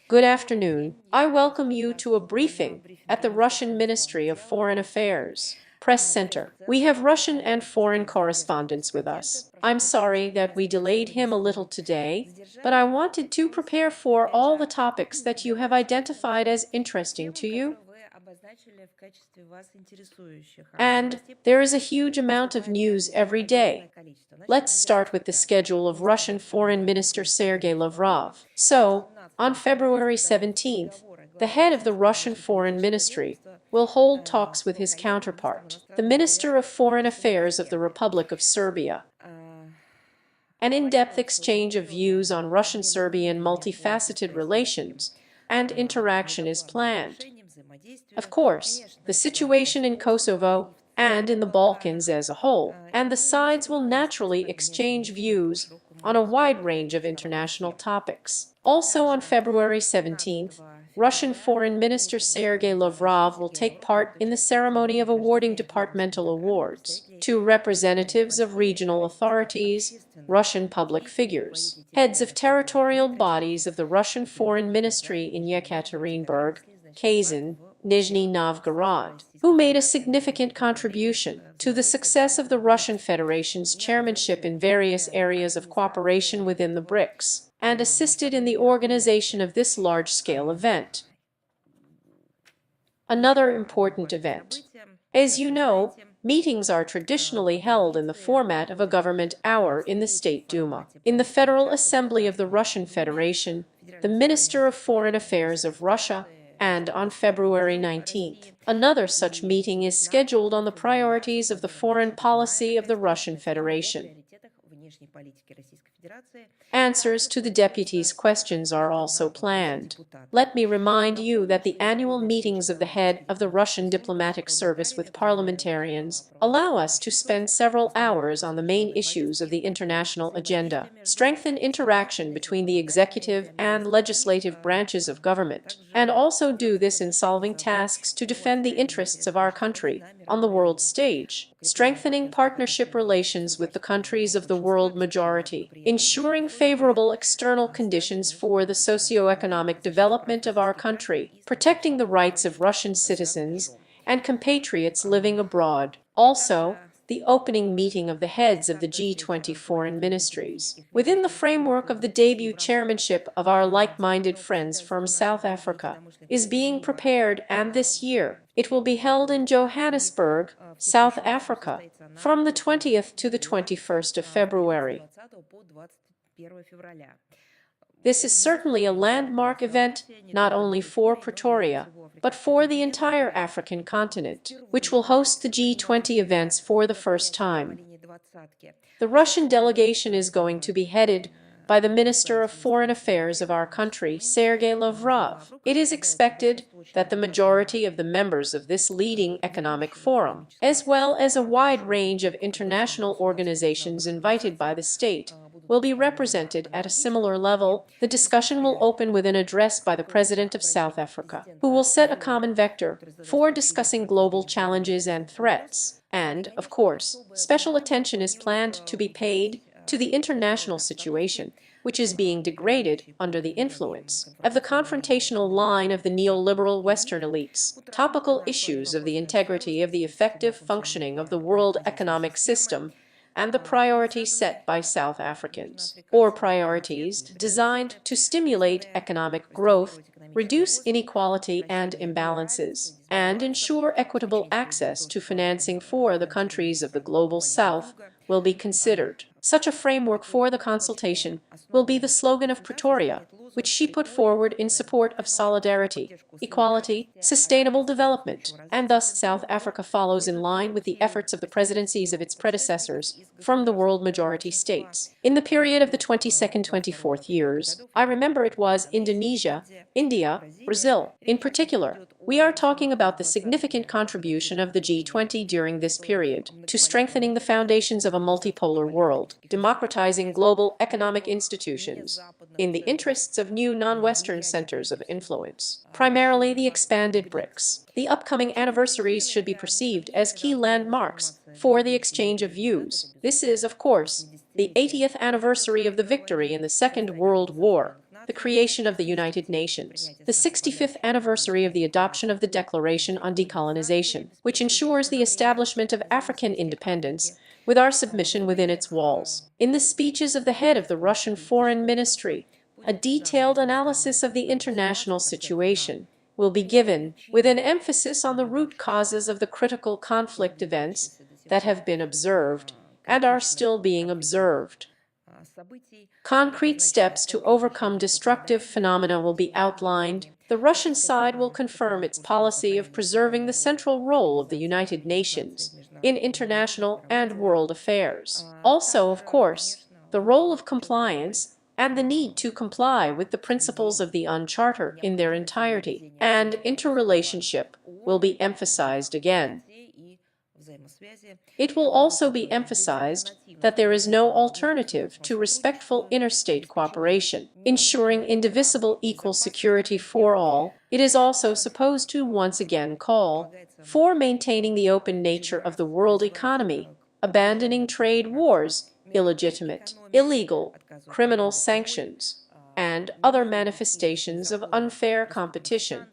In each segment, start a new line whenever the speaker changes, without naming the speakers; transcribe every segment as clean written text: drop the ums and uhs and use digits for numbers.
Good afternoon. I welcome you to a briefing at the Russian Ministry of Foreign Affairs Press Center. We have Russian and foreign correspondents with us. I'm sorry that we delayed him a little today, but I wanted to prepare for all the topics that you have identified as interesting to you. And there is a huge amount of news every day. Let's start with the schedule of Russian Foreign Minister Sergei Lavrov. So, on February 17th, the head of the Russian Foreign Ministry will hold talks with his counterpart, the Minister of Foreign Affairs of the Republic of Serbia. An in-depth exchange of views on Russian-Serbian multifaceted relations and interaction is planned. Of course, the situation in Kosovo and in the Balkans as a whole, and the sides will naturally exchange views on a wide range of international topics. Also on February 17th, Russian Foreign Minister Sergei Lavrov will take part in the ceremony of awarding departmental awards to representatives of regional authorities, Russian public figures, heads of territorial bodies of the Russian Foreign Ministry in Yekaterinburg, Kazan, Nizhny Novgorod, who made a significant contribution to the success of the Russian Federation's chairmanship in various areas of cooperation within the BRICS, and assisted in the organization of this large-scale event. Another important event. As you know, meetings are traditionally held in the format of a government hour in the State Duma. In the Federal Assembly of the Russian Federation, the Minister of Foreign Affairs of Russia, and on February 19th, another such meeting is scheduled on the priorities of the foreign policy of the Russian Federation. Answers to the deputies' questions are also planned. Let me remind you that the annual meetings of the head of the Russian diplomatic service with parliamentarians allow us to spend several hours on the main issues of the international agenda, strengthen interaction between the executive and legislative branches of government, and also do this in solving tasks to defend the interests of our country on the world stage, strengthening partnership relations with the countries of the world majority, ensuring favorable external conditions for the socio-economic development of our country, protecting the rights of Russian citizens and compatriots living abroad. Also, the opening meeting of the heads of the G20 foreign ministries, within the framework of the debut chairmanship of our like-minded friends from South Africa, is being prepared, and this year it will be held in Johannesburg, South Africa, from the 20th to the 21st of February. This is certainly a landmark event, not only for Pretoria, but for the entire African continent, which will host the G20 events for the first time. The Russian delegation is going to be headed by the Minister of Foreign Affairs of our country, Sergei Lavrov. It is expected that the majority of the members of this leading economic forum, as well as a wide range of international organizations invited by the state, will be represented at a similar level. The discussion will open with an address by the President of South Africa, who will set a common vector for discussing global challenges and threats. And, of course, special attention is planned to be paid to the international situation, which is being degraded under the influence of the confrontational line of the neoliberal Western elites. Topical issues of the integrity of the effective functioning of the world economic system and the priorities set by South Africans, or priorities designed to stimulate economic growth, reduce inequality and imbalances, and ensure equitable access to financing for the countries of the Global South, will be considered. Such a framework for the consultation will be the slogan of Pretoria, which she put forward in support of solidarity, equality, sustainable development, and thus South Africa follows in line with the efforts of the presidencies of its predecessors from the world majority states. In the period of the 22nd-24th years, I remember it was Indonesia, India, Brazil. In particular, we are talking about the significant contribution of the G20 during this period to strengthening the foundations of a multipolar world, democratizing global economic institutions in the interests of new non-Western centers of influence, primarily the expanded BRICS. The upcoming anniversaries should be perceived as key landmarks for the exchange of views. This is, of course, the 80th anniversary of the victory in the Second World War, the creation of the United Nations, the 65th anniversary of the adoption of the Declaration on Decolonization, which ensures the establishment of African independence, with our submission within its walls. In the speeches of the head of the Russian Foreign Ministry, a detailed analysis of the international situation will be given, with an emphasis on the root causes of the critical conflict events that have been observed and are still being observed. Concrete steps to overcome destructive phenomena will be outlined. The Russian side will confirm its policy of preserving the central role of the United Nations in international and world affairs. Also, of course, the role of compliance and the need to comply with the principles of the UN Charter in their entirety and interrelationship will be emphasized again. It will also be emphasized that there is no alternative to respectful interstate cooperation, ensuring indivisible equal security for all. It is also supposed to once again call for maintaining the open nature of the world economy, abandoning trade wars, illegitimate, illegal, criminal sanctions, and other manifestations of unfair competition.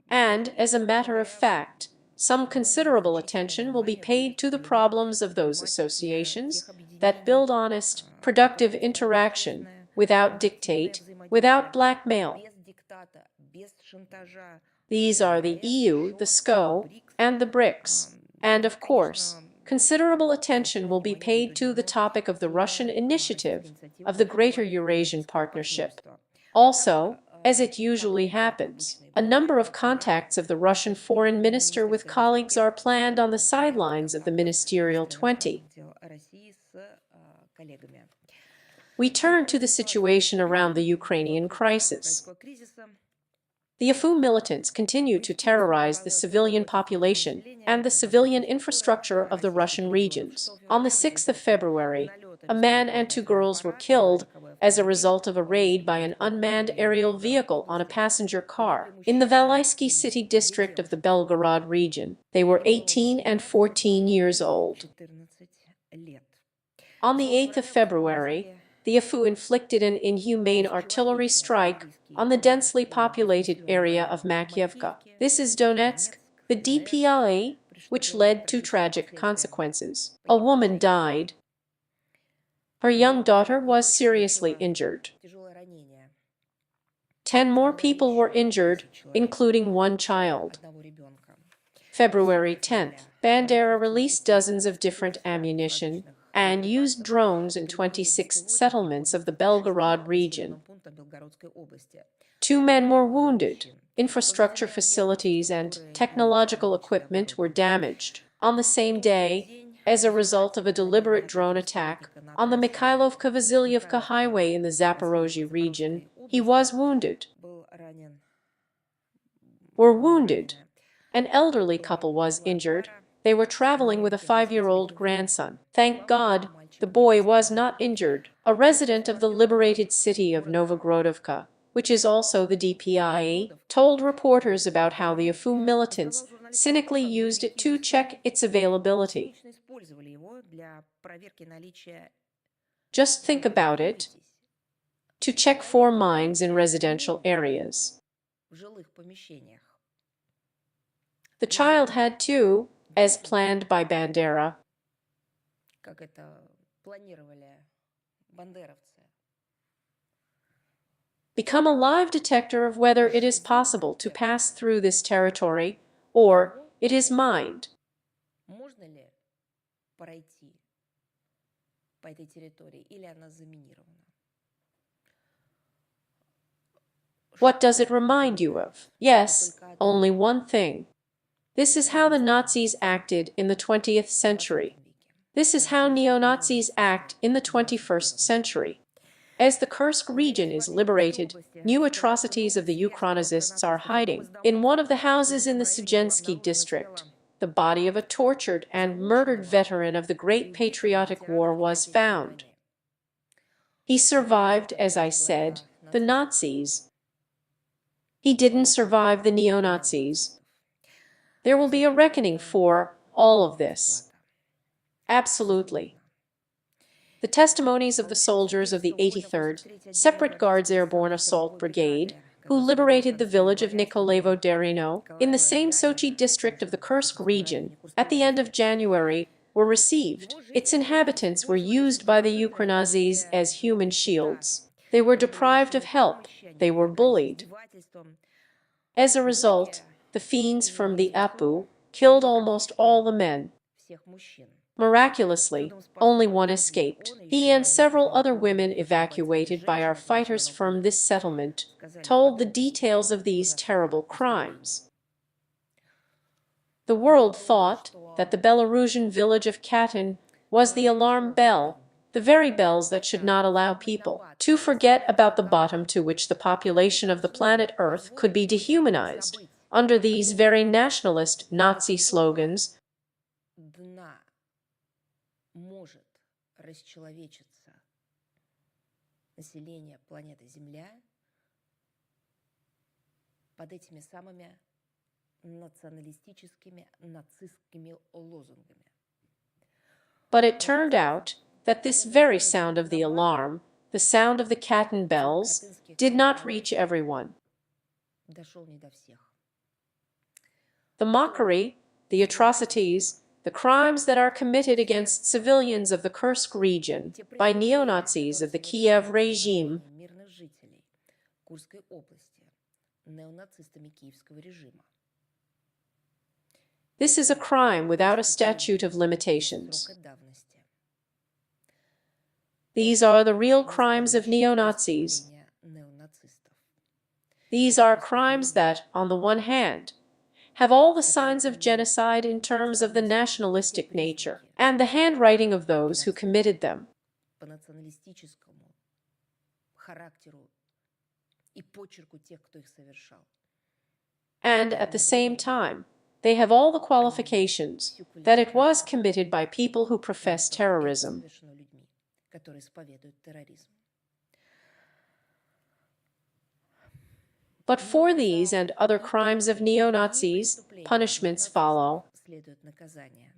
And, as a matter of fact, some considerable attention will be paid to the problems of those associations that build honest, productive interaction without dictate, without blackmail. These are the EU, the SCO, and the BRICS. And, of course, considerable attention will be paid to the topic of the Russian initiative of the Greater Eurasian Partnership. Also, as it usually happens, a number of contacts of the Russian foreign minister with colleagues are planned on the sidelines of the Ministerial 20. We turn to the situation around the Ukrainian crisis. The UFO militants continue to terrorize the civilian population and the civilian infrastructure of the Russian regions. On the 6th of February, a man and 2 girls were killed as a result of a raid by an unmanned aerial vehicle on a passenger car in the Valysky city district of the Belgorod region. They were 18 and 14 years old. On the 8th of February, the UFO inflicted an inhumane artillery strike on the densely populated area of Makiivka. This is Donetsk, the DPLA, which led to tragic consequences. A woman died. Her young daughter was seriously injured. 10 more people were injured, including 1 child. February 10th, Bandera released dozens of different ammunition and used drones in 26 settlements of the Belgorod region. 2 men were wounded. Infrastructure facilities and technological equipment were damaged. On the same day, as a result of a deliberate drone attack on the Mikhailovka-Vasilyevka highway in the Zaporozhye region, he was wounded. An elderly couple was injured. They were traveling with a 5-year-old grandson. Thank God, the boy was not injured. A resident of the liberated city of Novogrodovka, which is also the DPIA, told reporters about how the UFO militants cynically used it to check its availability. Just think about it. To check for mines in residential areas. The child had to, as planned by Bandera, become a live detector of whether it is possible to pass through this territory or it is mined. What does it remind you of? Yes, only one thing. This is how the Nazis acted in the 20th century. This is how neo-Nazis act in the 21st century. As the Kursk region is liberated, new atrocities of the Ukrainists are hiding. In one of the houses in the Sujensky district, the body of a tortured and murdered veteran of the Great Patriotic War was found. He survived, as I said, the Nazis. He didn't survive the neo-Nazis. There will be a reckoning for all of this. Absolutely. The testimonies of the soldiers of the 83rd Separate Guards Airborne Assault Brigade, who liberated the village of Nikolaevo Derino in the same Sochi district of the Kursk region at the end of January, were received. Its inhabitants were used by the Ukranazis as human shields. They were deprived of help. They were bullied. As a result, the fiends from the Apu killed almost all the men. Miraculously, only one escaped. He and several other women evacuated by our fighters from this settlement told the details of these terrible crimes. The world thought that the Belarusian village of Katyn was the alarm bell, the very bells that should not allow people to forget about the bottom to which the population of the planet Earth could be dehumanized under these very nationalist Nazi slogans.
Может расчеловечиться население планеты Земля под этими самыми националистическими нацистскими лозунгами.
But it turned out that this very sound of the alarm, the sound of the Katyn bells, did not reach everyone. The mockery, the atrocities, the crimes that are committed against civilians of the Kursk region by neo-Nazis of the Kiev regime this is a crime without a statute of limitations. These are the real crimes of neo-Nazis. These are crimes that, on the one hand, have all the signs of genocide in terms of the nationalistic nature and the handwriting of those who committed them. And at the same time, they have all the qualifications that it was committed by people who profess terrorism. But for these and other crimes of neo-Nazis, punishments follow.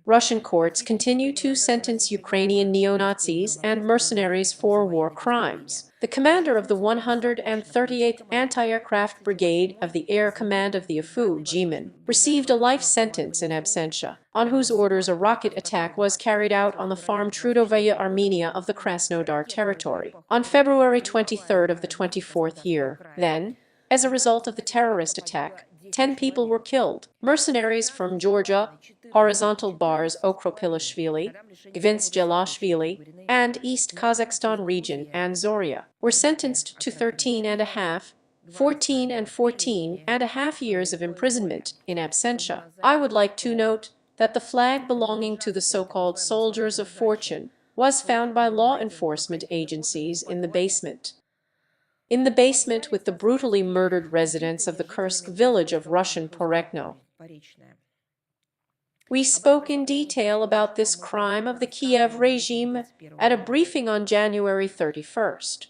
Russian courts continue to sentence Ukrainian neo-Nazis and mercenaries for war crimes. The commander of the 138th Anti-Aircraft Brigade of the Air Command of the Afu Jimin received a life sentence in absentia, on whose orders a rocket attack was carried out on the farm Trudovaya Armenia of the Krasnodar territory on February 23rd of the 24th year. Then, as a result of the terrorist attack, 10 people were killed. Mercenaries from Georgia, Horizontal Bars Okropilashvili, Gvinsk-Jelashvili, and East Kazakhstan region and Zoria were sentenced to 13 and a half, 14 and 14 and a half years of imprisonment in absentia. I would like to note that the flag belonging to the so-called Soldiers of Fortune was found by law enforcement agencies in the basement. In the basement with the brutally murdered residents of the Kursk village of Russian Porekno. We spoke in detail about this crime of the Kiev regime at a briefing on January 31st.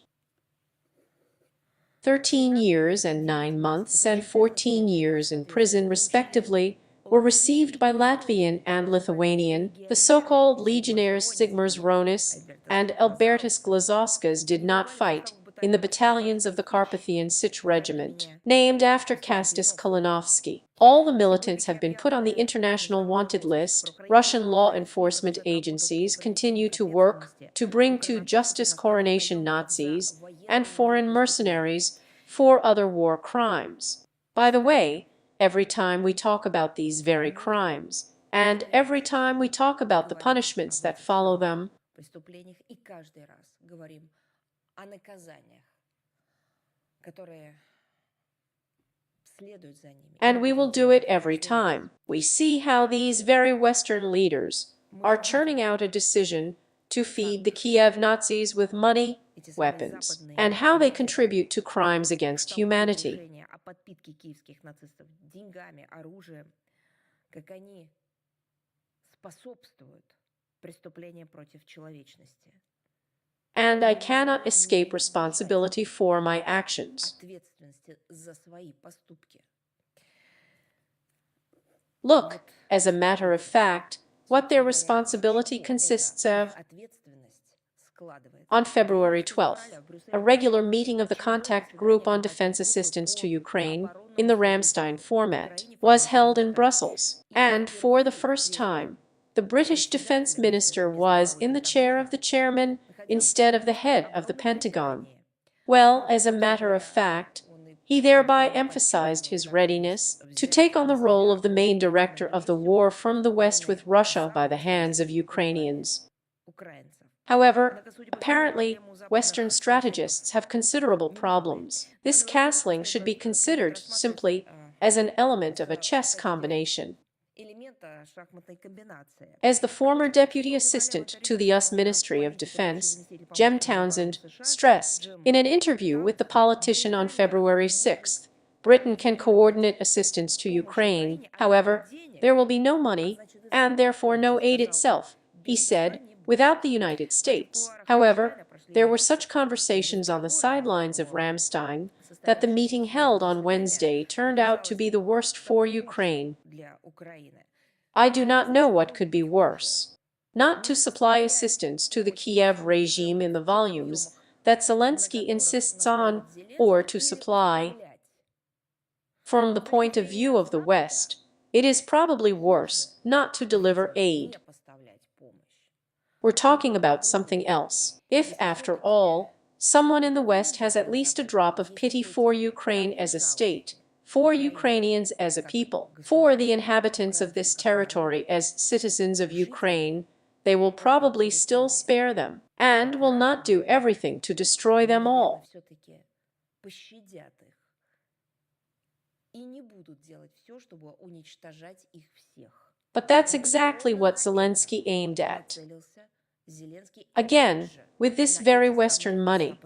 13 years and 9 months and 14 years in prison, respectively, were received by Latvian and Lithuanian. The so-called legionnaires Sigmars Ronis and Albertas Glazauskas did not fight in the battalions of the Carpathian Sich Regiment, named after Kastis Kalinovsky. All the militants have been put on the international wanted list. Russian law enforcement agencies continue to work to bring to justice coronation Nazis and foreign mercenaries for other war crimes. By the way, every time we talk about these very crimes, and every time we talk about the punishments that follow them, and we will do it every time, we see how these very Western leaders are churning out a decision to feed the Kiev Nazis with money, weapons, and how they contribute to crimes against humanity. And I cannot escape responsibility for my actions. Look, as a matter of fact, what their responsibility consists of. On February 12th, a regular meeting of the Contact Group on Defense Assistance to Ukraine, in the Ramstein format, was held in Brussels, and for the first time, the British Defense Minister was in the chair of the chairman instead of the head of the Pentagon. Well, as a matter of fact, he thereby emphasized his readiness to take on the role of the main director of the war from the West with Russia by the hands of Ukrainians. However, apparently, Western strategists have considerable problems. This castling should be considered simply as an element of a chess combination. As the former deputy assistant to the US Ministry of Defense, Jem Townsend, stressed in an interview with the politician on February 6th, Britain can coordinate assistance to Ukraine. However, there will be no money, and therefore no aid itself, he said, without the United States. However, there were such conversations on the sidelines of Ramstein that the meeting held on Wednesday turned out to be the worst for Ukraine. I do not know what could be worse. Not to supply assistance to the Kiev regime in the volumes that Zelensky insists on, or to supply. From the point of view of the West, it is probably worse not to deliver aid. We're talking about something else. If, after all, someone in the West has at least a drop of pity for Ukraine as a state, for Ukrainians as a people, for the inhabitants of this territory as citizens of Ukraine, they will probably still spare them, and will not do everything to destroy them all. But that's exactly what Zelensky aimed at. Again, with this very Western money.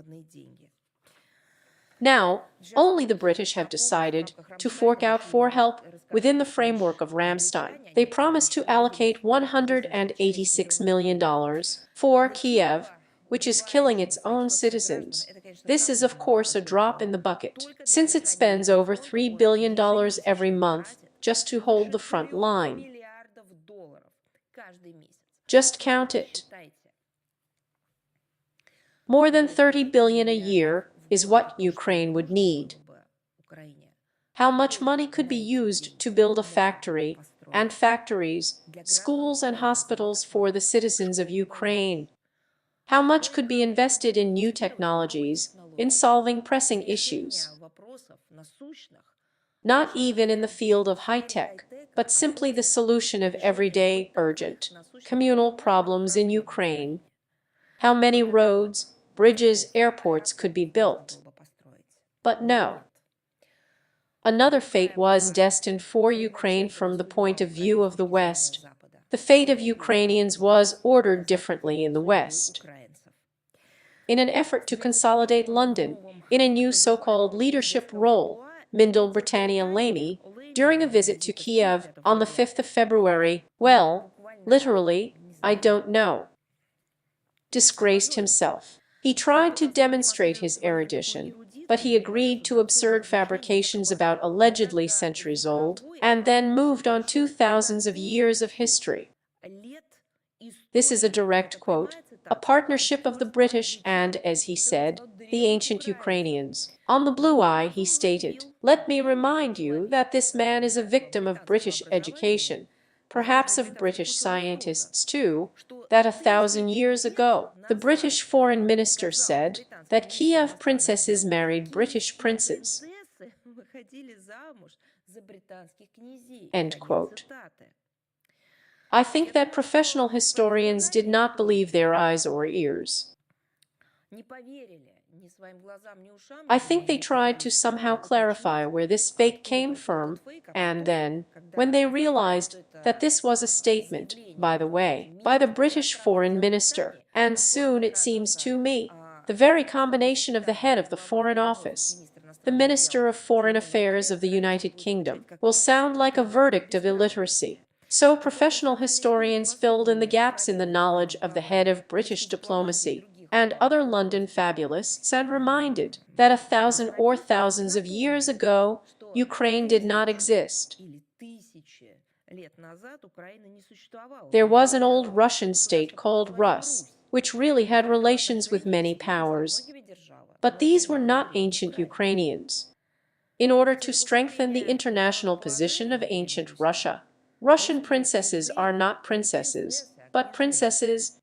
Now, only the British have decided to fork out for help within the framework of Ramstein. They promised to allocate $186 million for Kiev, which is killing its own citizens. This is, of course, a drop in the bucket, since it spends over $3 billion every month just to hold the front line. Just count it. More than $30 billion a year is what Ukraine would need. How much money could be used to build a factory and factories, schools and hospitals for the citizens of Ukraine? How much could be invested in new technologies, in solving pressing issues? Not even in the field of high-tech, but simply the solution of everyday, urgent, communal problems in Ukraine. How many roads, bridges, airports could be built? But no. Another fate was destined for Ukraine from the point of view of the West. The fate of Ukrainians was ordered differently in the West. In an effort to consolidate London in a new so-called leadership role, Mindel Britannia Lamey, during a visit to Kiev on the 5th of February, well, literally, I don't know, disgraced himself. He tried to demonstrate his erudition, but he agreed to absurd fabrications about allegedly centuries old, and then moved on to thousands of years of history. This is a direct quote, a partnership of the British and, as he said, the ancient Ukrainians. On the Blue Eye, he stated, "Let me remind you that this man is a victim of British education, perhaps of British scientists too, that 1,000 years ago, the British foreign minister said that Kiev princesses married British princes." End quote. I think that professional historians did not believe their eyes or ears. I think they tried to somehow clarify where this fake came from, and then, when they realized that this was a statement, by the way, by the British foreign minister, and soon, it seems to me, the very combination of the head of the Foreign Office, the Minister of Foreign Affairs of the United Kingdom, will sound like a verdict of illiteracy. So professional historians filled in the gaps in the knowledge of the head of British diplomacy and other London fabulists and reminded that 1,000 or thousands of years ago, Ukraine did not exist. There was an old Russian state called Rus, which really had relations with many powers. But these were not ancient Ukrainians. In order to strengthen the international position of ancient Russia, Russian princesses are not princesses, but princesses,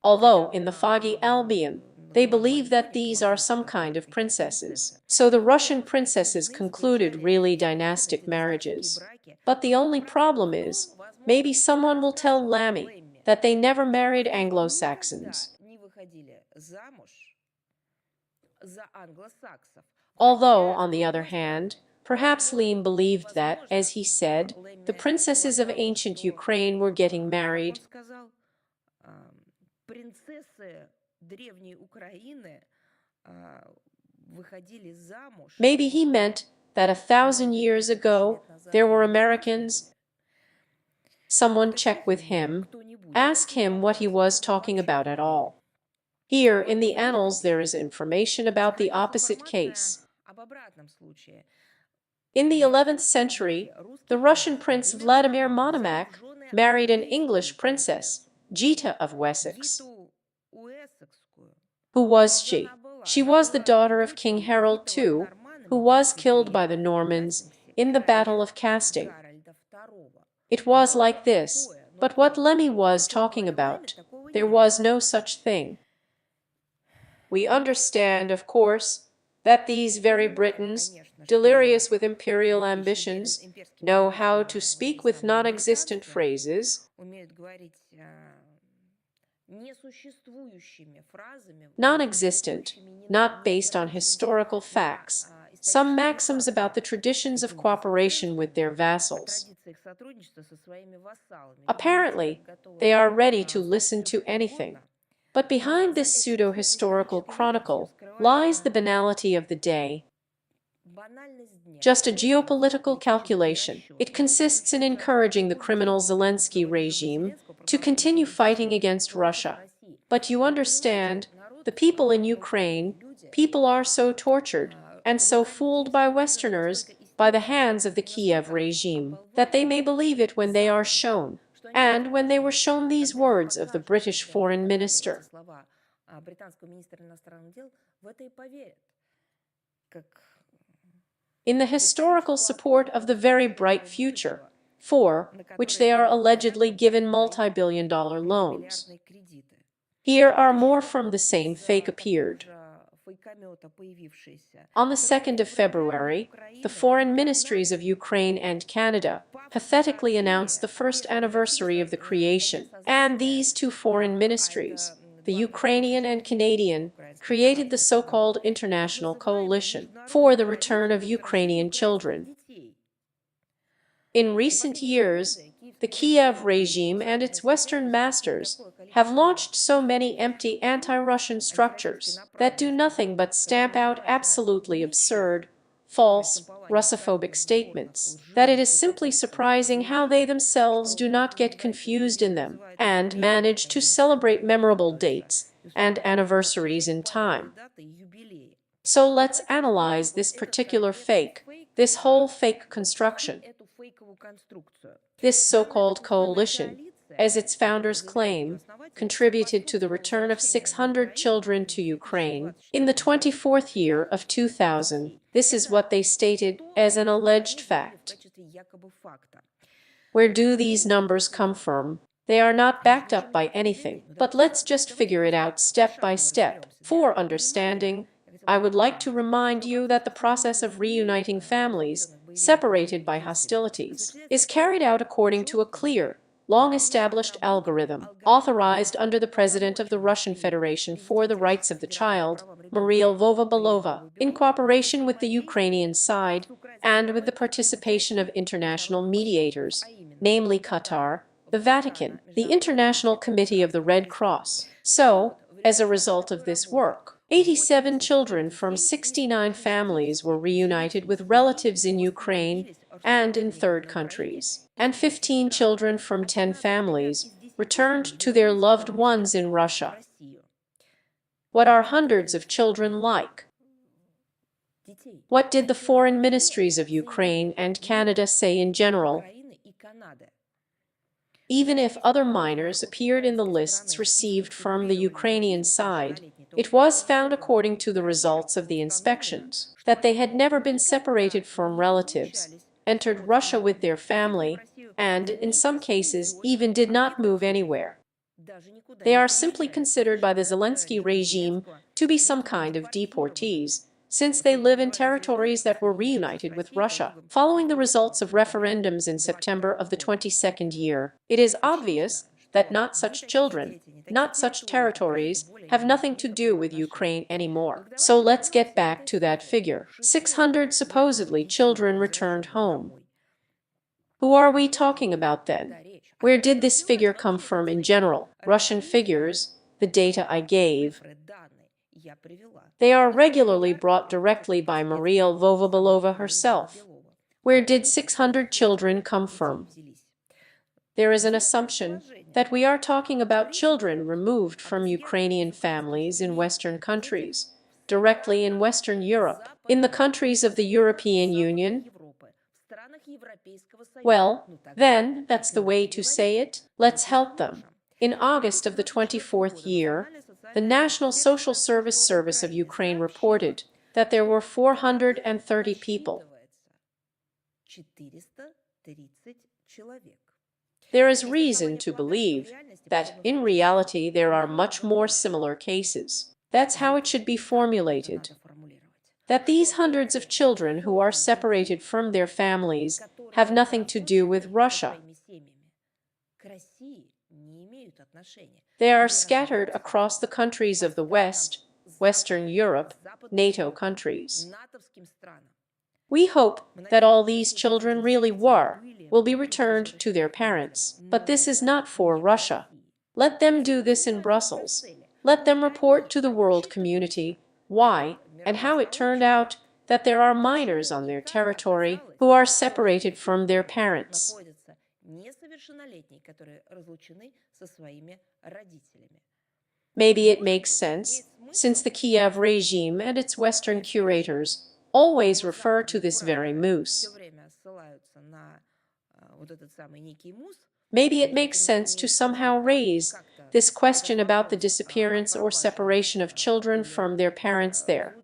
although in the foggy Albion, they believe that these are some kind of princesses. So the Russian princesses concluded really dynastic marriages. But the only problem is, maybe someone will tell Lammy that they never married Anglo-Saxons. Although, on the other hand, perhaps Lehm believed that, as he said, the princesses of ancient Ukraine were getting married. Maybe he meant that 1,000 years ago there were Americans. Someone check with him, ask him what he was talking about at all. Here in the annals there is information about the opposite case. In the 11th century, the Russian prince Vladimir Monomakh married an English princess, Gita of Wessex. Who was she? She was the daughter of King Harold II, who was killed by the Normans in the Battle of Casting. It was like this, but what Lemmy was talking about, there was no such thing. We understand, of course, that these very Britons, delirious with imperial ambitions, know how to speak with non-existent phrases. Non-existent, not based on historical facts, some maxims about the traditions of cooperation with their vassals. Apparently, they are ready to listen to anything. But behind this pseudo-historical chronicle lies the banality of the day. Just a geopolitical calculation. It consists in encouraging the criminal Zelensky regime to continue fighting against Russia. But you understand, the people in Ukraine, people are so tortured and so fooled by Westerners, by the hands of the Kiev regime, that they may believe it when they are shown. And when they were shown these words of the British foreign minister, in the historical support of the very bright future, for which they are allegedly given multi-billion-dollar loans. Here are more from the same fake appeared. On the 2nd of February, the foreign ministries of Ukraine and Canada pathetically announced the first anniversary of the creation, and these two foreign ministries, the Ukrainian and Canadian, created the so-called International Coalition for the Return of Ukrainian Children. In recent years, the Kiev regime and its Western masters have launched so many empty anti-Russian structures that do nothing but stamp out absolutely absurd, false, Russophobic statements, that it is simply surprising how they themselves do not get confused in them and manage to celebrate memorable dates and anniversaries in time. So let's analyze this particular fake, this whole fake construction. This so-called coalition, as its founders claim, contributed to the return of 600 children to Ukraine in the 24th year of 2000. This is what they stated as an alleged fact. Where do these numbers come from? They are not backed up by anything, but let's just figure it out step by step. For understanding, I would like to remind you that the process of reuniting families separated by hostilities is carried out according to a clear, long-established algorithm, authorized under the President of the Russian Federation for the Rights of the Child, Maria Lvova-Belova, in cooperation with the Ukrainian side and with the participation of international mediators, namely Qatar, the Vatican, the International Committee of the Red Cross. So, as a result of this work, 87 children from 69 families were reunited with relatives in Ukraine and in third countries, and 15 children from 10 families returned to their loved ones in Russia. What are hundreds of children like? What did the foreign ministries of Ukraine and Canada say in general? Even if other minors appeared in the lists received from the Ukrainian side, it was found, according to the results of the inspections, that they had never been separated from relatives, entered Russia with their family, and, in some cases, even did not move anywhere. They are simply considered by the Zelensky regime to be some kind of deportees, since they live in territories that were reunited with Russia. Following the results of referendums in September of the 22nd year, it is obvious that not such children, not such territories, have nothing to do with Ukraine anymore. So let's get back to that figure. 600 supposedly children returned home. Who are we talking about then? Where did this figure come from in general? Russian figures, the data I gave. They are regularly brought directly by Maria Lvova herself. Where did 600 children come from? There is an assumption that we are talking about children removed from Ukrainian families in Western countries, directly in Western Europe, in the countries of the European Union. Well, then, that's the way to say it. Let's help them. In August of the 24th year, the National Social Service of Ukraine reported that there were 430 people. There is reason to believe that, in reality, there are much more similar cases. That's how it should be formulated. That these hundreds of children who are separated from their families have nothing to do with Russia. They are scattered across the countries of the West, Western Europe, NATO countries. We hope that all these children really will be returned to their parents, but this is not for Russia. Let them do this in Brussels. Let them report to the world community why and how it turned out that there are minors on their territory who are separated from their parents. Maybe it makes sense, since the Kiev regime and its Western curators always refer to this very moose. Maybe it makes sense to somehow raise this question about the disappearance or separation of children from their parents there.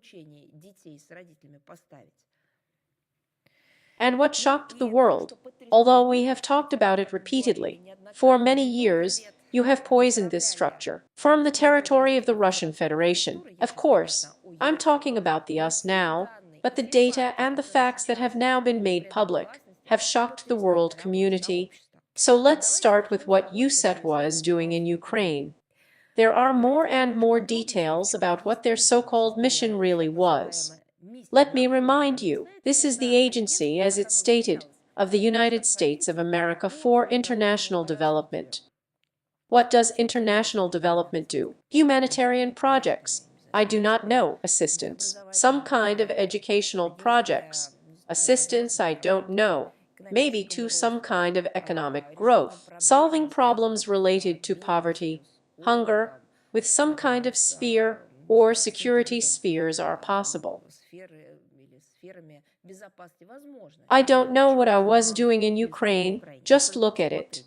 And what shocked the world, although we have talked about it repeatedly, for many years you have poisoned this structure from the territory of the Russian Federation. Of course, I'm talking about the us now, but the data and the facts that have now been made public have shocked the world community. So let's start with what USAID was doing in Ukraine. There are more and more details about what their so-called mission really was. Let me remind you, this is the agency, as it's stated, of the United States of America for International Development. What does international development do? Humanitarian projects. I do not know. Assistance. Some kind of educational projects. Assistance, I don't know. Maybe to some kind of economic growth. Solving problems related to poverty, hunger, with some kind of sphere or security spheres are possible. I don't know what I was doing in Ukraine, just look at it.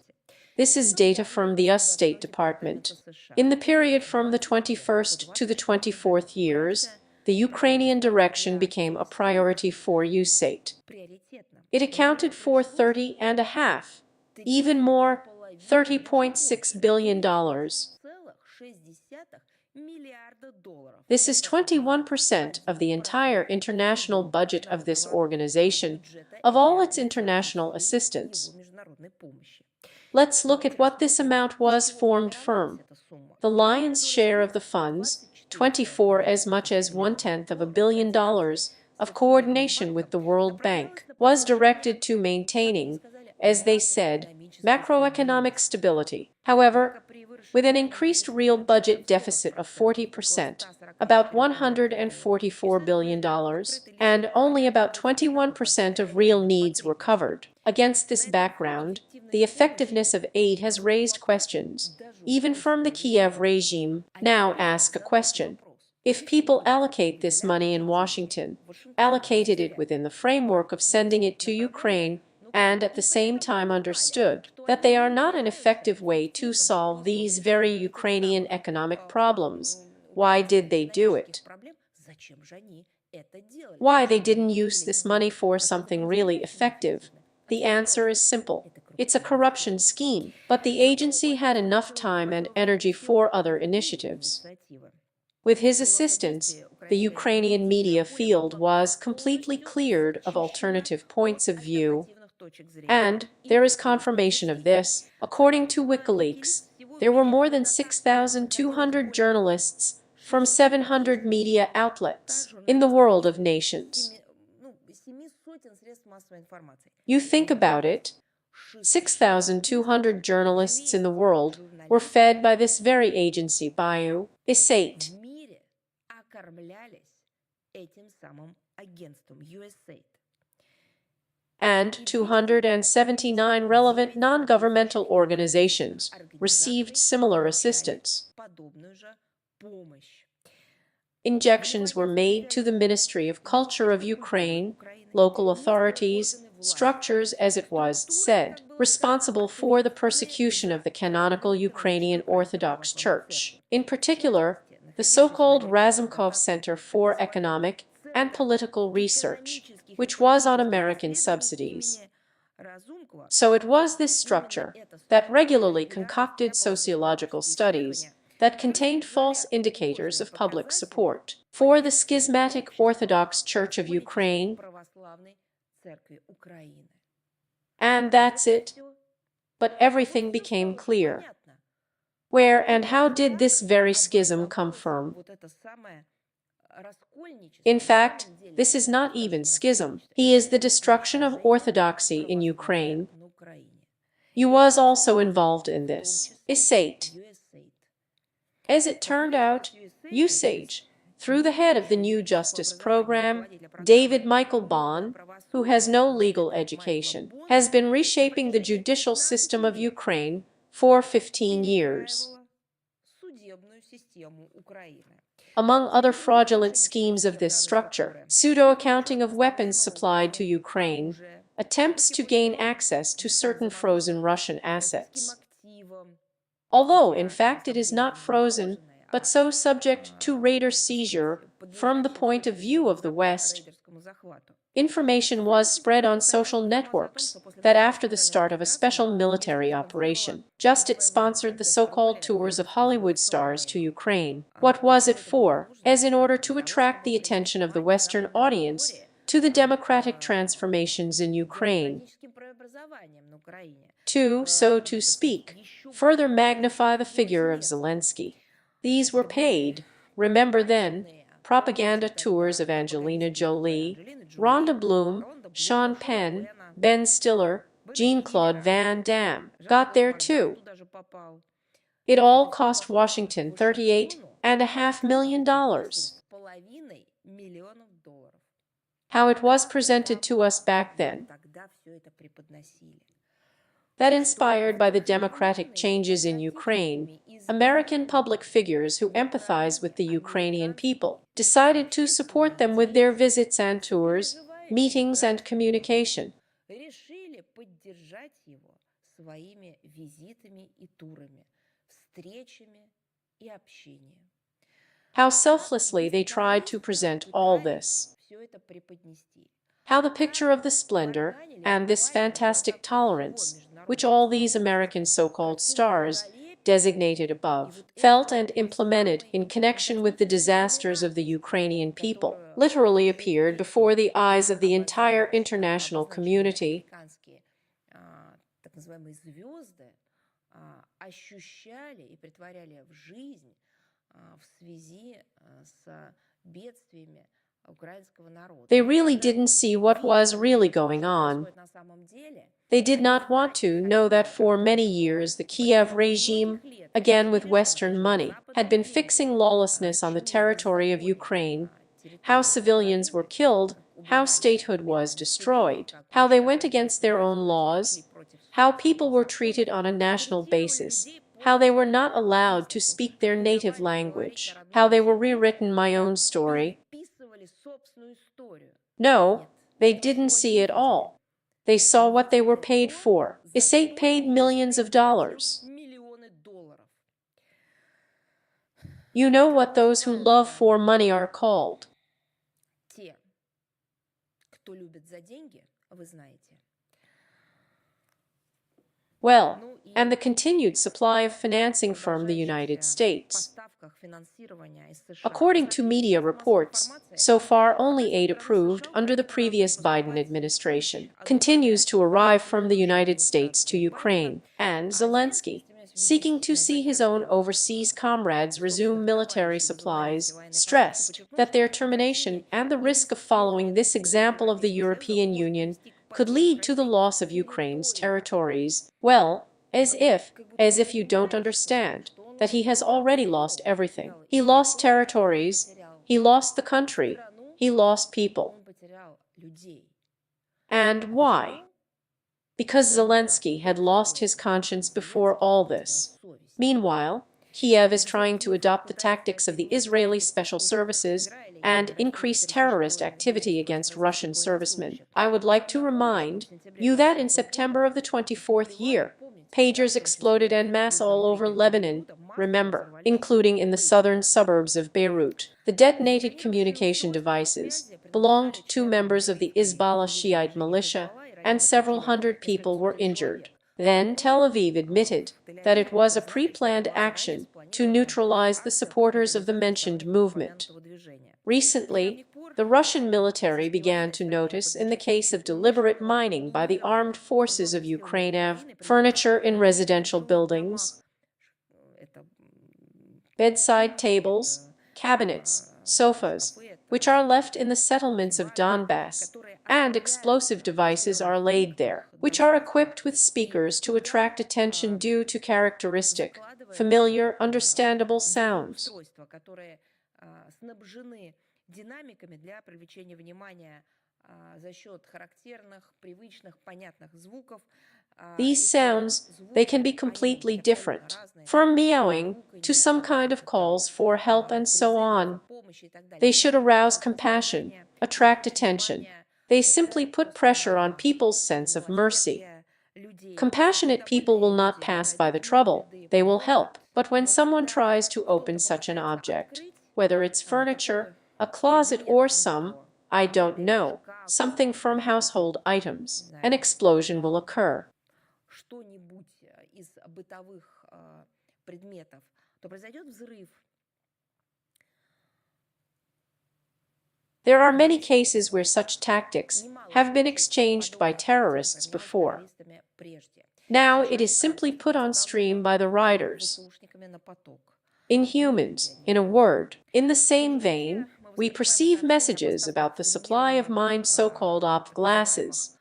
This is data from the US State Department. In the period from the 21st to the 24th years, the Ukrainian direction became a priority for USAID. It accounted for 30.5, even more, $30.6 billion. This is 21% of the entire international budget of this organization, of all its international assistance. Let's look at what this amount was formed from. The lion's share of the funds, 24, as much as $0.1 billion, of coordination with the World Bank, was directed to maintaining, as they said, macroeconomic stability. However, with an increased real budget deficit of 40%, about $144 billion, and only about 21% of real needs were covered. Against this background, the effectiveness of aid has raised questions, even from the Kiev regime. Now ask a question. If people allocate this money in Washington, allocated it within the framework of sending it to Ukraine, and at the same time understood that they are not an effective way to solve these very Ukrainian economic problems. Why did they do it? Why they didn't use this money for something really effective? The answer is simple. It's a corruption scheme, but the agency had enough time and energy for other initiatives. With his assistance, the Ukrainian media field was completely cleared of alternative points of view, and there is confirmation of this. According to WikiLeaks, there were more than 6,200 journalists from 700 media outlets in the world of nations. You think about it, 6,200 journalists in the world were fed by this very agency, Bioweapons. And 279 relevant non-governmental organizations received similar assistance. Injections were made to the Ministry of Culture of Ukraine, local authorities, structures, as it was said, responsible for the persecution of the canonical Ukrainian Orthodox Church. In particular, the so-called Razumkov Center for Economic and Political Research, which was on American subsidies. So it was this structure that regularly concocted sociological studies that contained false indicators of public support for the schismatic Orthodox Church of Ukraine. And that's it. But everything became clear. Where and how did this very schism come from? In fact, this is not even schism. He is the destruction of orthodoxy in Ukraine. You was also involved in this. USAID. As it turned out, USAID, through the head of the new justice program, David Michael Bond, who has no legal education, has been reshaping the judicial system of Ukraine for 15 years. Among other fraudulent schemes of this structure, pseudo-accounting of weapons supplied to Ukraine, attempts to gain access to certain frozen Russian assets. Although, in fact, it is not frozen, but so subject to raider seizure from the point of view of the West. Information was spread on social networks that after the start of a special military operation, Justice sponsored the so-called tours of Hollywood stars to Ukraine. What was it for? As in order to attract the attention of the Western audience to the democratic transformations in Ukraine. To, so to speak, further magnify the figure of Zelensky. These were paid, remember then, propaganda tours of Angelina Jolie, Rhonda Bloom, Sean Penn, Ben Stiller, Jean-Claude Van Damme got there too. It all cost Washington $38.5 million. How it was presented to us back then. That inspired by the democratic changes in Ukraine, American public figures who empathize with the Ukrainian people decided to support them with their visits and tours, meetings and communication. How selflessly they tried to present all this. How the picture of the splendor and this fantastic tolerance, which all these American so-called stars, designated above, felt and implemented in connection with the disasters of the Ukrainian people, literally appeared before the eyes of the entire international community. They really didn't see what was really going on. They did not want to know that for many years the Kiev regime, again with Western money, had been fixing lawlessness on the territory of Ukraine, how civilians were killed, how statehood was destroyed, how they went against their own laws, how people were treated on a national basis, how they were not allowed to speak their native language, how they were rewritten my own story. No, they didn't see it all. They saw what they were paid for. USAID paid millions of dollars. You know what those who love for money are called.
Те, кто любит за деньги, вы знаете.
Well, and the continued supply of financing from the United States. According to media reports, so far only aid approved under the previous Biden administration continues to arrive from the United States to Ukraine, and Zelensky, seeking to see his own overseas comrades resume military supplies, stressed that their termination and the risk of following this example of the European Union could lead to the loss of Ukraine's territories. Well, as if you don't understand that he has already lost everything. He lost territories, he lost the country, he lost people. And why? Because Zelensky had lost his conscience before all this. Meanwhile, Kiev is trying to adopt the tactics of the Israeli special services and increase terrorist activity against Russian servicemen. I would like to remind you that in September of the 24th year, pagers exploded en masse all over Lebanon, remember, including in the southern suburbs of Beirut. The detonated communication devices belonged to members of the Hezbollah Shiite militia, and several hundred people were injured. Then Tel Aviv admitted that it was a pre-planned action to neutralize the supporters of the mentioned movement. Recently, the Russian military began to notice in the case of deliberate mining by the armed forces of Ukraine furniture in residential buildings, bedside tables, cabinets, sofas, which are left in the settlements of Donbas, and explosive devices are laid there, which are equipped with speakers to attract attention due to characteristic, familiar, understandable sounds.
Динамиками для привлечения внимания за счет характерных, привычных, понятных звуков.
These sounds, they can be completely different, from meowing to some kind of calls for help and so on. They should arouse compassion, attract attention. They simply put pressure on people's sense of mercy. Compassionate people will not pass by the trouble, they will help. But when someone tries to open such an object, whether it's furniture, a closet or I don't know, something from household items, an explosion will occur. There are many cases where such tactics have been exchanged by terrorists before. Now it is simply put on stream by the riders. Inhumans, in a word. In the same vein, we perceive messages about the supply of mined so-called op glasses.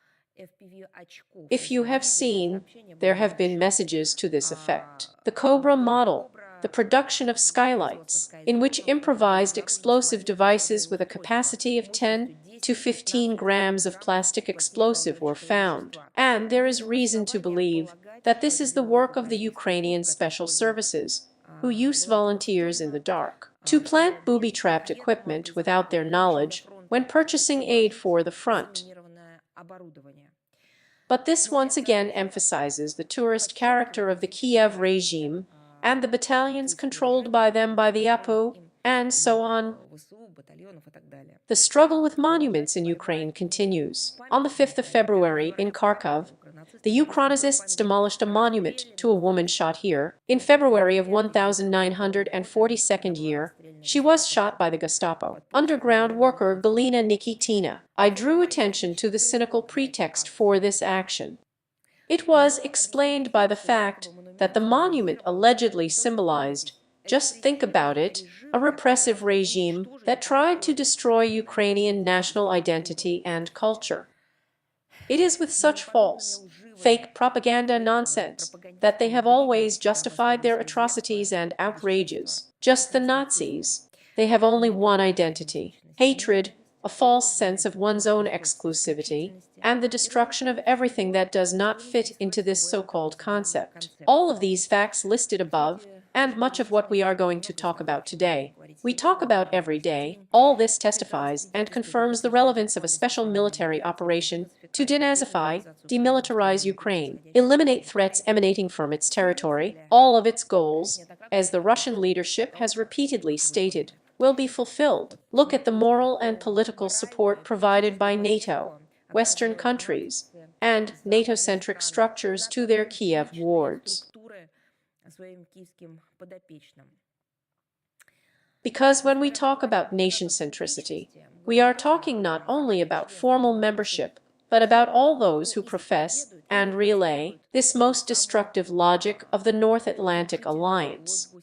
If you have seen, there have been messages to this effect. The Cobra model, the production of skylights, in which improvised explosive devices with a capacity of 10 to 15 grams of plastic explosive were found. And there is reason to believe that this is the work of the Ukrainian special services, who use volunteers in the dark to plant booby-trapped equipment without their knowledge when purchasing aid for the front. But this once again emphasizes the tourist character of the Kiev regime and the battalions controlled by them by the APO, and so on. The struggle with monuments in Ukraine continues. On the 5th of February in Kharkov, the Ukrainists demolished a monument to a woman shot here. In February of 1942nd year, she was shot by the Gestapo. Underground worker Galina Nikitina. I drew attention to the cynical pretext for this action. It was explained by the fact that the monument allegedly symbolized, just think about it, a repressive regime that tried to destroy Ukrainian national identity and culture. It is with such false, fake propaganda nonsense that they have always justified their atrocities and outrages. Just the Nazis. They have only one identity: hatred, a false sense of one's own exclusivity, and the destruction of everything that does not fit into this so-called concept. All of these facts listed above and much of what we are going to talk about today. We talk about every day. All this testifies and confirms the relevance of a special military operation to denazify, demilitarize Ukraine, eliminate threats emanating from its territory. All of its goals, as the Russian leadership has repeatedly stated, will be fulfilled. Look at the moral and political support provided by NATO, Western countries, and NATO-centric structures to their Kiev wards. Because when we talk about nation-centricity, we are talking not only about formal membership, but about all those who profess and relay this most destructive logic of the North Atlantic Alliance.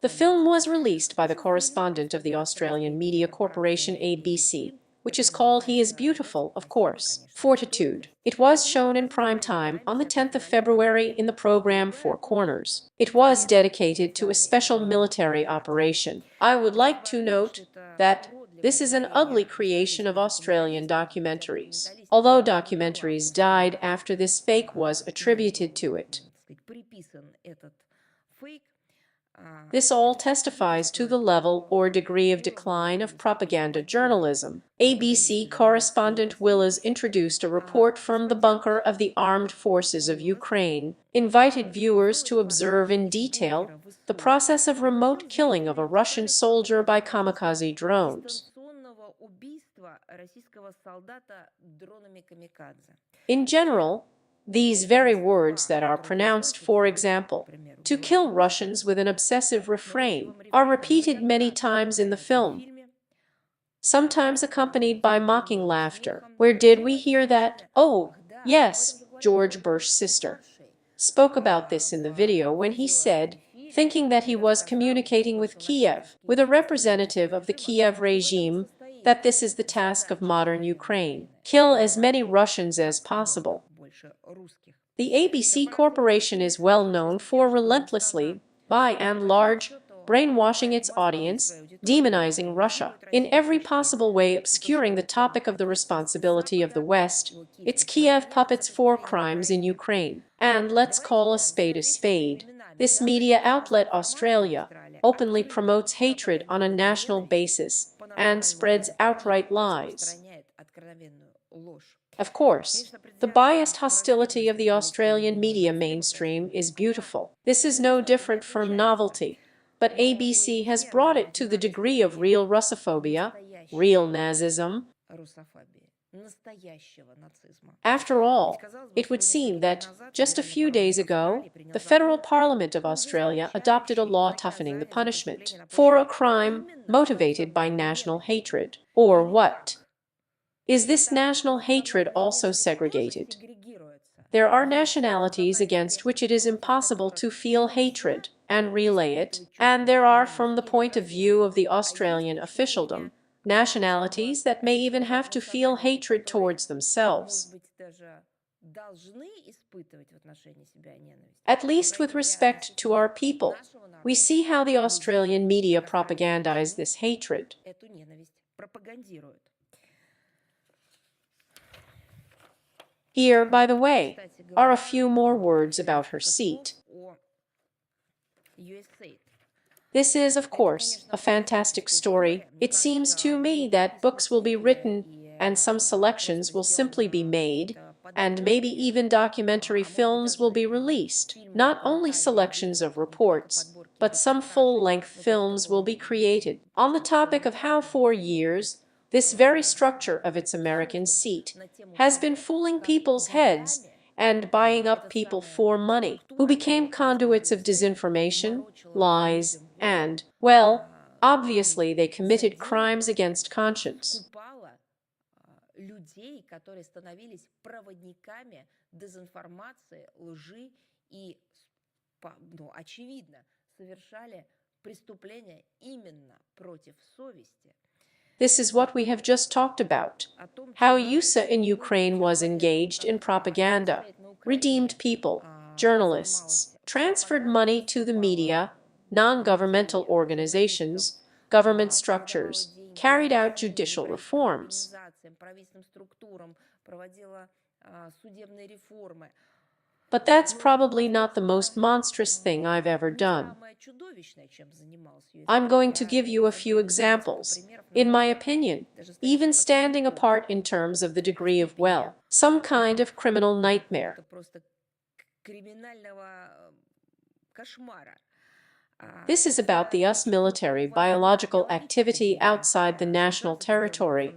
The film was released by the correspondent of the Australian media corporation ABC, which is called He is Beautiful, of course, Fortitude. It was shown in prime time on the 10th of February in the program Four Corners. It was dedicated to a special military operation. I would like to note that this is an ugly creation of Australian documentaries, although documentaries died after this fake was attributed to it. This all testifies to the level or degree of decline of propaganda journalism. ABC correspondent Willis introduced a report from the bunker of the Armed Forces of Ukraine, invited viewers to observe in detail the process of remote killing of a Russian soldier by kamikaze drones. In general, these very words that are pronounced, for example, to kill Russians with an obsessive refrain, are repeated many times in the film, sometimes accompanied by mocking laughter. Where did we hear that? Oh, yes, George Bush's sister spoke about this in the video when he said, thinking that he was communicating with Kiev, with a representative of the Kiev regime, that this is the task of modern Ukraine: kill as many Russians as possible. The ABC Corporation is well known for relentlessly, by and large, brainwashing its audience, demonizing Russia, in every possible way obscuring the topic of the responsibility of the West, its Kiev puppets for crimes in Ukraine. And let's call a spade a spade. This media outlet, Australia, openly promotes hatred on a national basis and spreads outright lies. Of course, the biased hostility of the Australian media mainstream is beautiful. This is no different from novelty, but ABC has brought it to the degree of real Russophobia, real Nazism. After all, it would seem that, just a few days ago, the Federal Parliament of Australia adopted a law toughening the punishment for a crime motivated by national hatred. Or what? Is this national hatred also segregated? There are nationalities against which it is impossible to feel hatred and relay it, and there are, from the point of view of the Australian officialdom, nationalities that may even have to feel hatred towards themselves. At least with respect to our people, we see how the Australian media propagandize this hatred. Here, by the way, are a few more words about her seat. This is, of course, a fantastic story. It seems to me that books will be written and some selections will simply be made, and maybe even documentary films will be released. Not only selections of reports, but some full-length films will be created on the topic of how for years this very structure of its American seat has been fooling people's heads and buying up people for money, who became conduits of disinformation, lies, and, well, obviously they committed crimes against conscience.
Людей, которые становились проводниками дезинформации, лжи и, очевидно, совершали преступления именно против совести.
This is what we have just talked about, how USA in Ukraine was engaged in propaganda, redeemed people, journalists, transferred money to the media, non-governmental organizations, government structures, carried out judicial reforms. But that's probably not the most monstrous thing I've ever done. I'm going to give you a few examples. In my opinion, even standing apart in terms of the degree of, well, some kind of criminal nightmare. This is about the US military biological activity outside the national territory.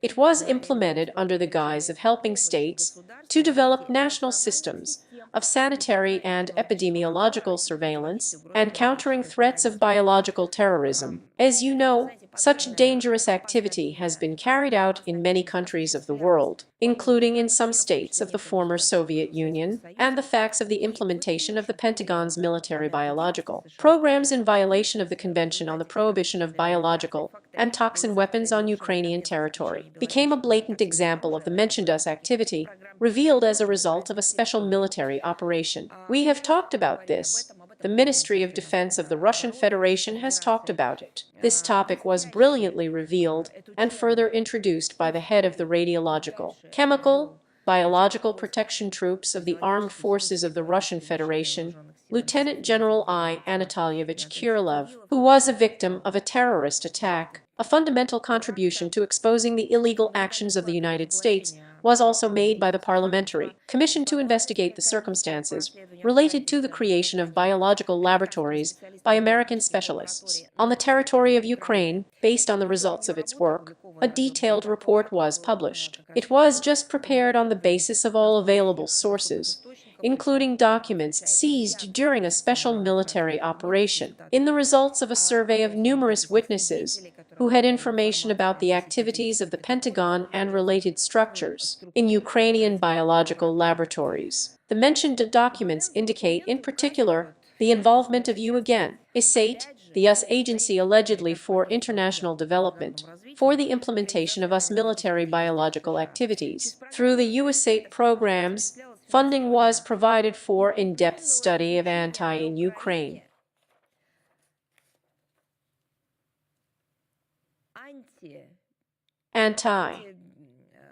It was implemented under the guise of helping states to develop national systems of sanitary and epidemiological surveillance and countering threats of biological terrorism. As you know, such dangerous activity has been carried out in many countries of the world, including in some states of the former Soviet Union, and the facts of the implementation of the Pentagon's military biological programs in violation of the Convention on the Prohibition of Biological and Toxin Weapons on Ukrainian territory became a blatant example of the mentioned US activity, revealed as a result of a special military operation. We have talked about this. The Ministry of Defense of the Russian Federation has talked about it. This topic was brilliantly revealed and further introduced by the head of the Radiological, Chemical, Biological Protection Troops of the Armed Forces of the Russian Federation, Lieutenant General I. Anatolyevich Kirilev, who was a victim of a terrorist attack. A fundamental contribution to exposing the illegal actions of the United States was also made by the Parliamentary Commission to investigate the circumstances related to the creation of biological laboratories by American specialists on the territory of Ukraine. Based on the results of its work, a detailed report was published. It was just prepared on the basis of all available sources, including documents seized during a special military operation. In the results of a survey of numerous witnesses who had information about the activities of the Pentagon and related structures in Ukrainian biological laboratories, the mentioned documents indicate in particular the involvement of USAID, the US agency allegedly for international development, for the implementation of US military biological activities. Through the USAID programs, funding was provided for in-depth study of in Ukraine.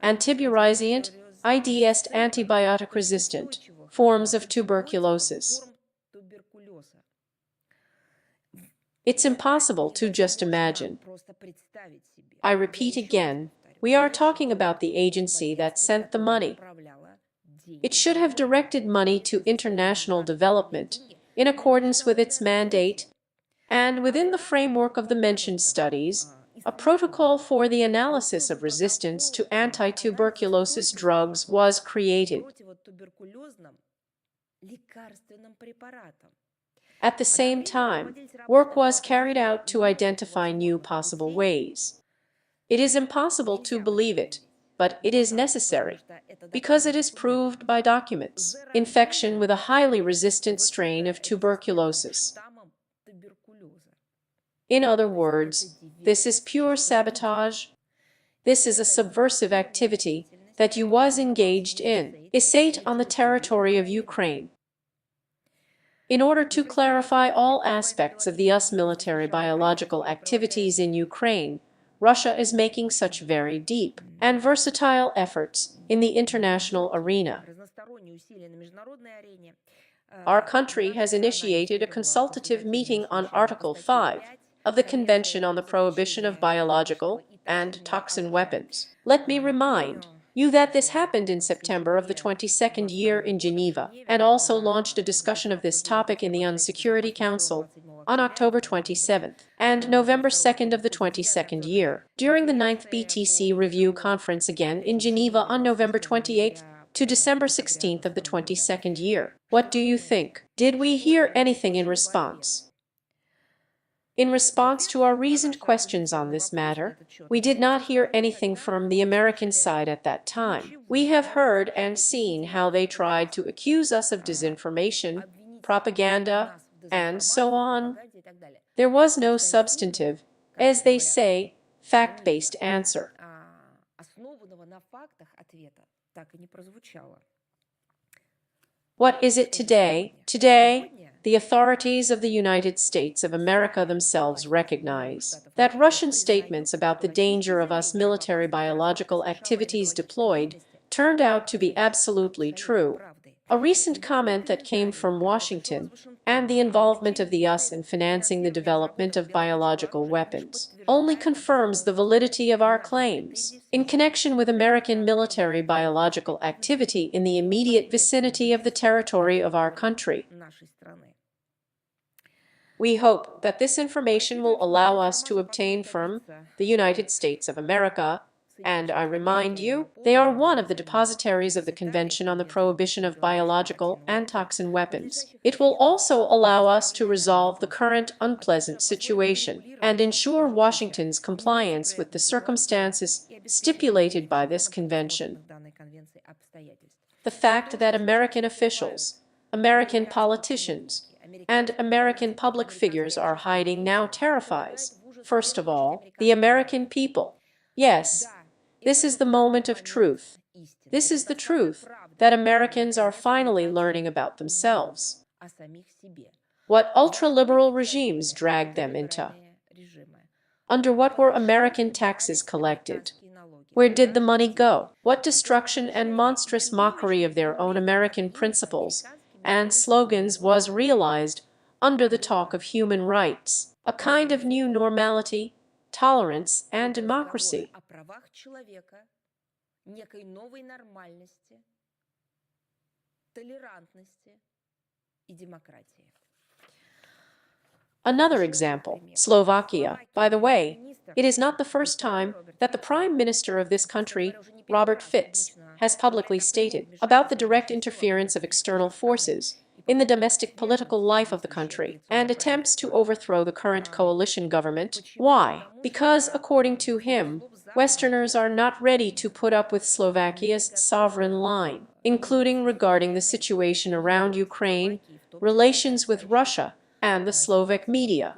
Antiburyzient, IDS antibiotic-resistant forms of tuberculosis. It's impossible to just imagine. I repeat again, we are talking about the agency that sent the money. It should have directed money to international development in accordance with its mandate, and within the framework of the mentioned studies, a protocol for the analysis of resistance to anti-tuberculosis drugs was created. At the same time, work was carried out to identify new possible ways. It is impossible to believe it, but it is necessary, because it is proved by documents. Infection with a highly resistant strain of tuberculosis. In other words, this is pure sabotage. This is a subversive activity that you was engaged in, USAID on the territory of Ukraine. In order to clarify all aspects of the US military biological activities in Ukraine, Russia is making such very deep and versatile efforts in the international arena. Our country has initiated a consultative meeting on Article 5 of the Convention on the Prohibition of Biological and Toxin Weapons. Let me remind you that this happened in September of the 22nd year in Geneva, and also launched a discussion of this topic in the UN Security Council on October 27th and November 2nd of the 22nd year, during the 9th BTC Review Conference again in Geneva on November 28th to December 16th of the 22nd year. What do you think? Did we hear anything in response? In response to our reasoned questions on this matter, we did not hear anything from the American side at that time. We have heard and seen how they tried to accuse us of disinformation, propaganda, and so on. There was no substantive, as they say, fact-based answer. What is it today? Today, the authorities of the United States of America themselves recognize that Russian statements about the danger of US military biological activities deployed turned out to be absolutely true. A recent comment that came from Washington and the involvement of the US in financing the development of biological weapons only confirms the validity of our claims in connection with American military biological activity in the immediate vicinity of the territory of our country. We hope that this information will allow us to obtain from the United States of America, and I remind you, they are one of the depositaries of the Convention on the Prohibition of Biological and Toxin Weapons. It will also allow us to resolve the current unpleasant situation and ensure Washington's compliance with the circumstances stipulated by this convention. The fact that American officials, American politicians, and American public figures are hiding now terrifies, first of all, the American people. Yes, this is the moment of truth. This is the truth that Americans are finally learning about themselves. What ultra-liberal regimes dragged them into? Under what were American taxes collected? Where did the money go? What destruction and monstrous mockery of their own American principles and slogans was realized under the talk of human rights, a kind of new normality, tolerance, and democracy? Another example, Slovakia. By the way, it is not the first time that the Prime Minister of this country, Robert Fitz, has publicly stated about the direct interference of external forces in the domestic political life of the country and attempts to overthrow the current coalition government. Why? Because, according to him, Westerners are not ready to put up with Slovakia's sovereign line, including regarding the situation around Ukraine, relations with Russia, and the Slovak media.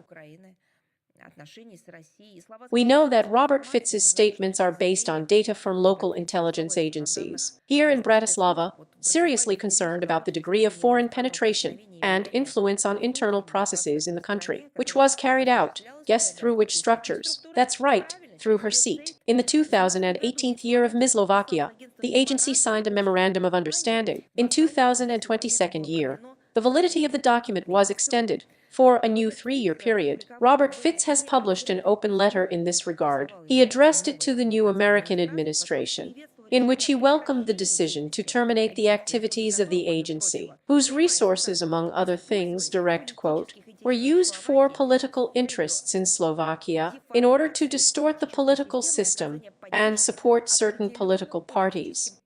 We know that Robert Fitz's statements are based on data from local intelligence agencies here in Bratislava, seriously concerned about the degree of foreign penetration and influence on internal processes in the country, which was carried out, guess through which structures? That's right, through her seat. In the 2018 year of Ms. Slovakia, the agency signed a memorandum of understanding. In 2022 year, the validity of the document was extended for a new 3-year period. Robert Fitz has published an open letter in this regard. He addressed it to the new American administration, in which he welcomed the decision to terminate the activities of the agency, whose resources, among other things, direct quote, were used for political interests in Slovakia in order to distort the political system and support certain political parties.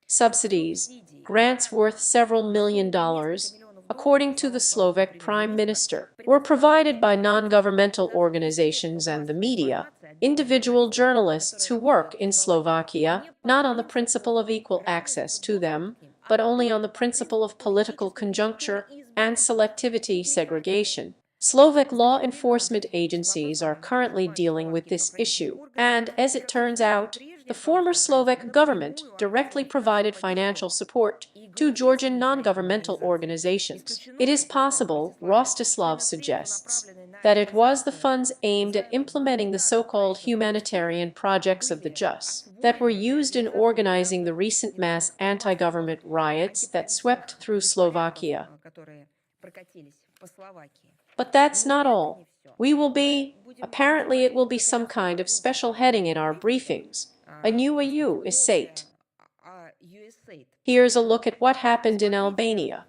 Subsidies, grants worth several $million, according to the Slovak Prime Minister, were provided by non-governmental organizations and the media, individual journalists who work in Slovakia, not on the principle of equal access to them, but only on the principle of political conjuncture and selectivity segregation. Slovak law enforcement agencies are currently dealing with this issue, and as it turns out, the former Slovak government directly provided financial support to Georgian non-governmental organizations. It is possible, Rostislav suggests, that it was the funds aimed at implementing the so-called humanitarian projects of the JUS that were used in organizing the recent mass anti-government riots that swept through Slovakia. But that's not all. Apparently it will be some kind of special heading in our briefings. A new USAID. Here's a look at what happened in Albania.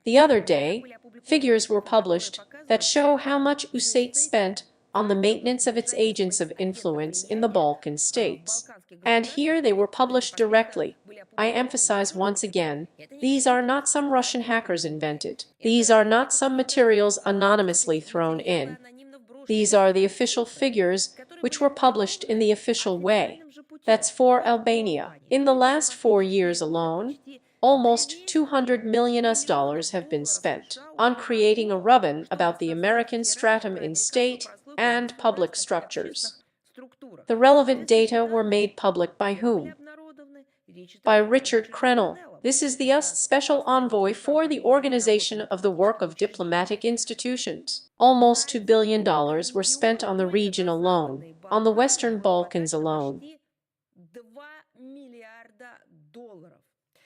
The other day, figures were published that show how much USAID spent on the maintenance of its agents of influence in the Balkan states. And here they were published directly. I emphasize once again, these are not some Russian hackers invented. These are not some materials anonymously thrown in. These are the official figures which were published in the official way. That's for Albania. In the last 4 years alone, almost $200 million have been spent on creating a rub-in about the American stratum in state and public structures. The relevant data were made public by whom? By Richard Krenel. This is the US Special Envoy for the Organization of the Work of Diplomatic Institutions. Almost $2 billion were spent on the region alone, on the Western Balkans alone.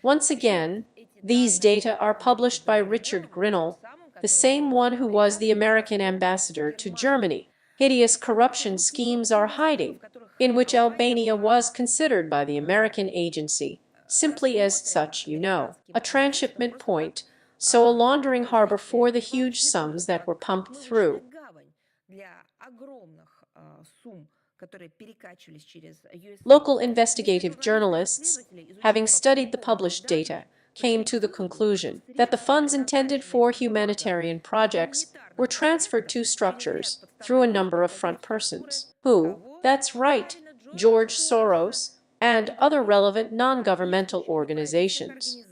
Once again, these data are published by Richard Grinnell, the same one who was the American ambassador to Germany. Hideous corruption schemes are hiding, in which Albania was considered by the American agency, simply as such, a transshipment point, so a laundering harbor for the huge sums that were pumped through. Local investigative journalists, having studied the published data, came to the conclusion that the funds intended for humanitarian projects were transferred to structures through a number of front persons, who, that's right, George Soros, and other relevant non-governmental organizations.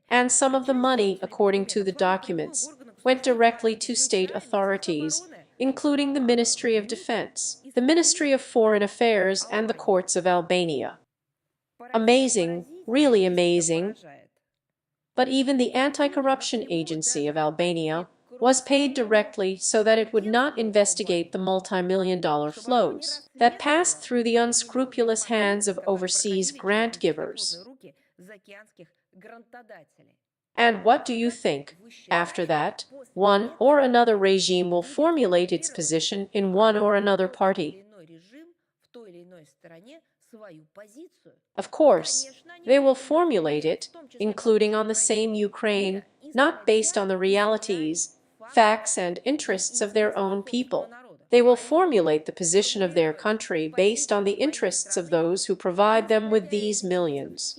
And some of the money, according to the documents, went directly to state authorities, including the Ministry of Defense, the Ministry of Foreign Affairs, and the courts of Albania. Amazing, really amazing. But even the Anti-Corruption Agency of Albania was paid directly so that it would not investigate the multi-million-dollar flows that passed through the unscrupulous hands of overseas grant givers. And what do you think? After that, one or another regime will formulate its position in one or another party. Of course, they will formulate it, including on the same Ukraine, not based on the realities, facts, and interests of their own people. They will formulate the position of their country based on the interests of those who provide them with these millions.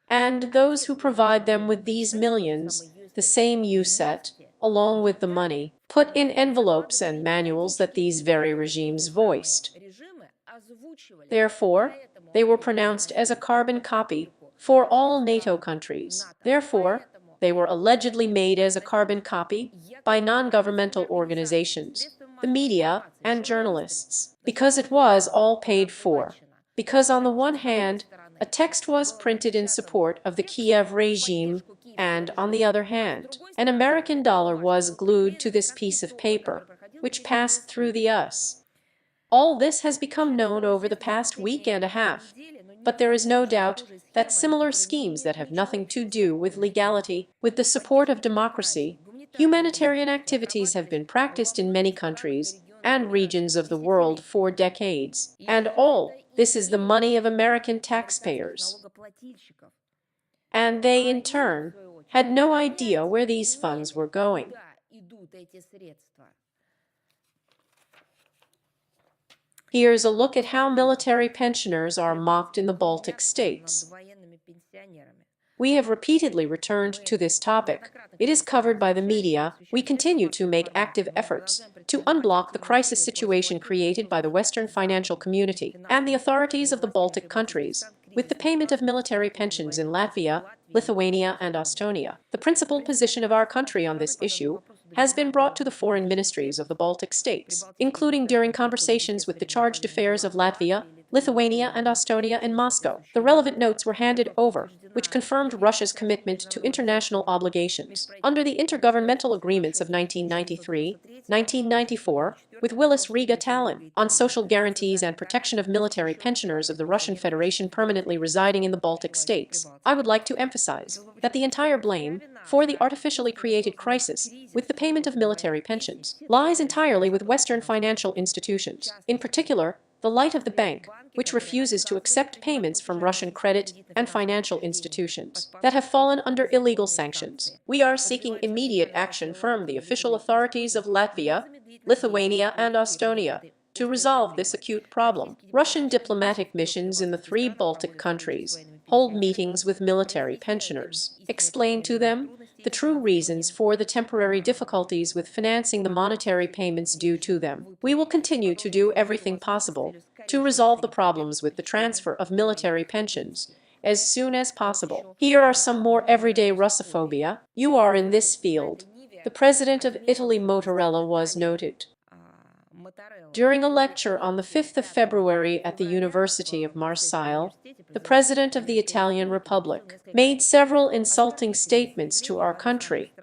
And those who provide them with these millions, the same USAID, along with the money, put in envelopes and manuals that these very regimes voiced. Therefore, they were pronounced as a carbon copy for all NATO countries. Therefore, they were allegedly made as a carbon copy by non-governmental organizations, the media, and journalists, because it was all paid for. Because on the one hand, a text was printed in support of the Kiev regime, and on the other hand, an American dollar was glued to this piece of paper, which passed through the US. All this has become known over the past week and a half, but there is no doubt that similar schemes that have nothing to do with legality, with the support of democracy, humanitarian activities have been practiced in many countries and regions of the world for decades, and all this is the money of American taxpayers. And they, in turn, had no idea where these funds were going. Here's a look at how military pensioners are mocked in the Baltic states. We have repeatedly returned to this topic. It is covered by the media. We continue to make active efforts to unblock the crisis situation created by the Western financial community and the authorities of the Baltic countries, with the payment of military pensions in Latvia, Lithuania, and Estonia. The principal position of our country on this issue has been brought to the foreign ministries of the Baltic states, including during conversations with the chargé d'affaires of Latvia, Lithuania, and Estonia in Moscow. The relevant notes were handed over, which confirmed Russia's commitment to international obligations under the intergovernmental agreements of 1993, 1994, with Willis Riga Tallinn on social guarantees and protection of military pensioners of the Russian Federation permanently residing in the Baltic states. I would like to emphasize that the entire blame for the artificially created crisis with the payment of military pensions lies entirely with Western financial institutions, in particular, the Light of the Bank, which refuses to accept payments from Russian credit and financial institutions that have fallen under illegal sanctions. We are seeking immediate action from the official authorities of Latvia, Lithuania, and Estonia to resolve this acute problem. Russian diplomatic missions in the 3 Baltic countries hold meetings with military pensioners, explain to them the true reasons for the temporary difficulties with financing the monetary payments due to them. We will continue to do everything possible to resolve the problems with the transfer of military pensions as soon as possible. Here are some more everyday Russophobia. You are in this field. The president of Italy, Mattarella, was noted. During a lecture on the 5th of February at the University of Marseille, the President of the Italian Republic made several insulting statements to our country.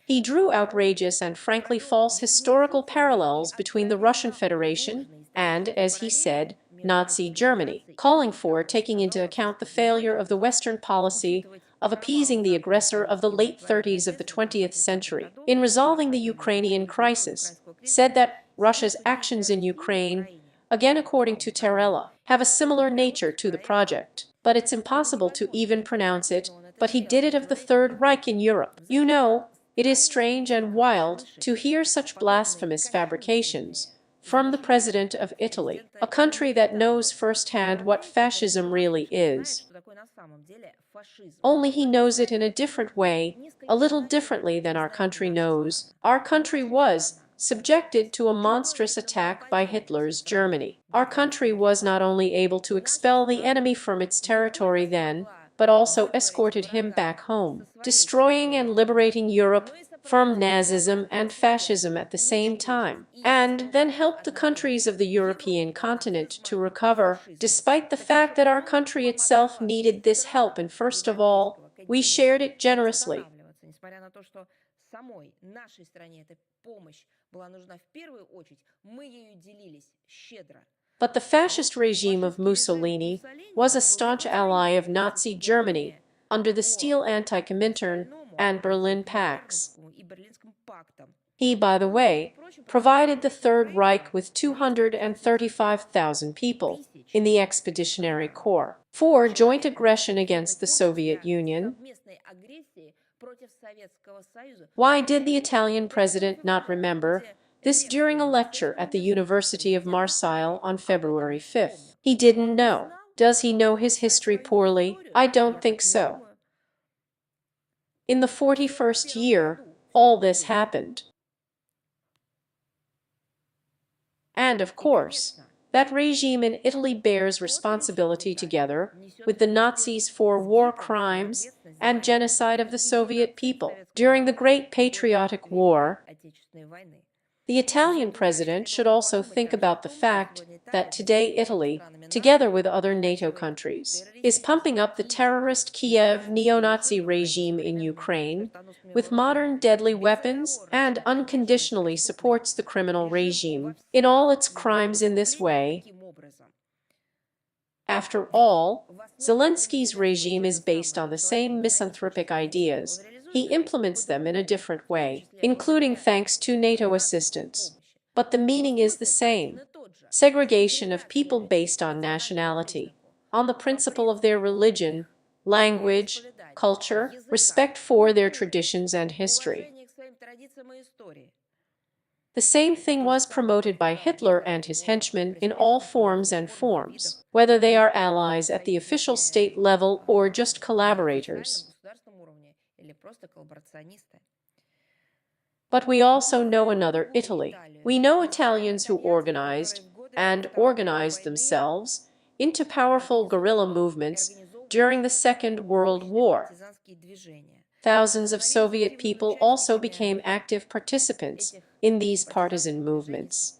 He drew outrageous and frankly false historical parallels between the Russian Federation and, as he said, Nazi Germany, calling for taking into account the failure of the Western policy of appeasing the aggressor of the late 30s of the 20th century in resolving the Ukrainian crisis, said that Russia's actions in Ukraine, again according to Tarella, have a similar nature to the project. But it's impossible to even pronounce it, but he did it of the Third Reich in Europe. You know, it is strange and wild to hear such blasphemous fabrications from the President of Italy, a country that knows firsthand what fascism really is. Only he knows it in a different way, a little differently than our country knows. Our country was subjected to a monstrous attack by Hitler's Germany. Our country was not only able to expel the enemy from its territory then, but also escorted him back home, destroying and liberating Europe from Nazism and fascism at the same time, and then helped the countries of the European continent to recover, despite the fact that our country itself needed this help, and first of all, we shared it generously. But the fascist regime of Mussolini was a staunch ally of Nazi Germany under the Steel Anti-Comintern and Berlin Pacts. He, by the way, provided the Third Reich with 235,000 people in the Expeditionary Corps for joint aggression against the Soviet Union. Why did the Italian president not remember this during a lecture at the University of Marseille on February 5th? He didn't know. Does he know his history poorly? I don't think so. In the 41st year, all this happened. And of course, that regime in Italy bears responsibility together with the Nazis for war crimes and genocide of the Soviet people during the Great Patriotic War. The Italian president should also think about the fact that today Italy, together with other NATO countries, is pumping up the terrorist Kiev neo-Nazi regime in Ukraine with modern deadly weapons and unconditionally supports the criminal regime in all its crimes in this way. After all, Zelensky's regime is based on the same misanthropic ideas. He implements them in a different way, including thanks to NATO assistance. But the meaning is the same: segregation of people based on nationality, on the principle of their religion, language, culture, respect for their traditions and history. The same thing was promoted by Hitler and his henchmen in all forms and forms, whether they are allies at the official state level or just collaborators. But we also know another Italy. We know Italians who organized themselves into powerful guerrilla movements during the Second World War. Thousands of Soviet people also became active participants in these partisan movements.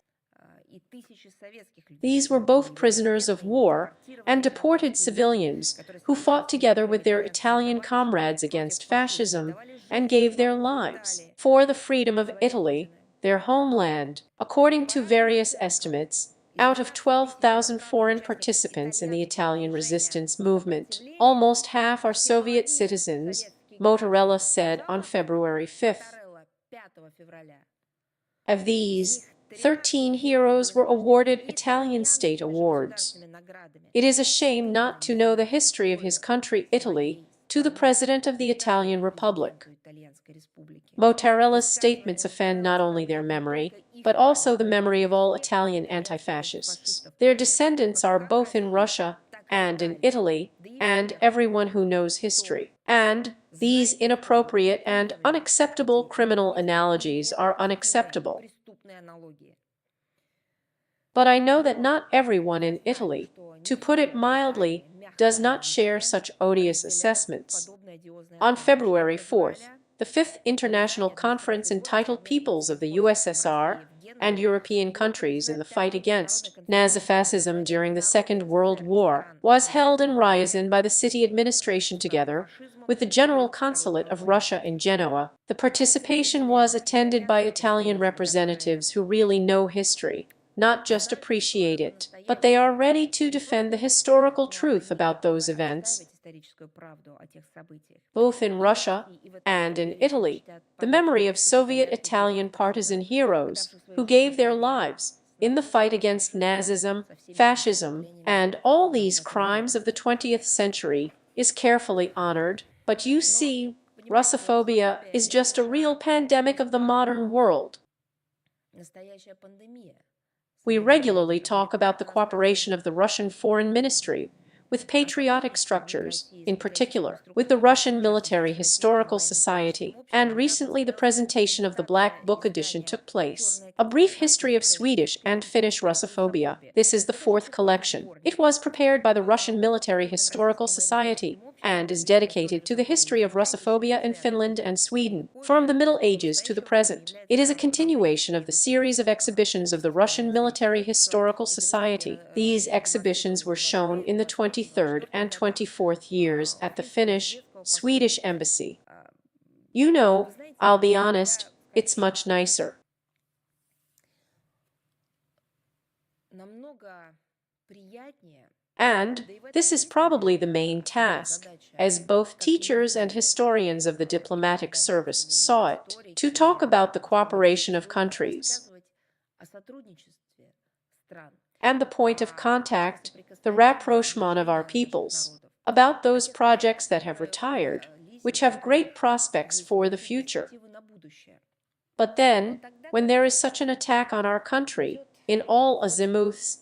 These were both prisoners of war and deported civilians who fought together with their Italian comrades against fascism and gave their lives for the freedom of Italy, their homeland. According to various estimates, out of 12,000 foreign participants in the Italian resistance movement, almost half are Soviet citizens, Motorella said on February 5th. Of these, 13 heroes were awarded Italian state awards. It is a shame not to know the history of his country, Italy, to the President of the Italian Republic. Motarella's statements offend not only their memory, but also the memory of all Italian anti-fascists. Their descendants are both in Russia and in Italy, and everyone who knows history. And these inappropriate and unacceptable criminal analogies are unacceptable. But I know that not everyone in Italy, to put it mildly, does not share such odious assessments. On February 4th, the Fifth International Conference entitled Peoples of the USSR and European Countries in the Fight Against Nazifascism During the Second World War was held in Ryazan by the city administration together with the General Consulate of Russia in Genoa. The participation was attended by Italian representatives who really know history, not just appreciate it, but they are ready to defend the historical truth about those events. Both in Russia and in Italy, the memory of Soviet Italian partisan heroes who gave their lives in the fight against Nazism, fascism, and all these crimes of the 20th century is carefully honored. But you see, Russophobia is just a real pandemic of the modern world. We regularly talk about the cooperation of the Russian Foreign Ministry with patriotic structures, in particular with the Russian Military Historical Society, and recently the presentation of the Black Book edition took place, A Brief History of Swedish and Finnish Russophobia. This is the fourth collection. It was prepared by the Russian Military Historical Society and is dedicated to the history of Russophobia in Finland and Sweden, from the Middle Ages to the present. It is a continuation of the series of exhibitions of the Russian Military Historical Society. These exhibitions were shown in the 23rd and 24th years at the Finnish, Swedish embassy. You know, I'll be honest, it's much nicer. And this is probably the main task, as both teachers and historians of the diplomatic service saw it, to talk about the cooperation of countries and the point of contact, the rapprochement of our peoples, about those projects that have retired, which have great prospects for the future. But then, when there is such an attack on our country, in all azimuths,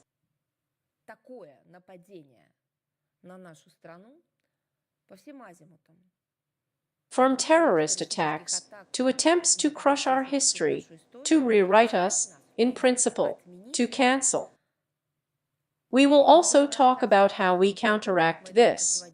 from terrorist attacks to attempts to crush our history, to rewrite us, in principle, to cancel. We will also talk about how we counteract this.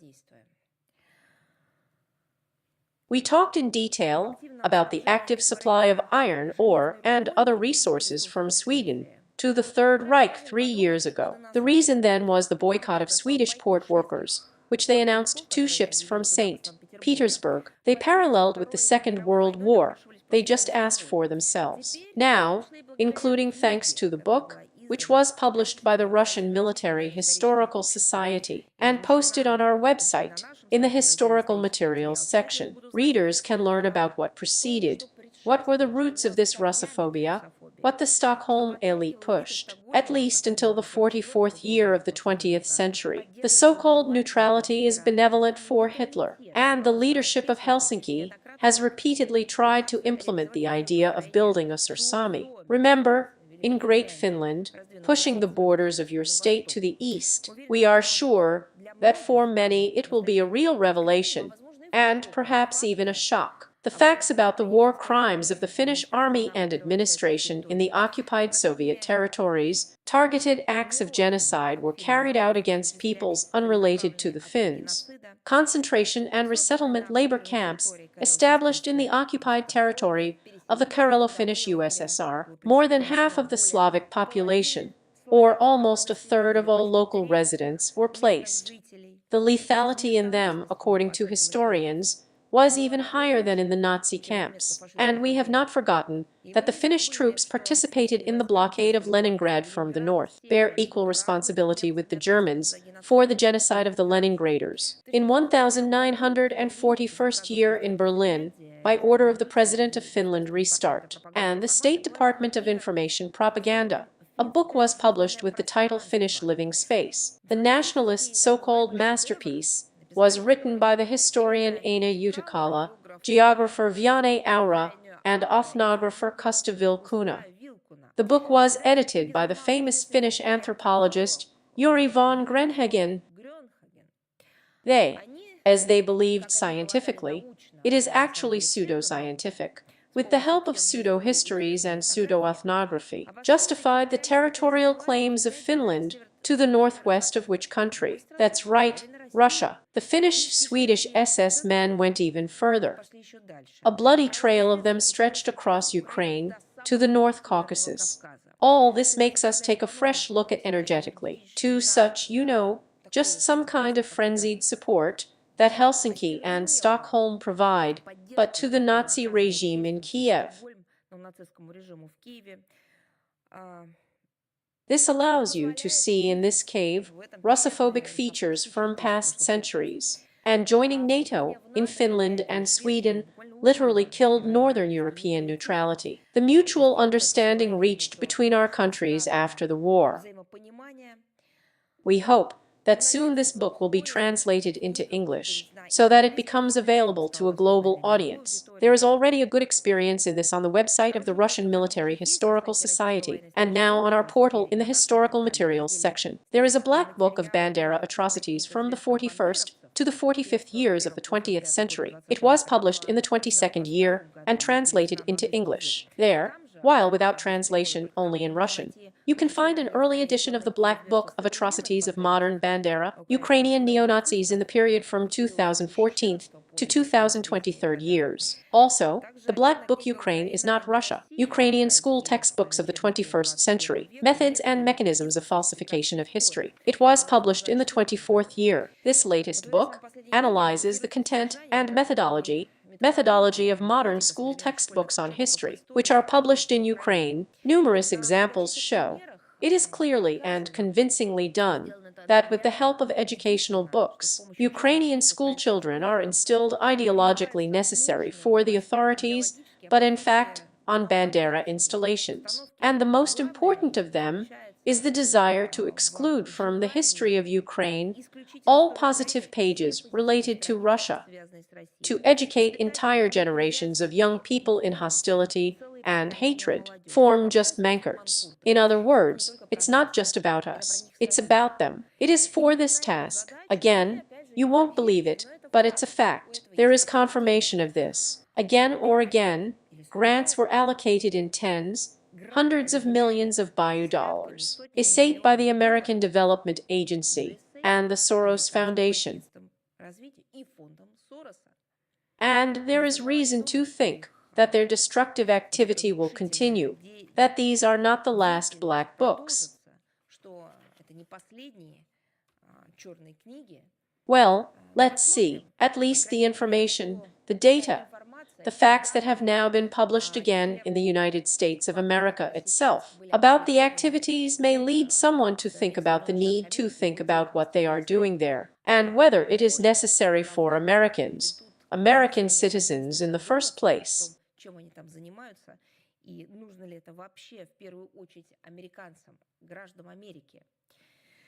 We talked in detail about the active supply of iron ore and other resources from Sweden to the Third Reich 3 years ago. The reason then was the boycott of Swedish port workers, which they announced 2 ships from St. Petersburg. They paralleled with the Second World War. They just asked for themselves. Now, including thanks to the book, which was published by the Russian Military Historical Society and posted on our website in the Historical Materials section, readers can learn about what preceded, what were the roots of this Russophobia, what the Stockholm elite pushed, at least until the 44th year of the 20th century. The so-called neutrality is benevolent for Hitler, and the leadership of Helsinki has repeatedly tried to implement the idea of building a Sursami. Remember, in Great Finland, pushing the borders of your state to the east, we are sure that for many it will be a real revelation, and perhaps even a shock. The facts about the war crimes of the Finnish army and administration in the occupied Soviet territories, targeted acts of genocide were carried out against peoples unrelated to the Finns. Concentration and resettlement labor camps established in the occupied territory of the Karelo-Finnish USSR, more than half of the Slavic population, or almost a third of all local residents, were placed. The lethality in them, according to historians, was even higher than in the Nazi camps, and we have not forgotten that the Finnish troops participated in the blockade of Leningrad from the north, bear equal responsibility with the Germans for the genocide of the Leningraders. In 1941st year in Berlin, by order of the President of Finland Restart, and the State Department of Information Propaganda, a book was published with the title Finnish Living Space. The nationalist so-called masterpiece was written by the historian Aina Jutikala, geographer Vianney Aura, and ethnographer Kusta Vilkuna. The book was edited by the famous Finnish anthropologist Yuri von Grenhagen. As they believed scientifically, it is actually pseudo-scientific, with the help of pseudo-histories and pseudo-ethnography, justified the territorial claims of Finland to the northwest of which country? That's right, Russia. The Finnish-Swedish SS men went even further. A bloody trail of them stretched across Ukraine to the North Caucasus. All this makes us take a fresh look at energetically to such, just some kind of frenzied support that Helsinki and Stockholm provide, but to the Nazi regime in Kiev. This allows you to see in this cave Russophobic features from past centuries, and joining NATO in Finland and Sweden literally killed Northern European neutrality. The mutual understanding reached between our countries after the war. We hope that soon this book will be translated into English, so that it becomes available to a global audience. There is already a good experience in this on the website of the Russian Military Historical Society, and now on our portal in the Historical Materials section. There is a black book of Bandera atrocities from the 41st to the 45th years of the 20th century. It was published in the 22nd year and translated into English. There, while without translation only in Russian, you can find an early edition of the Black Book of Atrocities of Modern Bandera, Ukrainian neo-Nazis in the period from 2014 to 2023 years. Also, the Black Book Ukraine is not Russia, Ukrainian school textbooks of the 21st century, methods and mechanisms of falsification of history. It was published in the 24th year. This latest book analyzes the content and methodology of modern school textbooks on history, which are published in Ukraine. Numerous examples show it is clearly and convincingly done that with the help of educational books, Ukrainian school children are instilled ideologically necessary for the authorities, but in fact on Bandera installations. And the most important of them is the desire to exclude from the history of Ukraine all positive pages related to Russia, to educate entire generations of young people in hostility and hatred, form just mankarts. In other words, it's not just about us, it's about them. It is for this task. Again, you won't believe it, but it's a fact. There is confirmation of this. Again or again, grants were allocated in tens, hundreds of millions of dollars, USAID by the American Development Agency and the Soros Foundation. And there is reason to think that their destructive activity will continue, that these are not the last black books. Well, let's see, at least the information, the data, the facts that have now been published again in the United States of America itself about the activities may lead someone to think about the need to think about what they are doing there, and whether it is necessary for Americans, American citizens in the first place.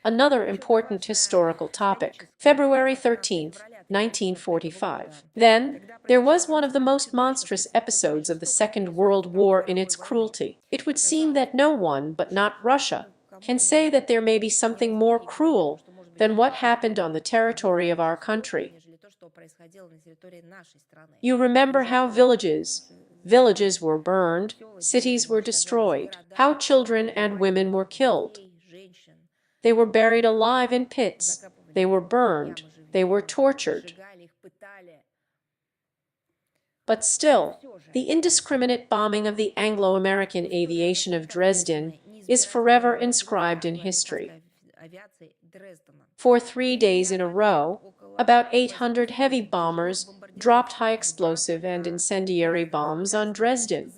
Another important historical topic, February 13, 1945. Then, there was one of the most monstrous episodes of the Second World War in its cruelty. It would seem that no one, but not Russia, can say that there may be something more cruel than what happened on the territory of our country. You remember how villages were burned, cities were destroyed, how children and women were killed. They were buried alive in pits, they were burned, they were tortured. But still, the indiscriminate bombing of the Anglo-American aviation of Dresden is forever inscribed in history. For 3 days in a row, about 800 heavy bombers dropped high explosive and incendiary bombs on Dresden.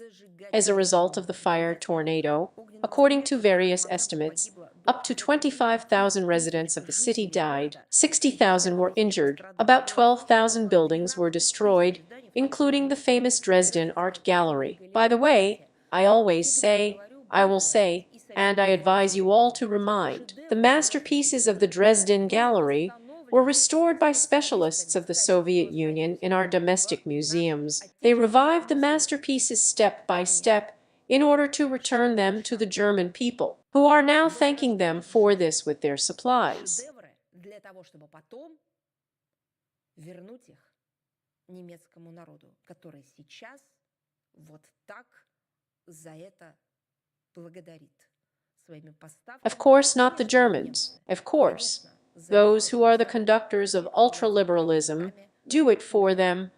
As a result of the fire tornado, according to various estimates, up to 25,000 residents of the city died, 60,000 were injured, about 12,000 buildings were destroyed, including the famous Dresden Art Gallery. By the way, I always say, I will say, and I advise you all to remind, the masterpieces of the Dresden Gallery were restored by specialists of the Soviet Union in our domestic museums. They revived the masterpieces step by step in order to return them to the German people, who are now thanking them for this with their supplies. Of course, not the Germans. Of course, those who are the conductors of ultraliberalism do it for them.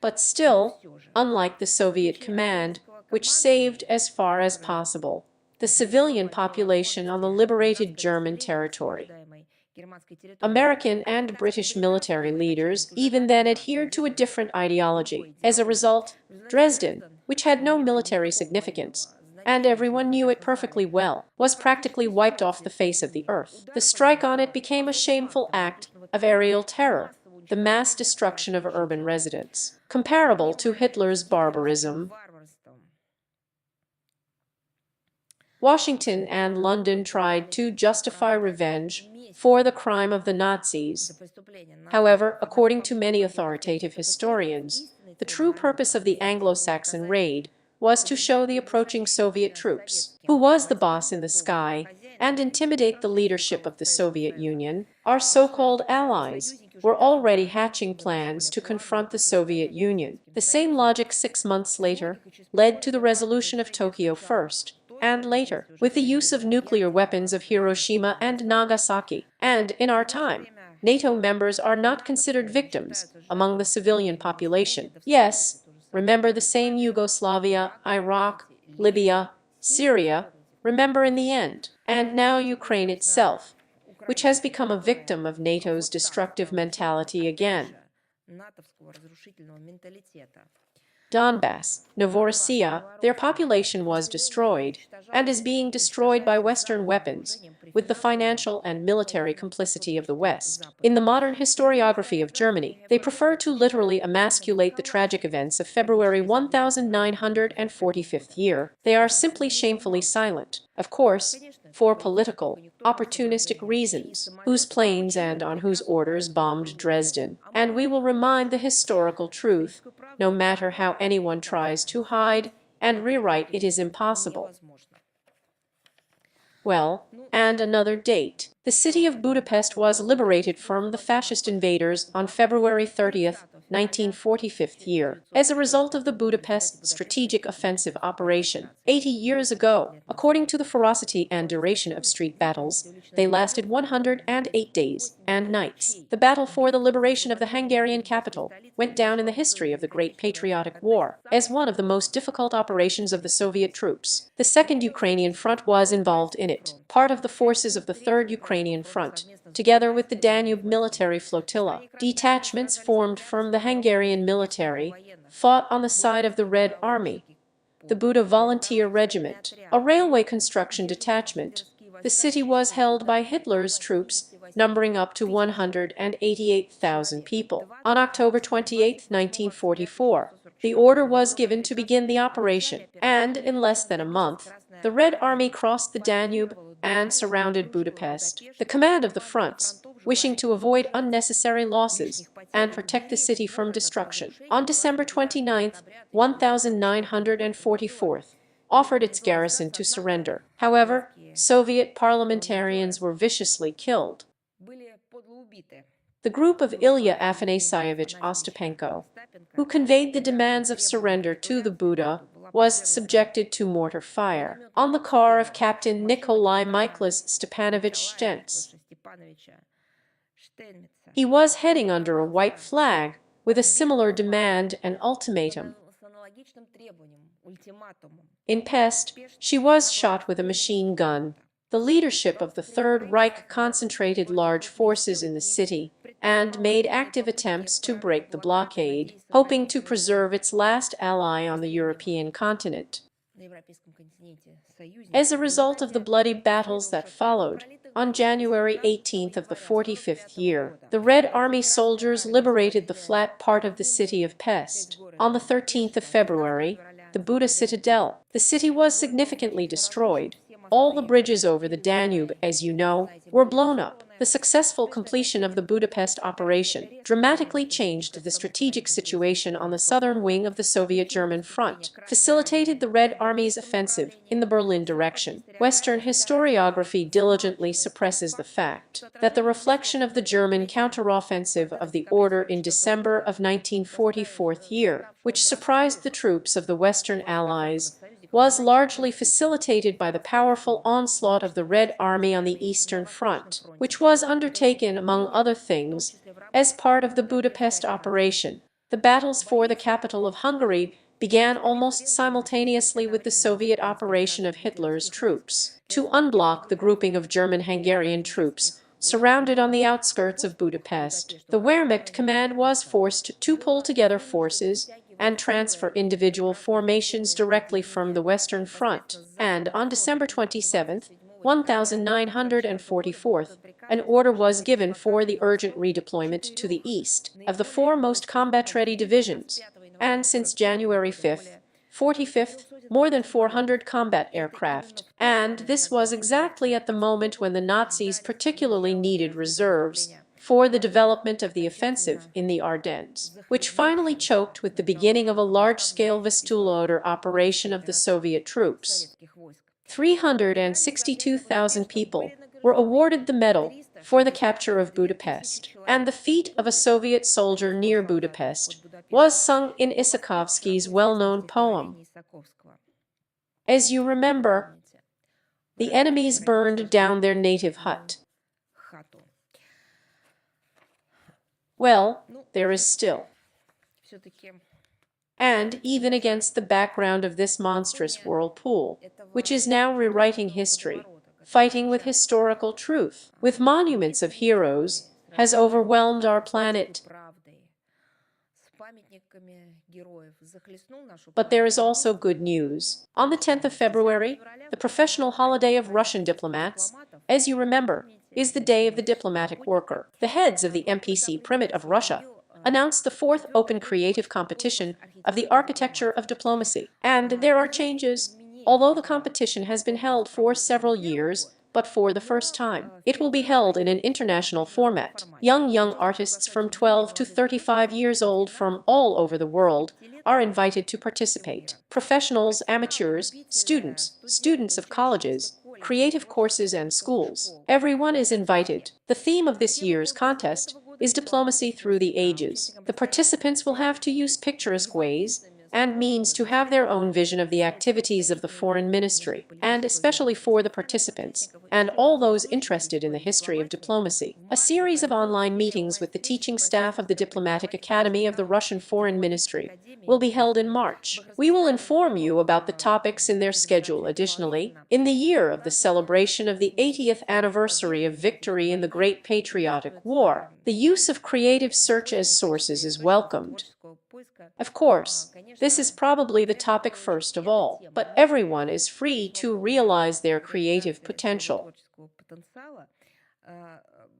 But still, unlike the Soviet command, which saved as far as possible the civilian population on the liberated German territory, American and British military leaders even then adhered to a different ideology. As a result, Dresden, which had no military significance, and everyone knew it perfectly well, was practically wiped off the face of the earth. The strike on it became a shameful act of aerial terror, the mass destruction of urban residents, comparable to Hitler's barbarism. Washington and London tried to justify revenge for the crime of the Nazis. However, according to many authoritative historians, the true purpose of the Anglo-Saxon raid was to show the approaching Soviet troops who was the boss in the sky and intimidate the leadership of the Soviet Union. Our so-called allies were already hatching plans to confront the Soviet Union. The same logic 6 months later led to the resolution of Tokyo first, and later, with the use of nuclear weapons of Hiroshima and Nagasaki. And in our time, NATO members are not considered victims among the civilian population. Yes, remember the same Yugoslavia, Iraq, Libya, Syria, remember in the end, and now Ukraine itself, which has become a victim of NATO's destructive mentality again. Donbas, Novorossiya, their population was destroyed, and is being destroyed by Western weapons, with the financial and military complicity of the West. In the modern historiography of Germany, they prefer to literally emasculate the tragic events of February 1945 year. They are simply shamefully silent, of course, for political, opportunistic reasons, whose planes and on whose orders bombed Dresden. And we will remind the historical truth, no matter how anyone tries to hide and rewrite it is impossible. Well, and another date. The city of Budapest was liberated from the fascist invaders on February 30th, 1945 year, as a result of the Budapest Strategic Offensive Operation. 80 years ago, according to the ferocity and duration of street battles, they lasted 108 days and nights. The battle for the liberation of the Hungarian capital went down in the history of the Great Patriotic War as one of the most difficult operations of the Soviet troops. The Second Ukrainian Front was involved in it, part of the forces of the Third Ukrainian Front, together with the Danube military flotilla. Detachments formed from the Hungarian military fought on the side of the Red Army, the Buda Volunteer Regiment, a railway construction detachment. The city was held by Hitler's troops, numbering up to 188,000 people. On October 28, 1944, the order was given to begin the operation, and in less than a month, the Red Army crossed the Danube and surrounded Budapest. The command of the fronts, wishing to avoid unnecessary losses and protect the city from destruction, on December 29, 1944, offered its garrison to surrender. However, Soviet parliamentarians were viciously killed. The group of Ilya Afanasievich Ostapenko, who conveyed the demands of surrender to the Buda, was subjected to mortar fire on the car of Captain Nikolai Mikhailovich Stepanovich Stentz. He was heading under a white flag with a similar demand and ultimatum. In Pest, she was shot with a machine gun. The leadership of the Third Reich concentrated large forces in the city and made active attempts to break the blockade, hoping to preserve its last ally on the European continent. As a result of the bloody battles that followed, on January 18th of the 45th year, the Red Army soldiers liberated the flat part of the city of Pest. On the 13th of February, the Buda citadel. The city was significantly destroyed. All the bridges over the Danube, as you know, were blown up. The successful completion of the Budapest operation dramatically changed the strategic situation on the southern wing of the Soviet-German front, facilitated the Red Army's offensive in the Berlin direction. Western historiography diligently suppresses the fact that the reflection of the German counteroffensive of the order in December of 1944 year, which surprised the troops of the Western Allies, was largely facilitated by the powerful onslaught of the Red Army on the Eastern Front, which was undertaken, among other things, as part of the Budapest operation. The battles for the capital of Hungary began almost simultaneously with the Soviet operation of Hitler's troops to unblock the grouping of German-Hungarian troops surrounded on the outskirts of Budapest. The Wehrmacht command was forced to pull together forces and transfer individual formations directly from the Western Front, and on December 27th, 1944th, an order was given for the urgent redeployment to the east of the four most combat-ready divisions, and since January 5th, 45th, more than 400 combat aircraft. And this was exactly at the moment when the Nazis particularly needed reserves for the development of the offensive in the Ardennes, which finally choked with the beginning of a large-scale Vistula-Oder operation of the Soviet troops. 362,000 people were awarded the medal for the capture of Budapest, and the feat of a Soviet soldier near Budapest was sung in Isakovsky's well-known poem. As you remember, the enemies burned down their native hut. Well, there is still. And even against the background of this monstrous whirlpool, which is now rewriting history, fighting with historical truth, with monuments of heroes, has overwhelmed our planet. But there is also good news. On the 10th of February, the professional holiday of Russian diplomats, as you remember, is the Day of the Diplomatic Worker. The heads of the MPC Primate of Russia announced the fourth open creative competition of the architecture of diplomacy. And there are changes. Although the competition has been held for several years, but for the first time, it will be held in an international format. Young artists from 12 to 35 years old from all over the world are invited to participate. Professionals, amateurs, students of colleges, creative courses and schools. Everyone is invited. The theme of this year's contest is diplomacy through the ages. The participants will have to use picturesque ways and means to have their own vision of the activities of the foreign ministry, and especially for the participants and all those interested in the history of diplomacy. A series of online meetings with the teaching staff of the Diplomatic Academy of the Russian Foreign Ministry will be held in March. We will inform you about the topics in their schedule. Additionally, in the year of the celebration of the 80th anniversary of victory in the Great Patriotic War, the use of creative search as sources is welcomed. Of course, this is probably the topic first of all, but everyone is free to realize their creative potential.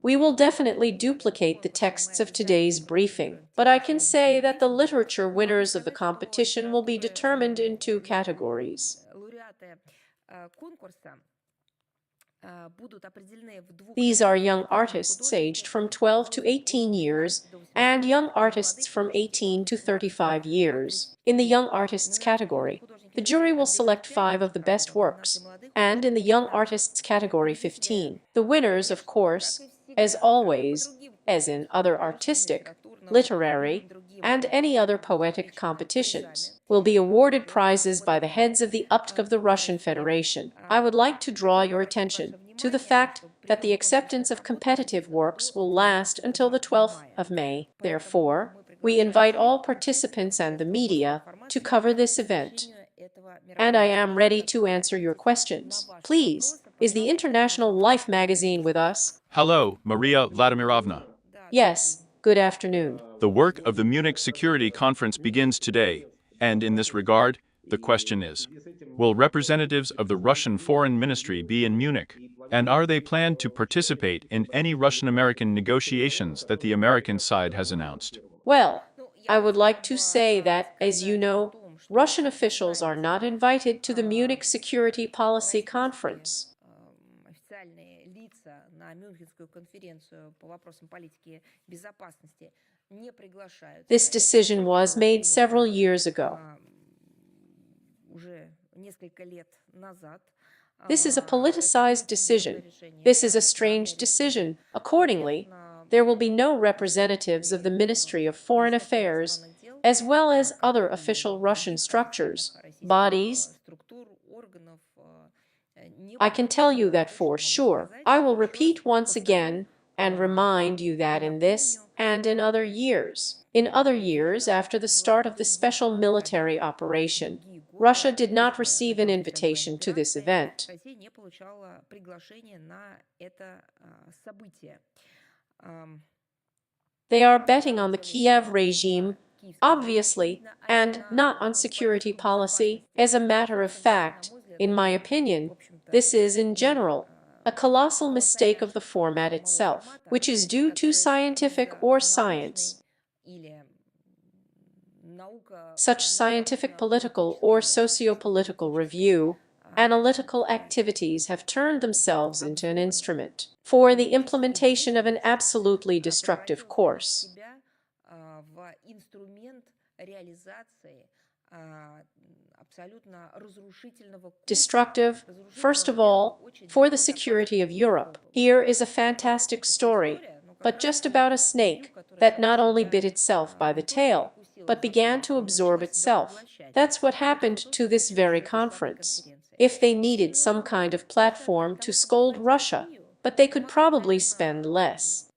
We will definitely duplicate the texts of today's briefing, but I can say that the literature winners of the competition will be determined in two categories. These are young artists aged from 12 to 18 years and young artists from 18 to 35 years. In the young artists category, the jury will select 5 of the best works, and in the young artists category 15. The winners, of course, as always, as in other artistic, literary, and any other poetic competitions, will be awarded prizes by the heads of the UPTK of the Russian Federation. I would like to draw your attention to the fact that the acceptance of competitive works will last until the 12th of May. Therefore, we invite all participants and the media to cover this event. And I am ready to answer your questions. Please, is the International Life magazine with us?
Hello, Maria Vladimirovna.
Yes, good afternoon.
The work of the Munich Security Conference begins today, and in this regard, the question is, will representatives of the Russian Foreign Ministry be in Munich? And are they planned to participate in any Russian-American negotiations that the American side has announced?
Well, I would like to say that, as you know, Russian officials are not invited to the Munich Security Policy Conference. This decision was made several years ago. This is a politicized decision. This is a strange decision. Accordingly, there will be no representatives of the Ministry of Foreign Affairs, as well as other official Russian structures, bodies. I can tell you that for sure. I will repeat once again and remind you that in this and in other years after the start of the special military operation, Russia did not receive an invitation to this event.
Россия не получала приглашение на это событие.
They are betting on the Kiev regime, obviously, and not on security policy. As a matter of fact, in my opinion, this is, in general, a colossal mistake of the format itself, which is due to scientific or science. Such scientific political or socio-political review, analytical activities have turned themselves into an instrument for the implementation of an absolutely destructive course. Destructive, first of all, for the security of Europe. Here is a fantastic story, but just about a snake that not only bit itself by the tail, but began to absorb itself. That's what happened to this very conference. If they needed some kind of platform to scold Russia, but they could probably spend less.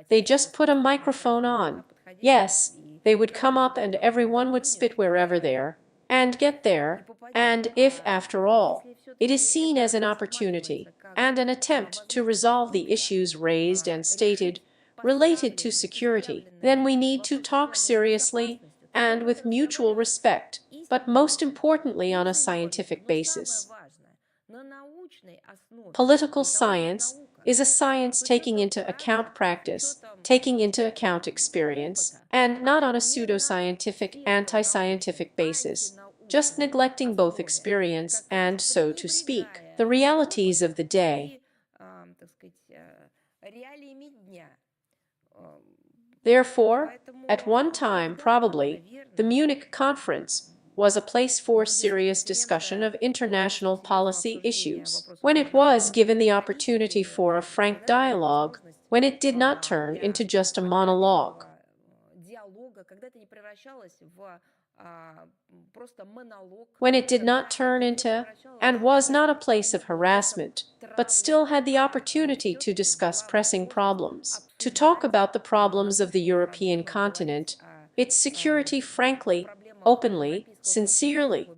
They just put a microphone on. Yes, they would come up and everyone would spit wherever there, and get there, and if, after all, it is seen as an opportunity and an attempt to resolve the issues raised and stated related to security, then we need to talk seriously and with mutual respect, but most importantly on a scientific basis. Political science is a science taking into account practice, taking into account experience, and not on a pseudoscientific, anti-scientific basis, just neglecting both experience and, so to speak, the realities of the day. Therefore, at one time, probably, the Munich conference was a place for serious discussion of international policy issues, when it was given the opportunity for a frank dialogue, when it did not turn into just a monologue. When it did not turn into, and was not a place of harassment, but still had the opportunity to discuss pressing problems, to talk about the problems of the European continent, its security frankly, openly, sincerely.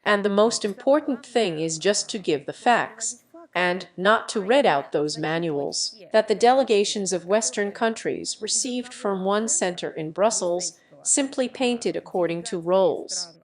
And the most important thing is just to give the facts, and not to read out those manuals that the delegations of Western countries received from one center in Brussels, simply painted according to roles.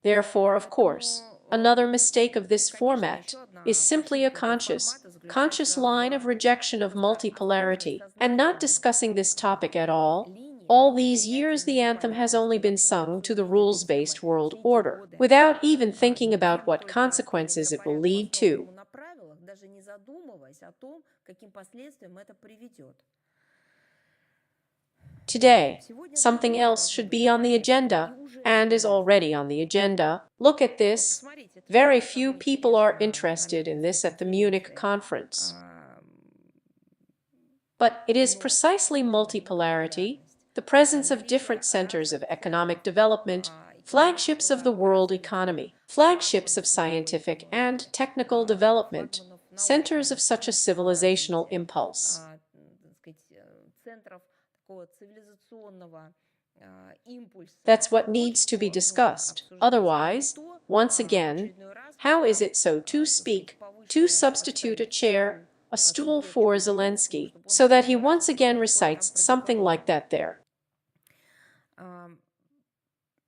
Therefore, of course, another mistake of this format is simply a conscious line of rejection of multipolarity, and not discussing this topic at all. All these years the anthem has only been sung to the rules-based world order, without even thinking about what consequences it will lead to. Today, something else should be on the agenda, and is already on the agenda. Look at this. Very few people are interested in this at the Munich conference. But it is precisely multipolarity, the presence of different centers of economic development, flagships of the world economy, flagships of scientific and technical development, centers of such a civilizational impulse. That's what needs to be discussed. Otherwise, once again, how is it so to speak, to substitute a chair, a stool for Zelensky, so that he once again recites something like that there?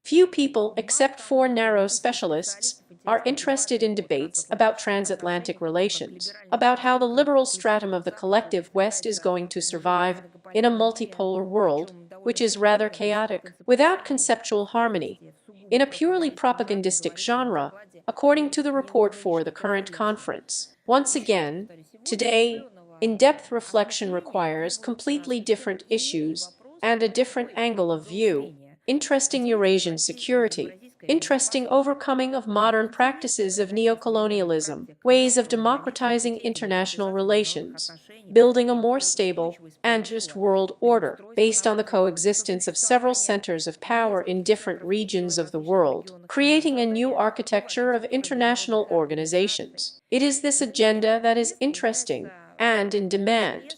Few people, except for narrow specialists, are interested in debates about transatlantic relations, about how the liberal stratum of the collective West is going to survive in a multipolar world, which is rather chaotic, without conceptual harmony, in a purely propagandistic genre, according to the report for the current conference. Once again, today, in-depth reflection requires completely different issues and a different angle of view. Interesting Eurasian security, interesting overcoming of modern practices of neocolonialism, ways of democratizing international relations, building a more stable and just world order based on the coexistence of several centers of power in different regions of the world, creating a new architecture of international organizations. It is this agenda that is interesting, and in demand.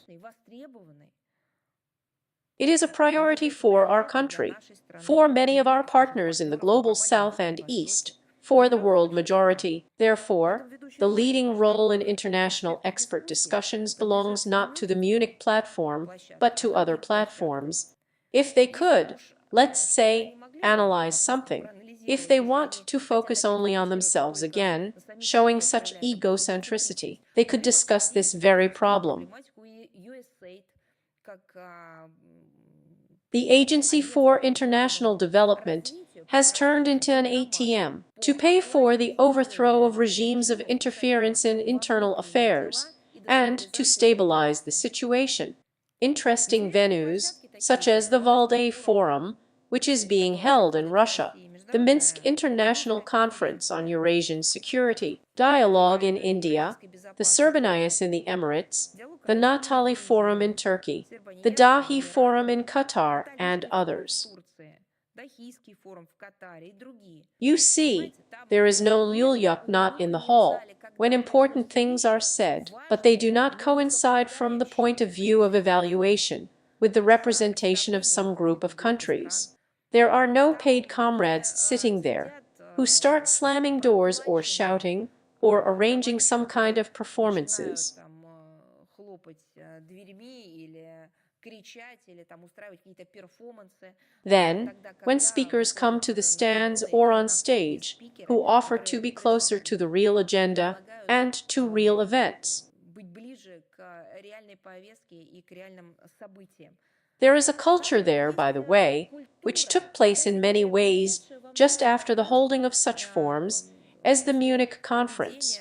It is a priority for our country, for many of our partners in the global South and East, for the world majority. Therefore, the leading role in international expert discussions belongs not to the Munich platform, but to other platforms. If they could, let's say, analyze something, if they want to focus only on themselves again, showing such egocentricity, they could discuss this very problem. The Agency for International Development has turned into an ATM to pay for the overthrow of regimes of interference in internal affairs and to stabilize the situation. Interesting venues, such as the Valdai Forum, which is being held in Russia, the Minsk International Conference on Eurasian Security, Dialogue in India, the Serbanias in the Emirates, the Natali Forum in Turkey, the Dahi Forum in Qatar, and others. You see, there is no lulyuk not in the hall when important things are said, but they do not coincide from the point of view of evaluation with the representation of some group of countries. There are no paid comrades sitting there who start slamming doors or shouting or arranging some kind of performances. Then, when speakers come to the stands or on stage, who offer to be closer to the real agenda and to real events, there is a culture there, by the way, which took place in many ways just after the holding of such forums as the Munich Conference.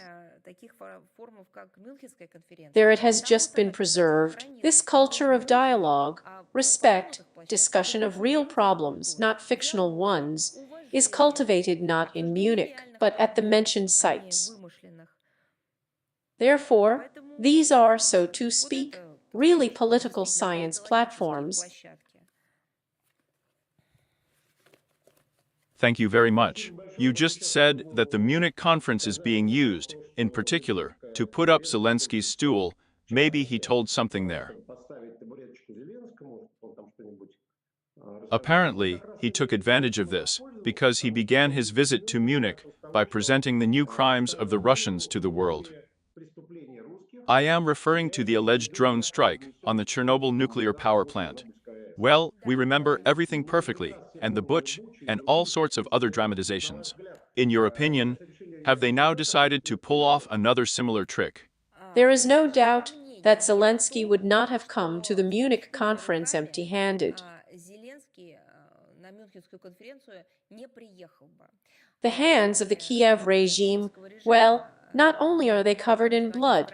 There it has just been preserved. This culture of dialogue, respect, discussion of real problems, not fictional ones, is cultivated not in Munich, but at the mentioned sites. Therefore, these are, so to speak, really political science platforms.
Thank you very much. You just said that the Munich conference is being used, in particular, to put up Zelensky's stool. Maybe he told something there. Apparently, he took advantage of this, because he began his visit to Munich by presenting the new crimes of the Russians to the world. I am referring to the alleged drone strike on the Chernobyl nuclear power plant. Well, we remember everything perfectly, and the butch, and all sorts of other dramatizations. In your opinion, have they now decided to pull off another similar trick?
There is no doubt that Zelensky would not have come to the Munich conference empty-handed. The hands of the Kiev regime, well, not only are they covered in blood,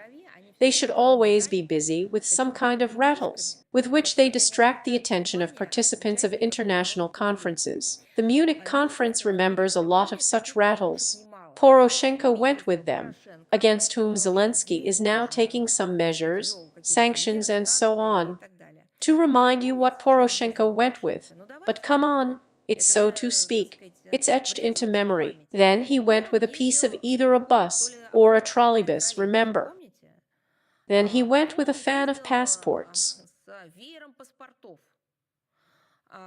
they should always be busy with some kind of rattles, with which they distract the attention of participants of international conferences. The Munich conference remembers a lot of such rattles. Poroshenko went with them, against whom Zelensky is now taking some measures, sanctions and so on. To remind you what Poroshenko went with, but come on, it's so to speak, it's etched into memory. Then he went with a piece of either a bus or a trolleybus, remember. Then he went with a fan of passports.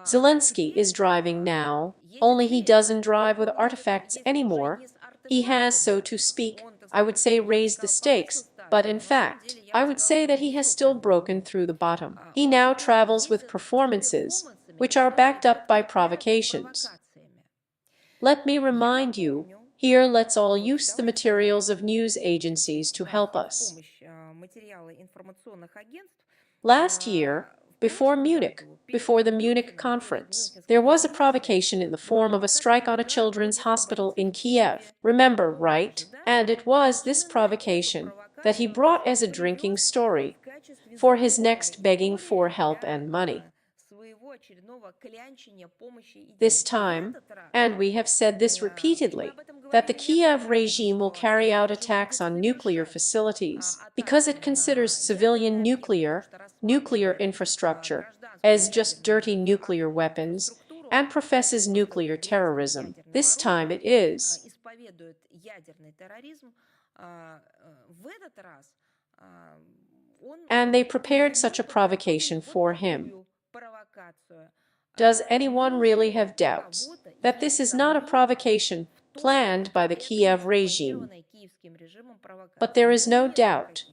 Zelensky is driving now, only he doesn't drive with artifacts anymore. He has, so to speak, I would say raised the stakes, but in fact, I would say that he has still broken through the bottom. He now travels with performances, which are backed up by provocations. Let me remind you, here let's all use the materials of news agencies to help us. Last year, before Munich, before the Munich conference, there was a provocation in the form of a strike on a children's hospital in Kiev. Remember, right? And it was this provocation that he brought as a drinking story for his next begging for help and money. This time, and we have said this repeatedly, that the Kiev regime will carry out attacks on nuclear facilities because it considers civilian nuclear infrastructure as just dirty nuclear weapons and professes nuclear terrorism. This time it is. and they prepared such a provocation for him. Does anyone really have doubts that this is not a provocation planned by the Kiev regime? But there is no doubt.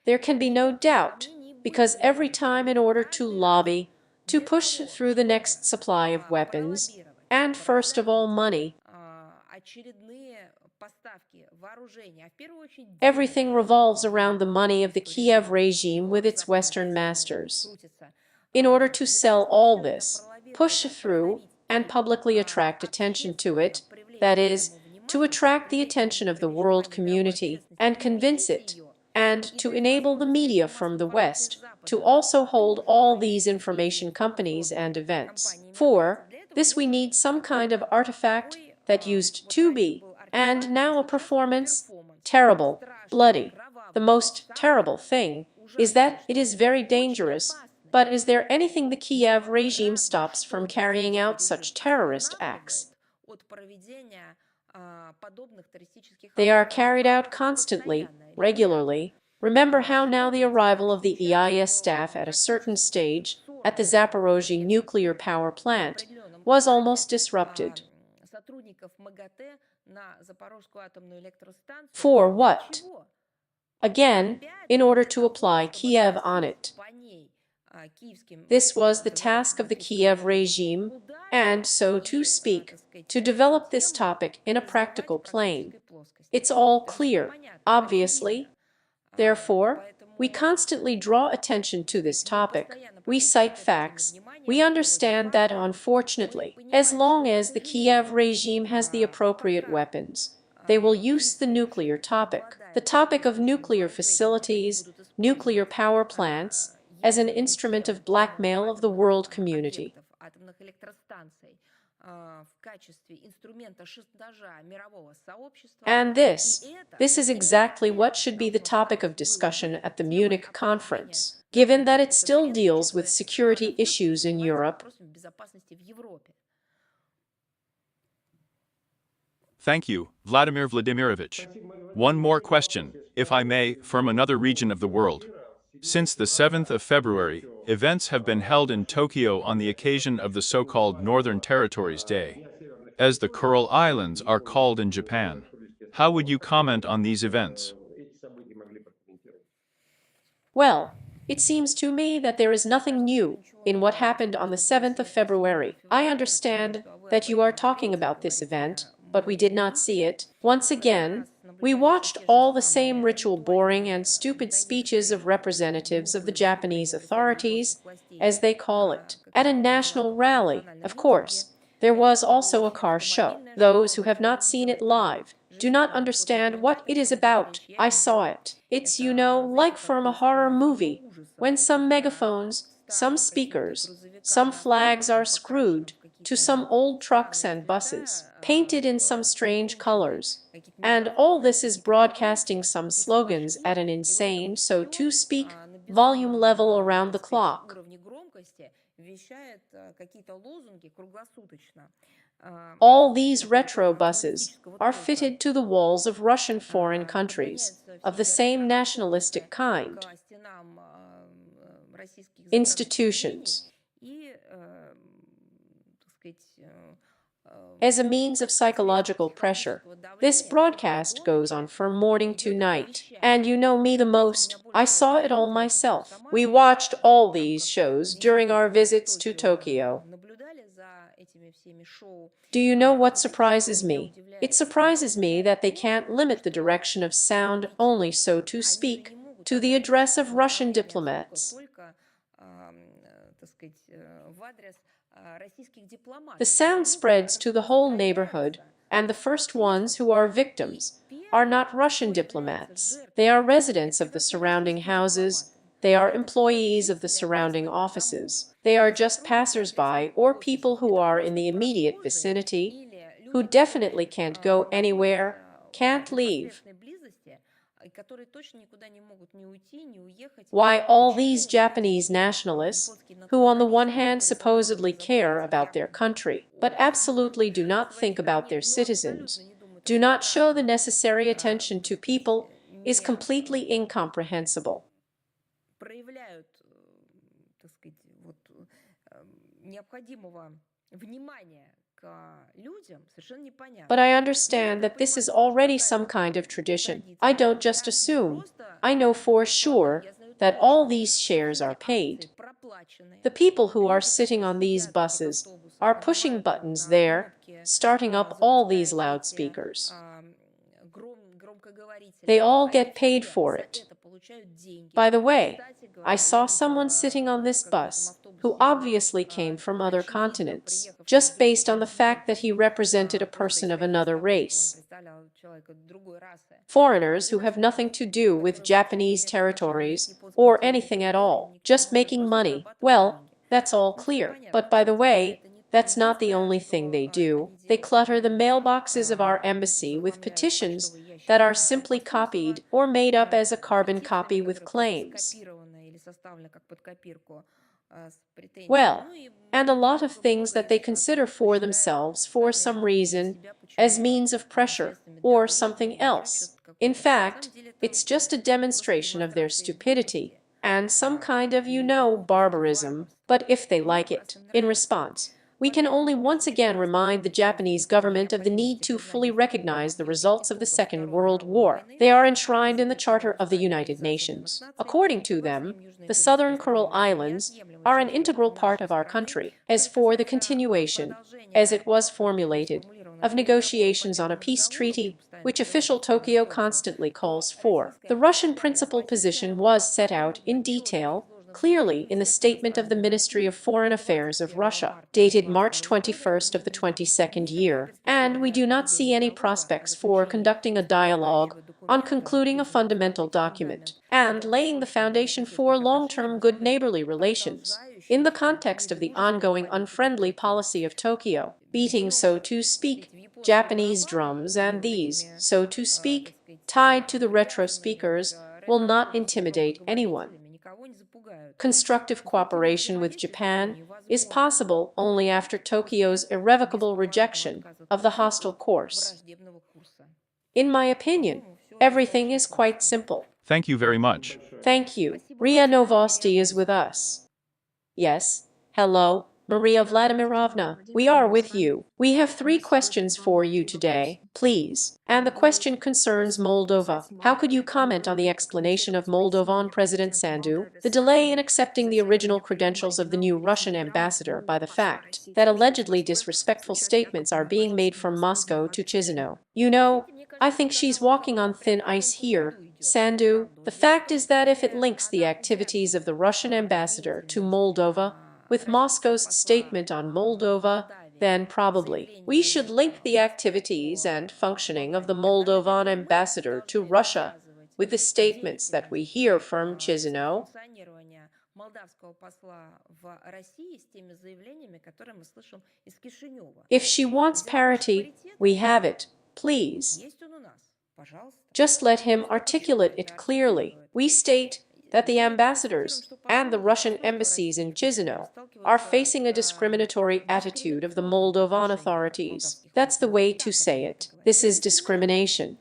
There can be no doubt, because every time in order to lobby, to push through the next supply of weapons, and first of all money, everything revolves around the money of the Kiev regime with its Western masters. In order to sell all this, push through, and publicly attract attention to it, that is, to attract the attention of the world community and convince it, and to enable the media from the West to also hold all these information companies and events. For this we need some kind of artifact that used to be, and now a performance, terrible, bloody. The most terrible thing is that it is very dangerous, but is there anything the Kiev regime stops from carrying out such terrorist acts? They are carried out constantly, regularly. Remember how now the arrival of the EIS staff at a certain stage at the Zaporozhye nuclear power plant was almost disrupted. For what? Again, in order to apply Kiev on it. This was the task of the Kiev regime, and, so to speak, to develop this topic in a practical plane. It's all clear, obviously. Therefore, we constantly draw attention to this topic. We cite facts. We understand that, unfortunately, as long as the Kiev regime has the appropriate weapons, they will use the nuclear topic, the topic of nuclear facilities, nuclear power plants, as an instrument of blackmail of the world community. And this is exactly what should be the topic of discussion at the Munich conference, given that it still deals with security issues in Europe.
Thank you, Vladimir Vladimirovich. One more question, if I may, from another region of the world. Since the 7th of February, events have been held in Tokyo on the occasion of the so-called Northern Territories Day, as the Kuril Islands are called in Japan. How would you comment on these events?
Well, it seems to me that there is nothing new in what happened on the 7th of February. I understand that you are talking about this event, but we did not see it. Once again, we watched all the same ritual boring and stupid speeches of representatives of the Japanese authorities, as they call it, at a national rally. Of course, there was also a car show. Those who have not seen it live do not understand what it is about. I saw it. It's, you know, like from a horror movie, when some megaphones, some speakers, some flags are screwed to some old trucks and buses, painted in some strange colors. And all this is broadcasting some slogans at an insane, so to speak, volume level around the clock. All these retro buses are fitted to the walls of Russian foreign countries, of the same nationalistic kind. Institutions. As a means of psychological pressure, this broadcast goes on from morning to night. And you know me the most, I saw it all myself. We watched all these shows during our visits to Tokyo. Do you know what surprises me? It surprises me that they can't limit the direction of sound only, so to speak, to the address of Russian diplomats. The sound spreads to the whole neighborhood, and the first ones who are victims are not Russian diplomats. They are residents of the surrounding houses, they are employees of the surrounding offices, they are just passers-by or people who are in the immediate vicinity, who definitely can't go anywhere, can't leave. Why all these Japanese nationalists, who on the one hand supposedly care about their country, but absolutely do not think about their citizens, do not show the necessary attention to people, is completely incomprehensible. But I understand that this is already some kind of tradition. I don't just assume. I know for sure that all these shares are paid. The people who are sitting on these buses are pushing buttons there, starting up all these loudspeakers. They all get paid for it. By the way, I saw someone sitting on this bus who obviously came from other continents, just based on the fact that he represented a person of another race. Foreigners who have nothing to do with Japanese territories or anything at all, just making money. Well, that's all clear. But by the way, that's not the only thing they do. They clutter the mailboxes of our embassy with petitions that are simply copied or made up as a carbon copy with claims. Well, and a lot of things that they consider for themselves for some reason as means of pressure or something else. In fact, it's just a demonstration of their stupidity and some kind of, barbarism, but if they like it. In response, we can only once again remind the Japanese government of the need to fully recognize the results of the Second World War. They are enshrined in the Charter of the United Nations. According to them, the Southern Kuril Islands are an integral part of our country. As for the continuation, as it was formulated, of negotiations on a peace treaty, which official Tokyo constantly calls for, the Russian principal position was set out in detail clearly in the statement of the Ministry of Foreign Affairs of Russia, dated March 21st of the 22nd year, and we do not see any prospects for conducting a dialogue on concluding a fundamental document and laying the foundation for long-term good neighborly relations in the context of the ongoing unfriendly policy of Tokyo, beating, so to speak, Japanese drums, and these, so to speak, tied to the retro speakers, will not intimidate anyone. Constructive cooperation with Japan is possible only after Tokyo's irrevocable rejection of the hostile course. In my opinion, everything is quite simple.
Thank you very much.
Thank you. Ria Novosti is with us. Yes, hello, Maria Vladimirovna, we are with you. We have 3 questions for you today, please. And the question concerns Moldova. How could you comment on the explanation of Moldovan President Sandu, the delay in accepting the original credentials of the new Russian ambassador by the fact that allegedly disrespectful statements are being made from Moscow to Chisinau? I think she's walking on thin ice here, Sandu. The fact is that if it links the activities of the Russian ambassador to Moldova with Moscow's statement on Moldova, then probably we should link the activities and functioning of the Moldovan ambassador to Russia with the statements that we hear from Chisinau. If she wants parity, we have it, please. Just let him articulate it clearly. We state that the ambassadors and the Russian embassies in Chisinau are facing a discriminatory attitude of the Moldovan authorities. That's the way to say it. This is discrimination.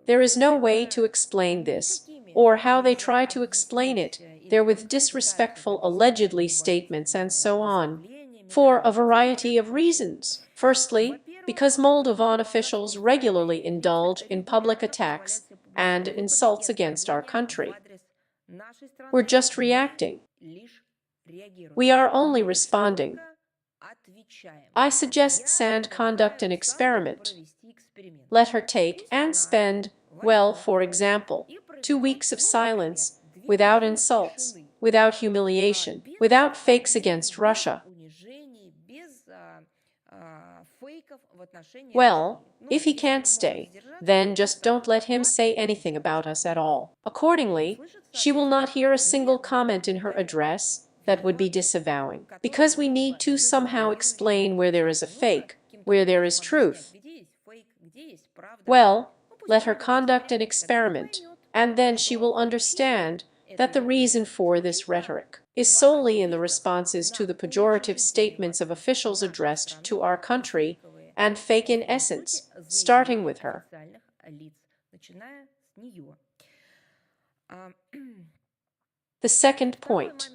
There is no way to explain this, or how they try to explain it. They're with disrespectful allegedly statements and so on, for a variety of reasons. Firstly, because Moldovan officials regularly indulge in public attacks and insults against our country. We're just reacting. We are only responding. I suggest Sand conduct an experiment. Let her take and spend, for example, 2 weeks of silence, without insults, without humiliation, without fakes against Russia. Well, if he can't stay, then just don't let him say anything about us at all. Accordingly, she will not hear a single comment in her address that would be disavowing, because we need to somehow explain where there is a fake, where there is truth. Well, let her conduct an experiment, and then she will understand that the reason for this rhetoric is solely in the responses to the pejorative statements of officials addressed to our country, and fake in essence, starting with her. The second point.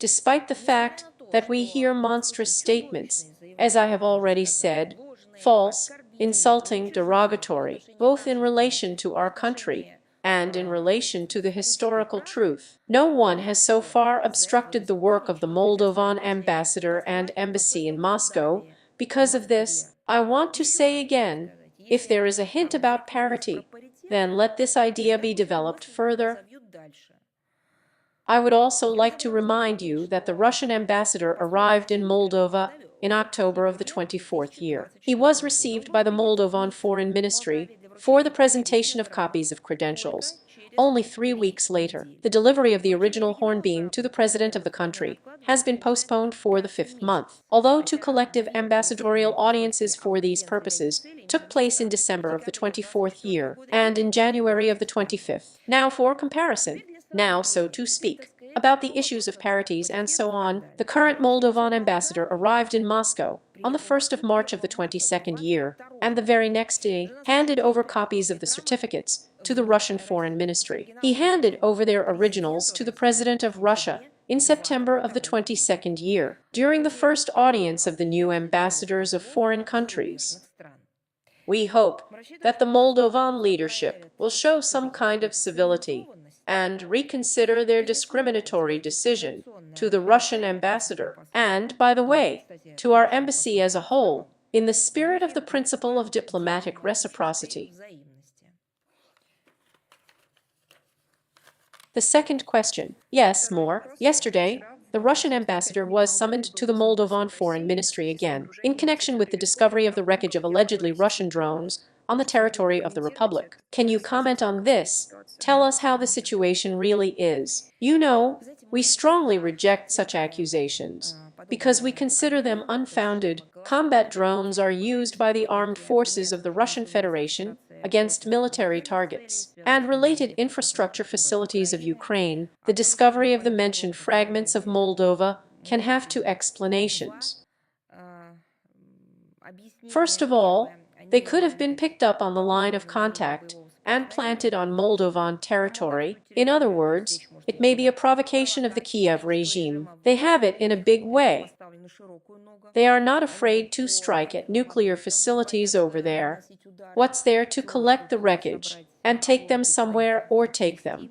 despite the fact that we hear monstrous statements, as I have already said, false, insulting, derogatory, both in relation to our country and in relation to the historical truth. No one has so far obstructed the work of the Moldovan ambassador and embassy in Moscow. Because of this, I want to say again, if there is a hint about parity, then let this idea be developed further. I would also like to remind you that the Russian ambassador arrived in Moldova in October of the 24th year. He was received by the Moldovan Foreign Ministry for the presentation of copies of credentials. Only 3 weeks later, the delivery of the original hornbeam to the president of the country has been postponed for the 5th month, although 2 collective ambassadorial audiences for these purposes took place in December of the 24th year and in January of the 25th. Now for comparison. Now, so to speak, about the issues of parities and so on, the current Moldovan ambassador arrived in Moscow on the 1st of March of the 22nd year, and the very next day handed over copies of the certificates to the Russian Foreign Ministry. He handed over their originals to the President of Russia in September of the 22nd year, during the first audience of the new ambassadors of foreign countries. We hope that the Moldovan leadership will show some kind of civility and reconsider their discriminatory decision to the Russian ambassador, and, by the way, to our embassy as a whole, in the spirit of the principle of diplomatic reciprocity. The second question. Yes, more. Yesterday, the Russian ambassador was summoned to the Moldovan Foreign Ministry again, in connection with the discovery of the wreckage of allegedly Russian drones on the territory of the Republic. Can you comment on this? Tell us how the situation really is. You know, we strongly reject such accusations, because we consider them unfounded. Combat drones are used by the armed forces of the Russian Federation against military targets and related infrastructure facilities of Ukraine. The discovery of the mentioned fragments of Moldova can have 2 explanations. First of all, they could have been picked up on the line of contact and planted on Moldovan territory. In other words, it may be a provocation of the Kiev regime. They have it in a big way. They are not afraid to strike at nuclear facilities over there. What's there to collect the wreckage and take them somewhere or take them?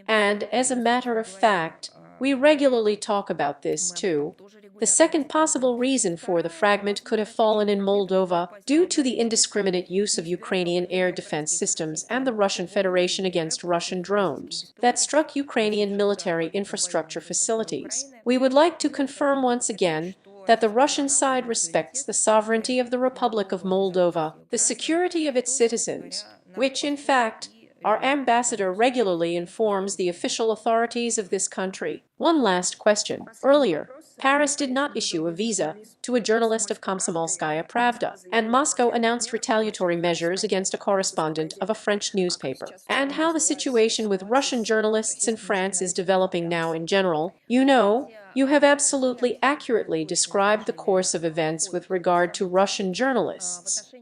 And as a matter of fact, we regularly talk about this too. The second possible reason for the fragment could have fallen in Moldova due to the indiscriminate use of Ukrainian air defense systems and the Russian Federation against Russian drones that struck Ukrainian military infrastructure facilities. We would like to confirm once again that the Russian side respects the sovereignty of the Republic of Moldova, the security of its citizens, which in fact our ambassador regularly informs the official authorities of this country. One last question. Earlier, Paris did not issue a visa to a journalist of Komsomolskaya Pravda, and Moscow announced retaliatory measures against a correspondent of a French newspaper. And how the situation with Russian journalists in France is developing now in general, you know, you have absolutely accurately described the course of events with regard to Russian journalists.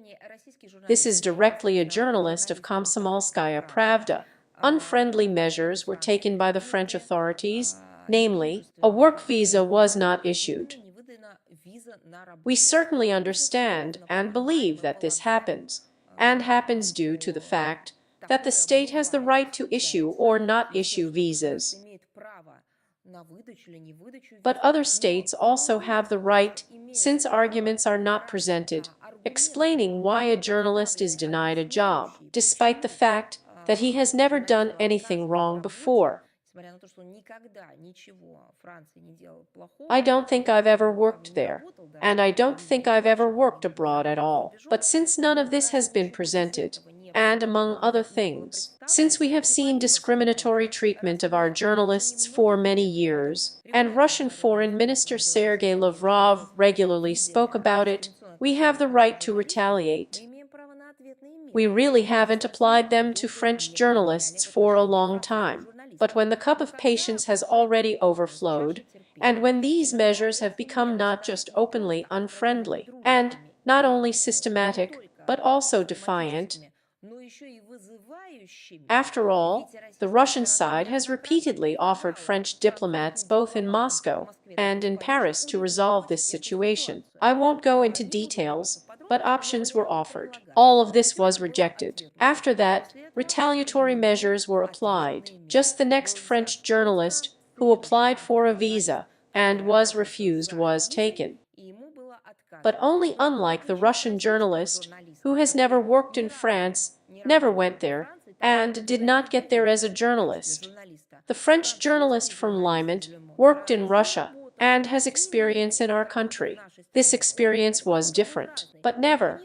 This is directly a journalist of Komsomolskaya Pravda. Unfriendly measures were taken by the French authorities, namely, a work visa was not issued. We certainly understand and believe that this happens, and happens due to the fact that the state has the right to issue or not issue visas. But other states also have the right, since arguments are not presented, explaining why a journalist is denied a job, despite the fact that he has never done anything wrong before. I don't think I've ever worked there, and I don't think I've ever worked abroad at all. But since none of this has been presented, and among other things, since we have seen discriminatory treatment of our journalists for many years, and Russian Foreign Minister Sergei Lavrov regularly spoke about it, we have the right to retaliate. We really haven't applied them to French journalists for a long time. But when the cup of patience has already overflowed, and when these measures have become not just openly unfriendly, and not only systematic, but also defiant, After all, the Russian side has repeatedly offered French diplomats both in Moscow and in Paris to resolve this situation. I won't go into details, but options were offered. All of this was rejected. After that, retaliatory measures were applied. Just the next French journalist who applied for a visa and was refused was taken. But only unlike the Russian journalist, who has never worked in France, never went there, and did not get there as a journalist. The French journalist from Lyman worked in Russia and has experience in our country. This experience was different, but never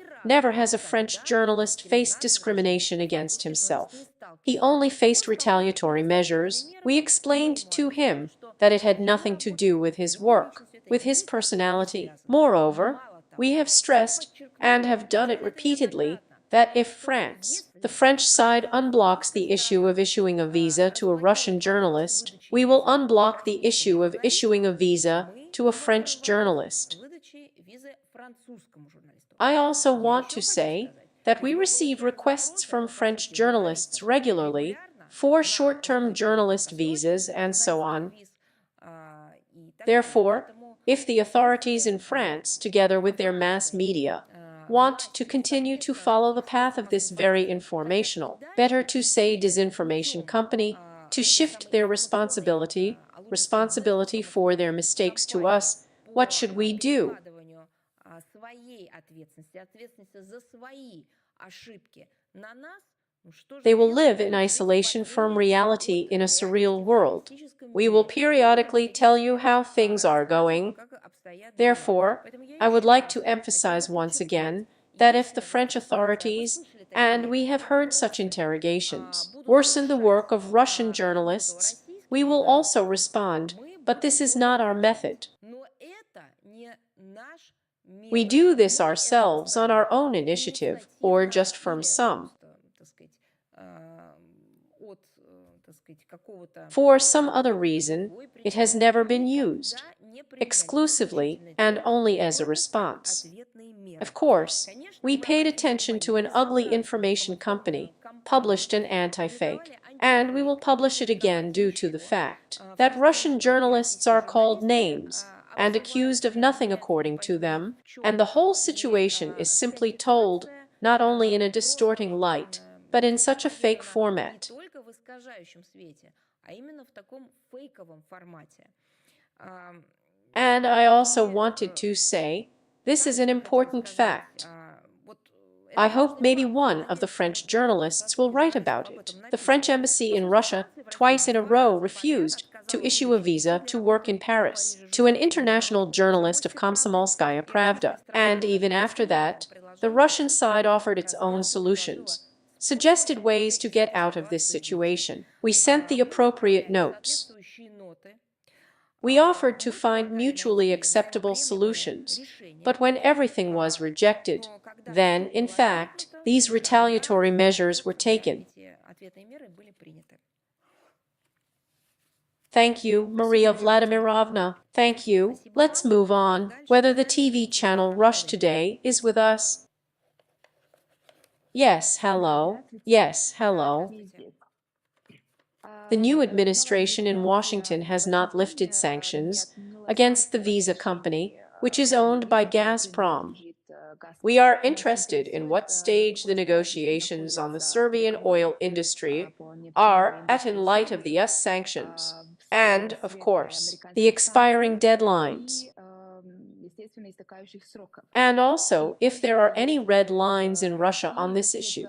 has a French journalist faced discrimination against himself. He only faced retaliatory measures. We explained to him that it had nothing to do with his work, with his personality. Moreover, we have stressed, and have done it repeatedly, that if France, the French side, unblocks the issue of issuing a visa to a Russian journalist, we will unblock the issue of issuing a visa to a French journalist. I also want to say that we receive requests from French journalists regularly for short-term journalist visas and so on. Therefore, if the authorities in France, together with their mass media, want to continue to follow the path of this very informational, better to say disinformation company, to shift their responsibility for their mistakes to us, what should we do? They will live in isolation from reality in a surreal world. We will periodically tell you how things are going. Therefore, I would like to emphasize once again that if the French authorities, and we have heard such interrogations, worsen the work of Russian journalists, we will also respond, but this is not our method. We do this ourselves on our own initiative, or just from some. For some other reason, it has never been used, exclusively and only as a response. Of course, we paid attention to an ugly information company, published an anti-fake, and we will publish it again due to the fact that Russian journalists are called names and accused of nothing according to them, and the whole situation is simply told not only in a distorting light, but in such a fake format. And I also wanted to say, this is an important fact. I hope maybe one of the French journalists will write about it. The French embassy in Russia twice in a row refused to issue a visa to work in Paris to an international journalist of Komsomolskaya Pravda. And even after that, the Russian side offered its own solutions, suggested ways to get out of this situation. We sent the appropriate notes. We offered to find mutually acceptable solutions, but when everything was rejected, then, in fact, these retaliatory measures were taken. Thank you, Maria Vladimirovna. Thank you. Let's move on. Whether the TV channel Rush Today is with us? Yes, hello. Yes, hello. The new administration in Washington has not lifted sanctions against the Visa company, which is owned by Gazprom. We are interested in what stage the negotiations on the Serbian oil industry are at in light of the US sanctions and, of course, the expiring deadlines. And also, if there are any red lines in Russia on this issue.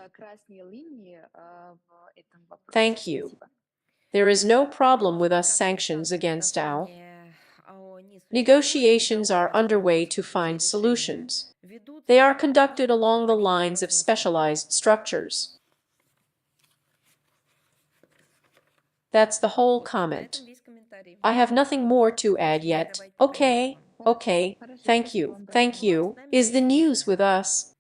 Thank you. There is no problem with us sanctions against our. Negotiations are underway to find solutions. They are conducted along the lines of specialized structures. That's the whole comment. I have nothing more to add yet. Okay, thank you. Is the news with us?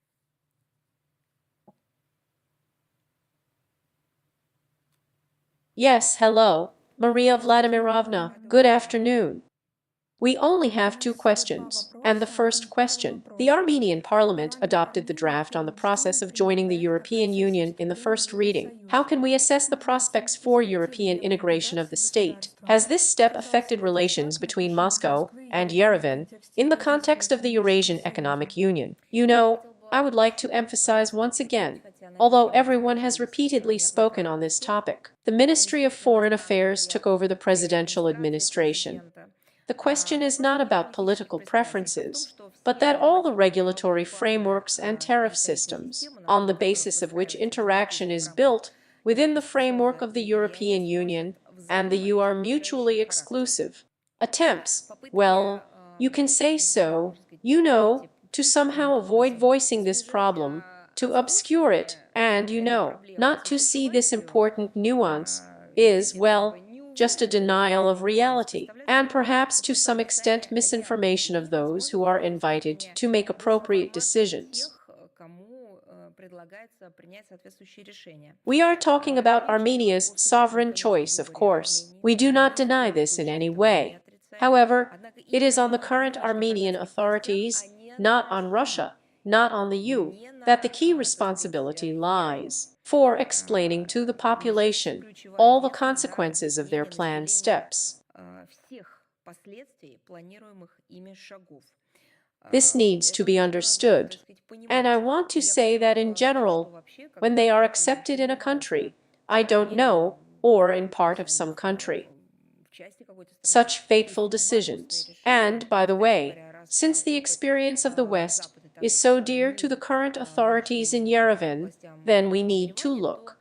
Yes, hello, Maria Vladimirovna. Good afternoon. We only have two questions. And the first question: the Armenian parliament adopted the draft on the process of joining the European Union in the first reading. How can we assess the prospects for European integration of the state? Has this step affected relations between Moscow and Yerevan in the context of the Eurasian Economic Union? I would like to emphasize once again, although everyone has repeatedly spoken on this topic, the Ministry of Foreign Affairs took over the presidential administration. The question is not about political preferences, but that all the regulatory frameworks and tariff systems, on the basis of which interaction is built within the framework of the European Union and the EU, are mutually exclusive. Attempts, well, you can say so, to somehow avoid voicing this problem, to obscure it, and, not to see this important nuance is, well, just a denial of reality, and perhaps to some extent misinformation of those who are invited to make appropriate decisions. We are talking about Armenia's sovereign choice, of course. We do not deny this in any way. However, it is on the current Armenian authorities, not on Russia, not on the EU, that the key responsibility lies for explaining to the population all the consequences of their planned steps. This needs to be understood. And I want to say that in general, when they are accepted in a country, I don't know, or in part of some country, such fateful decisions. And, by the way, since the experience of the West is so dear to the current authorities in Yerevan, then we need to look.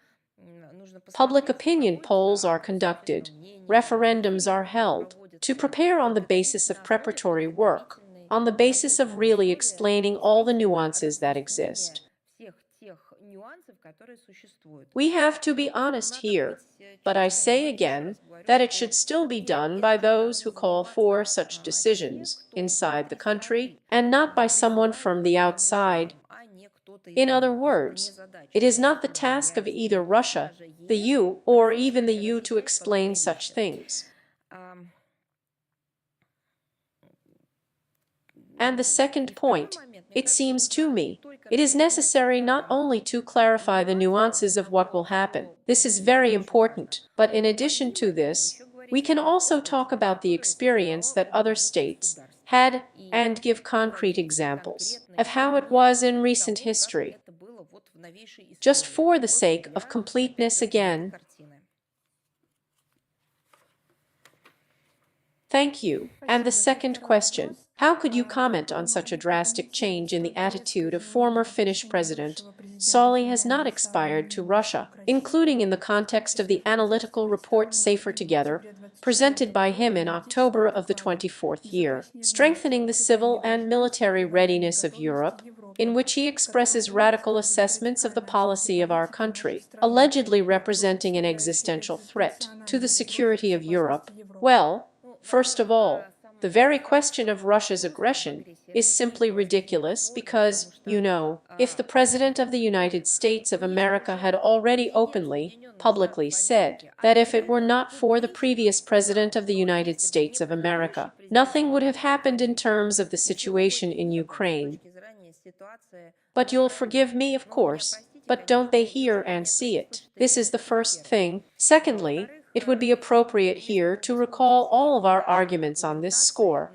Public opinion polls are conducted, referendums are held, to prepare on the basis of preparatory work, on the basis of really explaining all the nuances that exist. We have to be honest here, but I say again that it should still be done by those who call for such decisions inside the country, and not by someone from the outside. In other words, it is not the task of either Russia, the EU, or even the EU to explain such things. And the second point, it seems to me, it is necessary not only to clarify the nuances of what will happen. This is very important. But in addition to this, we can also talk about the experience that other states had and give concrete examples of how it was in recent history. Just for the sake of completeness again. Thank you. And the second question: how could you comment on such a drastic change in the attitude of former Finnish President Sauli has not expired to Russia, including in the context of the analytical report Safer Together, presented by him in October of the 24th year, strengthening the civil and military readiness of Europe, in which he expresses radical assessments of the policy of our country, allegedly representing an existential threat to the security of Europe? Well, first of all, the very question of Russia's aggression is simply ridiculous because, if the President of the United States of America had already openly, publicly said that if it were not for the previous President of the United States of America, nothing would have happened in terms of the situation in Ukraine. But you'll forgive me, of course, but don't they hear and see it? This is the first thing. Secondly, it would be appropriate here to recall all of our arguments on this score.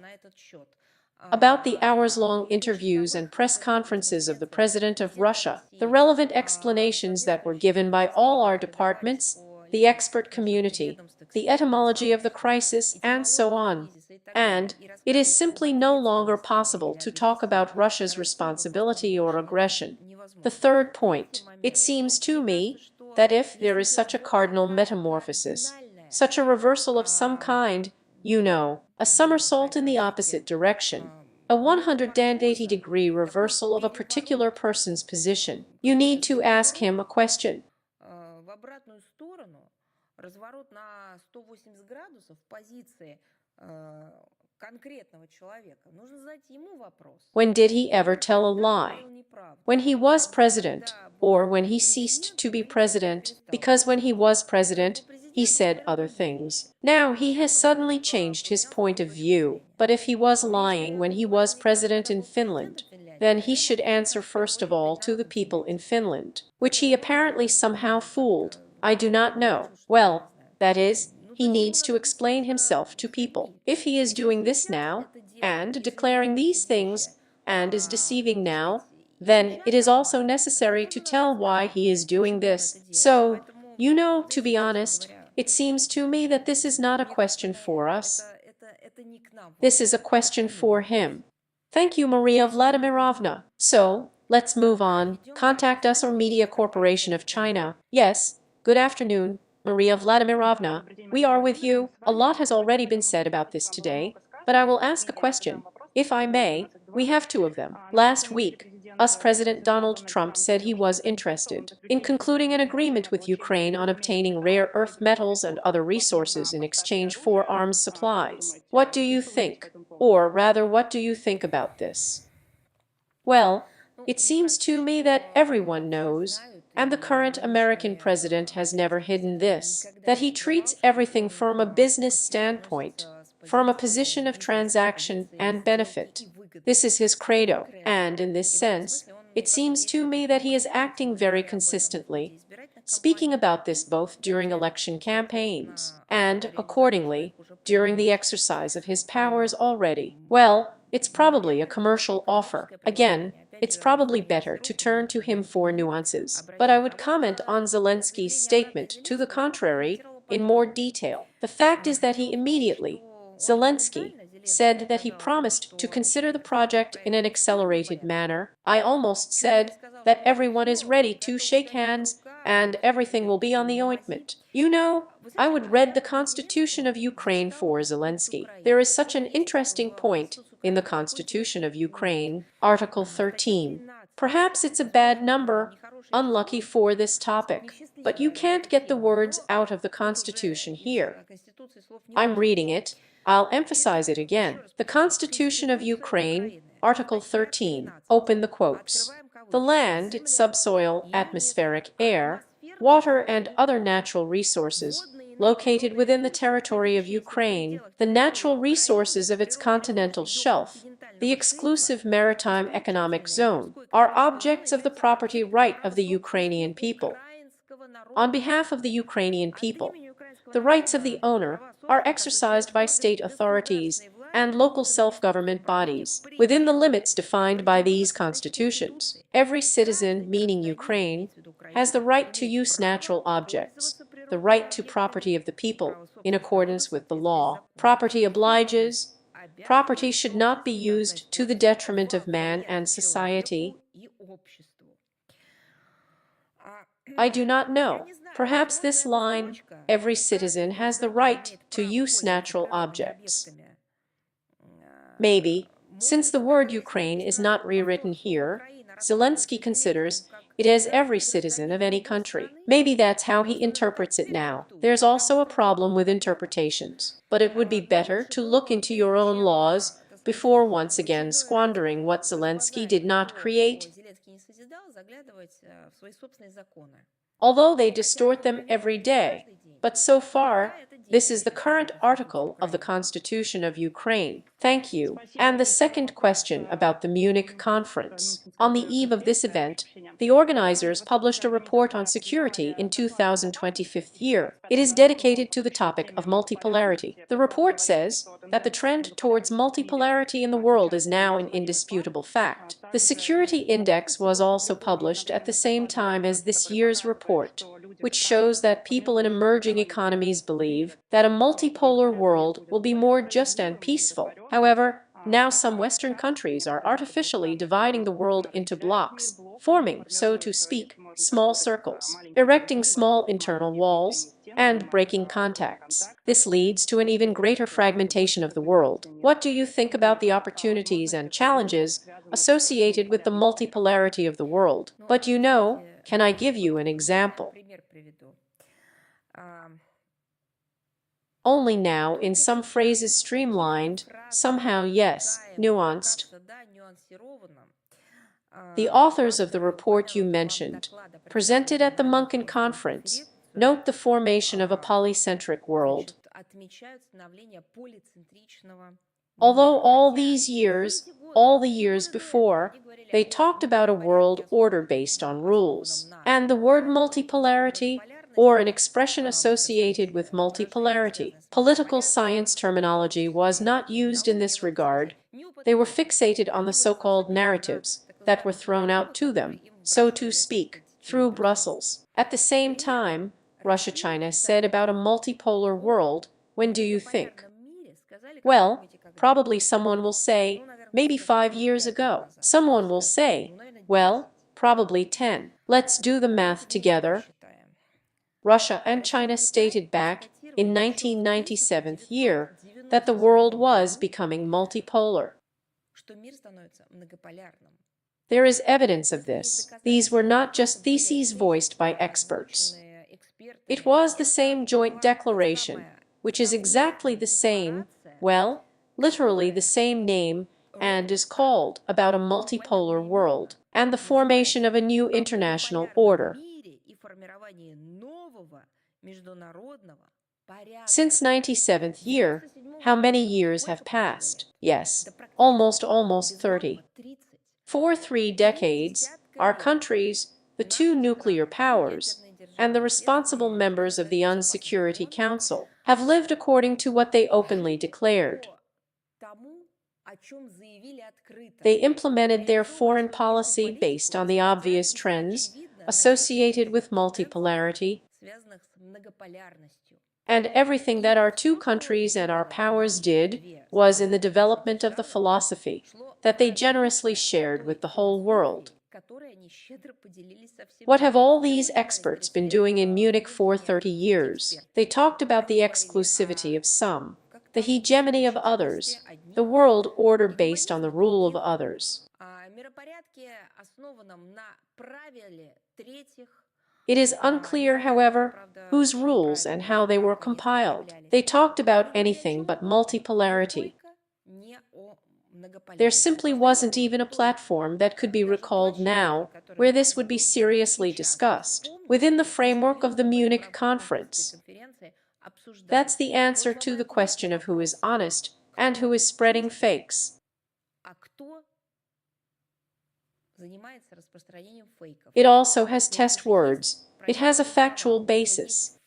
About the hours-long interviews and press conferences of the President of Russia, the relevant explanations that were given by all our departments, the expert community, the etymology of the crisis, and so on. And it is simply no longer possible to talk about Russia's responsibility or aggression. The third point: it seems to me that if there is such a cardinal metamorphosis, such a reversal of some kind, a somersault in the opposite direction, a 180-degree reversal of a particular person's position, you need to ask him a question. When did he ever tell a lie? When he was president, or when he ceased to be president, because when he was president, he said other things. Now he has suddenly changed his point of view. But if he was lying when he was president in Finland, then he should answer first of all to the people in Finland, which he apparently somehow fooled. I do not know. Well, that is, he needs to explain himself to people. If he is doing this now, and declaring these things, and is deceiving now, then it is also necessary to tell why he is doing this. So, to be honest, it seems to me that this is not a question for us. This is a question for him. Thank you, Maria Vladimirovna. So, let's move on. Contact us or Media Corporation of China. Yes, good afternoon, Maria Vladimirovna. We are with you. A lot has already been said about this today, but I will ask a question. If I may, we have two of them. Last week, President Donald Trump said he was interested in concluding an agreement with Ukraine on obtaining rare earth metals and other resources in exchange for arms supplies. What do you think? Or rather, what do you think about this? Well, it seems to me that everyone knows, and the current American president has never hidden this, that he treats everything from a business standpoint, from a position of transaction and benefit. This is his credo, and in this sense, it seems to me that he is acting very consistently, speaking about this both during election campaigns and, accordingly, during the exercise of his powers already. Well, it's probably a commercial offer. Again, it's probably better to turn to him for nuances. But I would comment on Zelensky's statement to the contrary in more detail. The fact is that Zelensky said that he promised to consider the project in an accelerated manner. I almost said that everyone is ready to shake hands and everything will be on the ointment. I would read the Constitution of Ukraine for Zelensky. There is such an interesting point in the Constitution of Ukraine, Article 13. Perhaps it's a bad number, unlucky for this topic, but you can't get the words out of the Constitution here. I'm reading it. I'll emphasize it again. The Constitution of Ukraine, Article 13, open the quotes. The land, its subsoil, atmospheric air, water and other natural resources located within the territory of Ukraine, the natural resources of its continental shelf, the exclusive maritime economic zone, are objects of the property right of the Ukrainian people. On behalf of the Ukrainian people, the rights of the owner are exercised by state authorities and local self-government bodies within the limits defined by these constitutions. Every citizen, meaning Ukraine, has the right to use natural objects, the right to property of the people in accordance with the law. Property obliges. Property should not be used to the detriment of man and society. I do not know. Perhaps this line, every citizen has the right to use natural objects. Maybe, since the word Ukraine is not rewritten here, Zelensky considers it as every citizen of any country. Maybe that's how he interprets it now. There's also a problem with interpretations, but it would be better to look into your own laws before once again squandering what Zelensky did not create, although they distort them every day. But so far, this is the current article of the Constitution of Ukraine. Thank you. And the second question about the Munich conference. On the eve of this event, the organizers published a report on security in 2025 year. It is dedicated to the topic of multipolarity. The report says that the trend towards multipolarity in the world is now an indisputable fact. The Security Index was also published at the same time as this year's report, which shows that people in emerging economies believe that a multipolar world will be more just and peaceful. However, now some Western countries are artificially dividing the world into blocks, forming, so to speak, small circles, erecting small internal walls, and breaking contacts. This leads to an even greater fragmentation of the world. What do you think about the opportunities and challenges associated with the multipolarity of the world? But can I give you an example? only now in some phrases streamlined, somehow, yes, nuanced. The authors of the report you mentioned, presented at the Munich conference, note the formation of a polycentric world. Although all the years before, they talked about a world order based on rules, and the word multipolarity, or an expression associated with multipolarity, political science terminology, was not used in this regard. They were fixated on the so-called narratives that were thrown out to them, so to speak, through Brussels. At the same time, Russia-China said about a multipolar world, when do you think? Well, probably someone will say, maybe 5 years ago. Someone will say, well, probably 10. Let's do the math together. Russia and China stated back in 1997 year that the world was becoming multipolar. There is evidence of this. These were not just theses voiced by experts. It was the same joint declaration, which is exactly the same, well, literally the same name, and is called about a multipolar world and the formation of a new international order. Since 97th year, how many years have passed? Yes, almost 30. For 3 decades, our countries, the 2 nuclear powers, and the responsible members of the UN Security Council have lived according to what they openly declared. They implemented their foreign policy based on the obvious trends associated with multipolarity, and everything that our 2 countries and our powers did was in the development of the philosophy that they generously shared with the whole world. What have all these experts been doing in Munich for 30 years? They talked about the exclusivity of some, the hegemony of others, the world order based on the rule of others. It is unclear, however, whose rules and how they were compiled. They talked about anything but multipolarity. There simply wasn't even a platform that could be recalled now where this would be seriously discussed within the framework of the Munich conference. That's the answer to the question of who is honest and who is spreading fakes. It also has test words. It has a factual basis.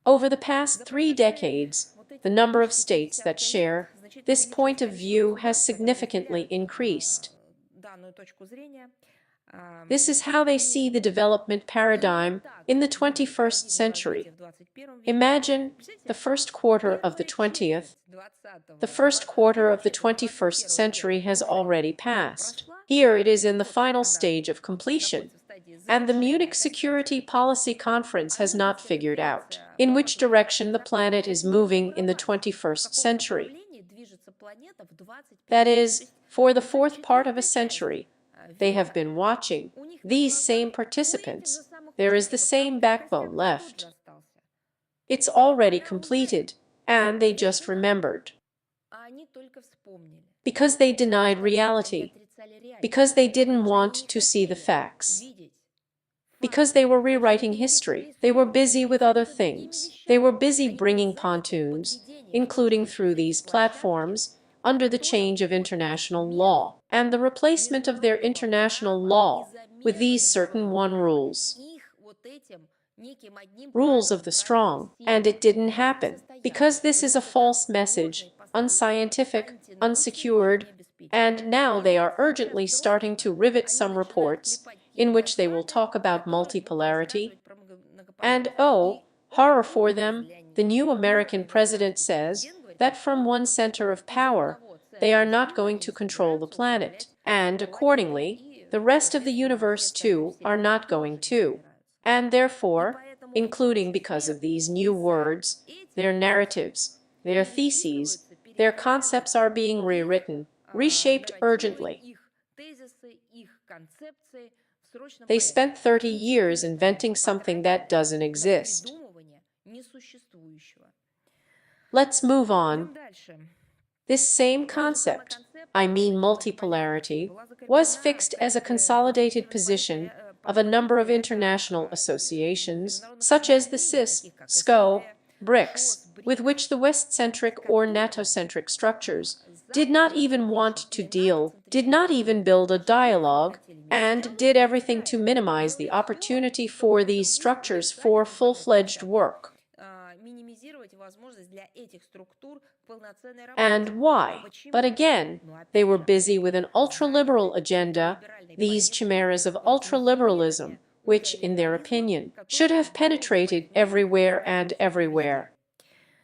Over the past 3 decades, the number of states that share this point of view has significantly increased. This is how they see the development paradigm in the 21st century. Imagine the first quarter of the 20th. The first quarter of the 21st century has already passed. Here it is in the final stage of completion. And the Munich Security Policy Conference has not figured out in which direction the planet is moving in the 21st century. That is, for the 4th part of a century, they have been watching these same participants. There is the same backbone left. It's already completed, and they just remembered. Because they denied reality. Because they didn't want to see the facts. Because they were rewriting history. They were busy with other things. They were busy bringing pontoons, including through these platforms, under the change of international law, and the replacement of their international law with these certain one rules. Rules of the strong, and it didn't happen, because this is a false message, unscientific, unsecured, and now they are urgently starting to rivet some reports in which they will talk about multipolarity. And oh, horror for them, the new American president says that from one center of power, they are not going to control the planet, and accordingly, the rest of the universe too are not going to. And therefore, including because of these new words, their narratives, their theses, their concepts are being rewritten, reshaped urgently. They spent 30 years inventing something that doesn't exist.
несуществующего.
Let's move on.
Идем дальше.
This same concept, I mean multipolarity, was fixed as a consolidated position of a number of international associations, such as the CIS, SCO, BRICS, with which the West-centric or NATO-centric structures did not even want to deal, did not even build a dialogue, and did everything to minimize the opportunity for these structures for full-fledged work. And why? But again, they were busy with an ultra-liberal agenda, these chimeras of ultra-liberalism, which, in their opinion, should have penetrated everywhere and everywhere.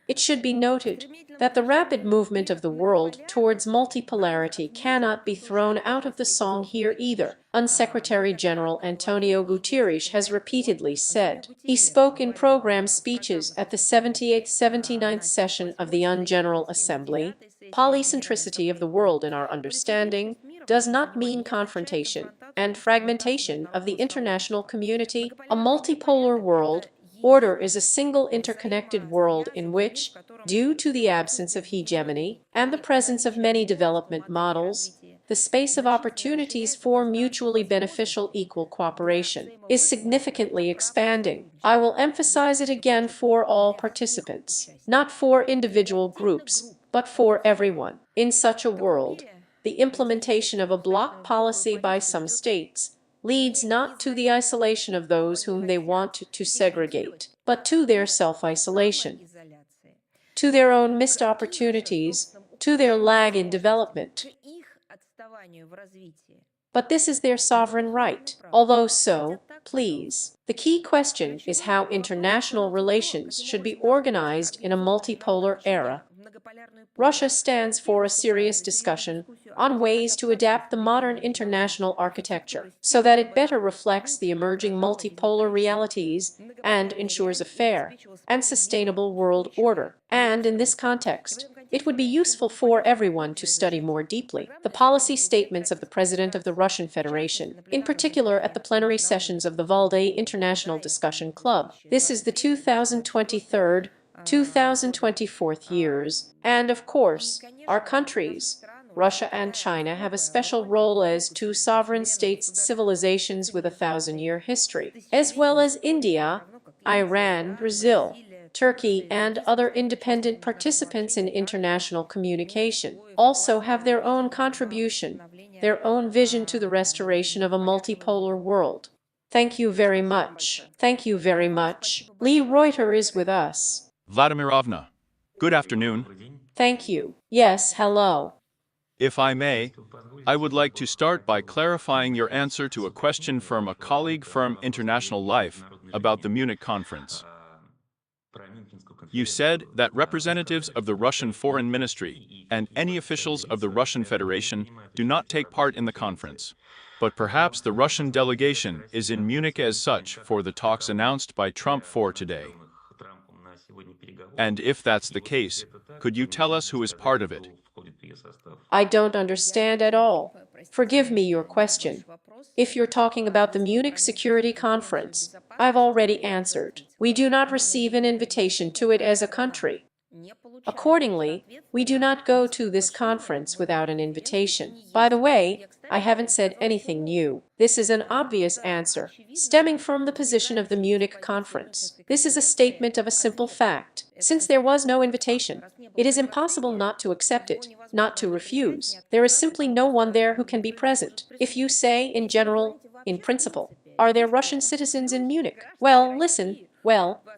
It should be noted that the rapid movement of the world towards multipolarity cannot be thrown out of the song here either. Secretary General Antonio Guterres has repeatedly said. He spoke in program speeches at the 78th-79th session of the UN General Assembly. Polycentricity of the world in our understanding does not mean confrontation and fragmentation of the international community. A multipolar world order is a single interconnected world in which, due to the absence of hegemony and the presence of many development models, the space of opportunities for mutually beneficial equal cooperation is significantly expanding. I will emphasize it again for all participants, not for individual groups, but for everyone. In such a world, the implementation of a bloc policy by some states leads not to the isolation of those whom they want to segregate, but to their self-isolation, to their own missed opportunities, to their lag in development. But this is their sovereign right. Although so, please, the key question is how international relations should be organized in a multipolar era. Russia stands for a serious discussion on ways to adapt the modern international architecture so that it better reflects the emerging multipolar realities and ensures a fair and sustainable world order. And in this context, it would be useful for everyone to study more deeply the policy statements of the President of the Russian Federation, in particular at the plenary sessions of the Valdai International Discussion Club. This is the 2023 2024 years, and of course, our countries, Russia and China, have a special role as two sovereign states, civilizations with a 1,000-year history, as well as India, Iran, Brazil, Turkey, and other independent participants in international communication, also have their own contribution, their own vision to the restoration of a multipolar world. Thank you very much. Thank you very much. Lee Reuter is with us.
Vladimirovna, good afternoon.
Thank you. Yes, hello.
If I may, I would like to start by clarifying your answer to a question from a colleague from International Life about the Munich conference. You said that representatives of the Russian Foreign Ministry and any officials of the Russian Federation do not take part in the conference. But perhaps the Russian delegation is in Munich as such for the talks announced by Trump for today. And if that's the case, could you tell us who is part of it?
I don't understand at all. Forgive me your question. If you're talking about the Munich Security Conference, I've already answered. We do not receive an invitation to it as a country. Accordingly, we do not go to this conference without an invitation. By the way, I haven't said anything new. This is an obvious answer, stemming from the position of the Munich conference. This is a statement of a simple fact. Since there was no invitation, it is impossible not to accept it, not to refuse. There is simply no one there who can be present. If you say, in general, in principle, are there Russian citizens in Munich? Well, listen,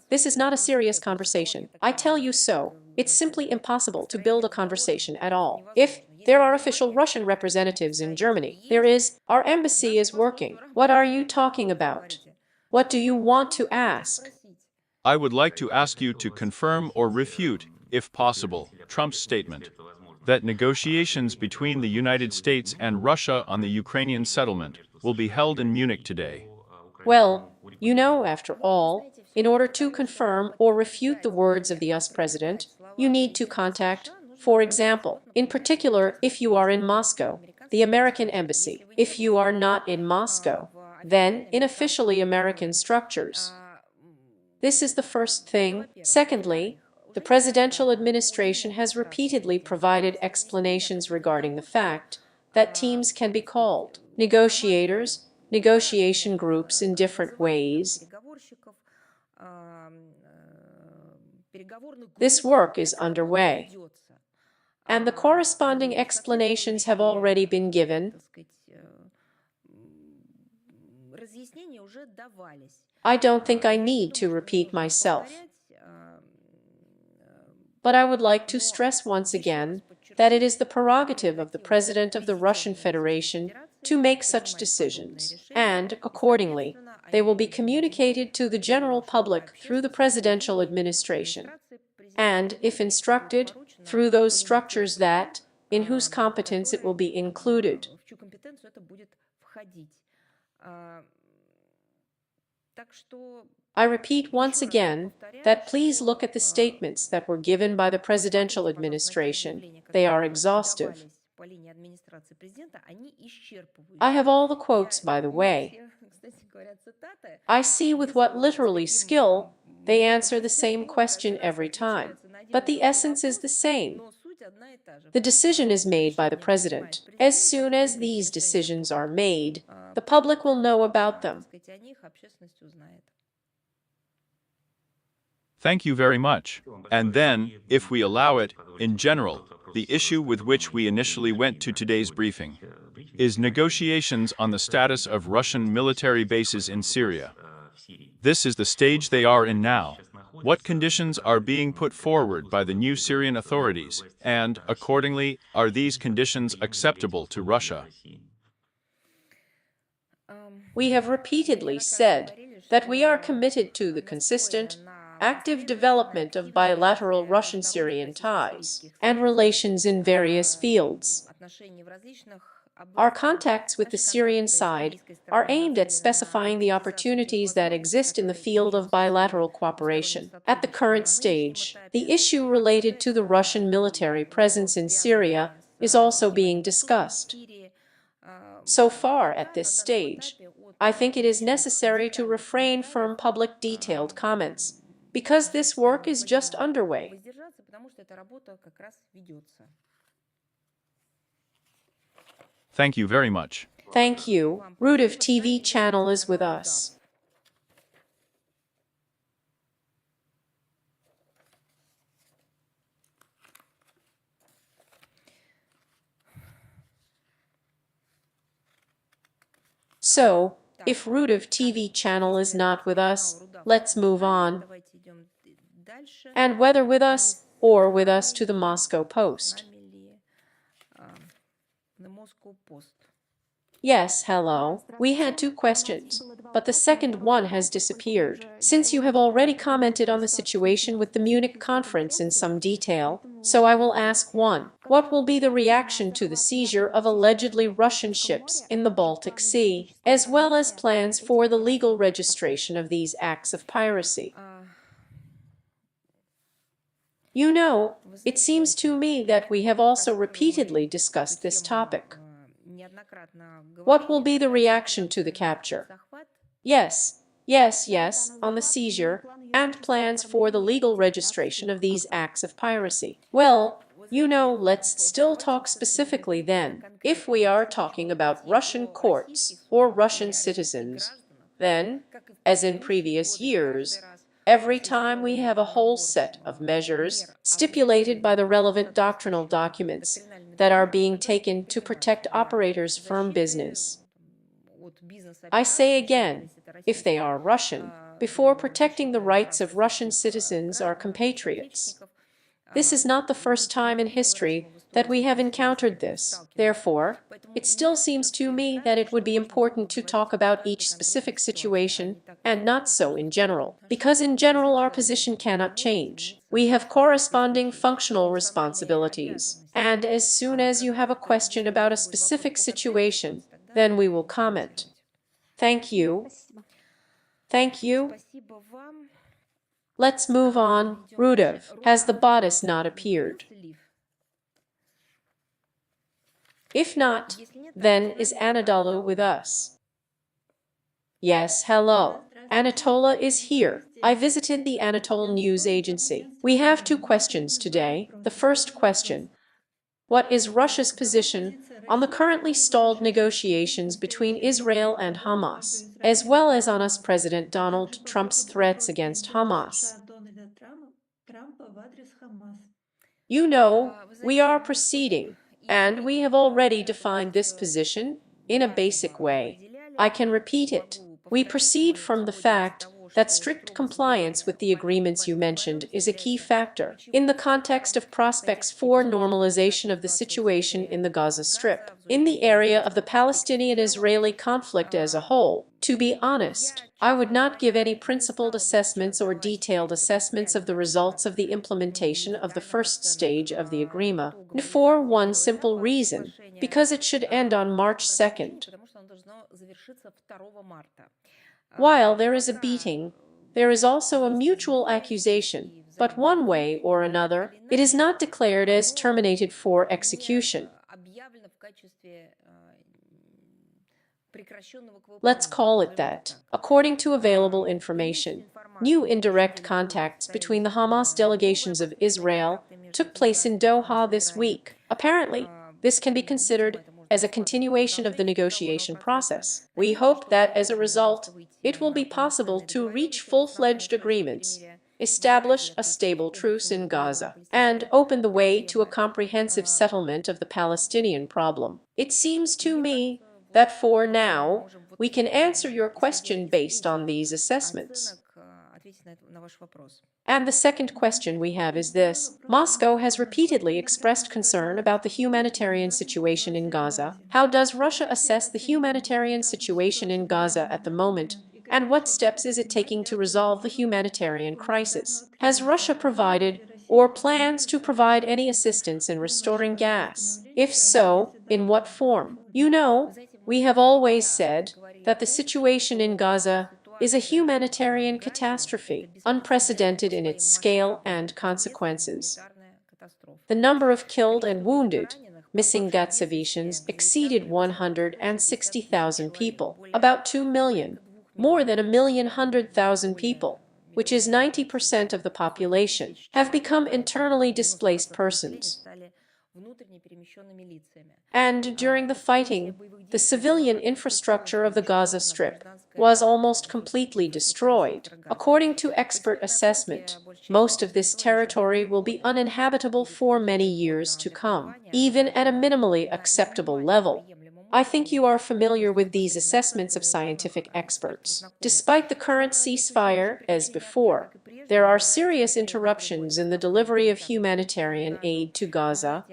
this is not a serious conversation. I tell you so. It's simply impossible to build a conversation at all. If there are official Russian representatives in Germany, there is. Our embassy is working. What are you talking about? What do you want to ask?
I would like to ask you to confirm or refute, if possible, Trump's statement that negotiations between the United States and Russia on the Ukrainian settlement will be held in Munich today.
Well, you know, after all, in order to confirm or refute the words of the US president, you need to contact, for example, in particular, if you are in Moscow, the American embassy. If you are not in Moscow, then in officially American structures. This is the first thing. Secondly, the presidential administration has repeatedly provided explanations regarding the fact that teams can be called negotiators, negotiation groups in different ways. This work is underway, and the corresponding explanations have already been given. I don't think I need to repeat myself. But I would like to stress once again that it is the prerogative of the President of the Russian Federation to make such decisions, and, accordingly, they will be communicated to the general public through the presidential administration, and, if instructed, through those structures that, in whose competence it will be included. I repeat once again that please look at the statements that were given by the presidential administration. They are exhaustive. I have all the quotes, by the way. I see with what literally skill they answer the same question every time, but the essence is the same. The decision is made by the president. As soon as these decisions are made, the public will know about them.
Thank you very much. And then, if we allow it, in general, the issue with which we initially went to today's briefing is negotiations on the status of Russian military bases in Syria. This is the stage they are in now. What conditions are being put forward by the new Syrian authorities, and, accordingly, are these conditions acceptable to Russia?
We have repeatedly said that we are committed to the consistent, active development of bilateral Russian-Syrian ties and relations in various fields. Our contacts with the Syrian side are aimed at specifying the opportunities that exist in the field of bilateral cooperation. At the current stage, the issue related to the Russian military presence in Syria is also being discussed. So far, at this stage, I think it is necessary to refrain from public detailed comments, because this work is just underway.
Thank you very much.
Thank you. Rudiv TV channel is with us. So, if Rudiv TV channel is not with us, let's move on. And whether with us or with us to the Moscow Post. Yes, hello. We had two questions, but the second one has disappeared. Since you have already commented on the situation with the Munich conference in some detail, so I will ask one. What will be the reaction to the seizure of allegedly Russian ships in the Baltic Sea, as well as plans for the legal registration of these acts of piracy? You know, it seems to me that we have also repeatedly discussed this topic. What will be the reaction to the capture? Yes, on the seizure, and plans for the legal registration of these acts of piracy. Well, you know, let's still talk specifically then. If we are talking about Russian courts or Russian citizens, then, as in previous years, every time we have a whole set of measures stipulated by the relevant doctrinal documents that are being taken to protect operators from business. I say again, if they are Russian, before protecting the rights of Russian citizens or compatriots. This is not the first time in history that we have encountered this. Therefore, it still seems to me that it would be important to talk about each specific situation, and not so in general, because in general our position cannot change. We have corresponding functional responsibilities, and as soon as you have a question about a specific situation, then we will comment. Thank you. Thank you. Let's move on. Rudiv, has the bodice not appeared? If not, then is Anadolu with us? Yes, hello. Anatola is here. I visited the Anatol news agency. We have two questions today. The first question: what is Russia's position on the currently stalled negotiations between Israel and Hamas, as well as on US President Donald Trump's threats against Hamas? You know, we are proceeding, and we have already defined this position in a basic way. I can repeat it. We proceed from the fact that strict compliance with the agreements you mentioned is a key factor in the context of prospects for normalization of the situation in the Gaza Strip, in the area of the Palestinian-Israeli conflict as a whole. To be honest, I would not give any principled assessments or detailed assessments of the results of the implementation of the first stage of the agreement, for one simple reason: because it should end on March 2nd. While there is a beating, there is also a mutual accusation, but one way or another, it is not declared as terminated for execution. Let's call it that. According to available information, new indirect contacts between the Hamas delegations of Israel took place in Doha this week. Apparently, this can be considered as a continuation of the negotiation process. We hope that as a result, it will be possible to reach full-fledged agreements, establish a stable truce in Gaza, and open the way to a comprehensive settlement of the Palestinian problem. It seems to me that for now, we can answer your question based on these assessments. And the second question we have is this: Moscow has repeatedly expressed concern about the humanitarian situation in Gaza. How does Russia assess the humanitarian situation in Gaza at the moment, and what steps is it taking to resolve the humanitarian crisis? Has Russia provided or plans to provide any assistance in restoring gas? If so, in what form? You know, we have always said that the situation in Gaza is a humanitarian catastrophe, unprecedented in its scale and consequences. The number of killed and wounded, missing Gatsevicians, exceeded 160,000 people, about 2 million, more than 1,100,000 people, which is 90% of the population, have become internally displaced persons. And during the fighting, the civilian infrastructure of the Gaza Strip was almost completely destroyed. According to expert assessment, most of this territory will be uninhabitable for many years to come, even at a minimally acceptable level. I think you are familiar with these assessments of scientific experts. Despite the current ceasefire, as before, there are serious interruptions in the delivery of humanitarian aid to Gaza.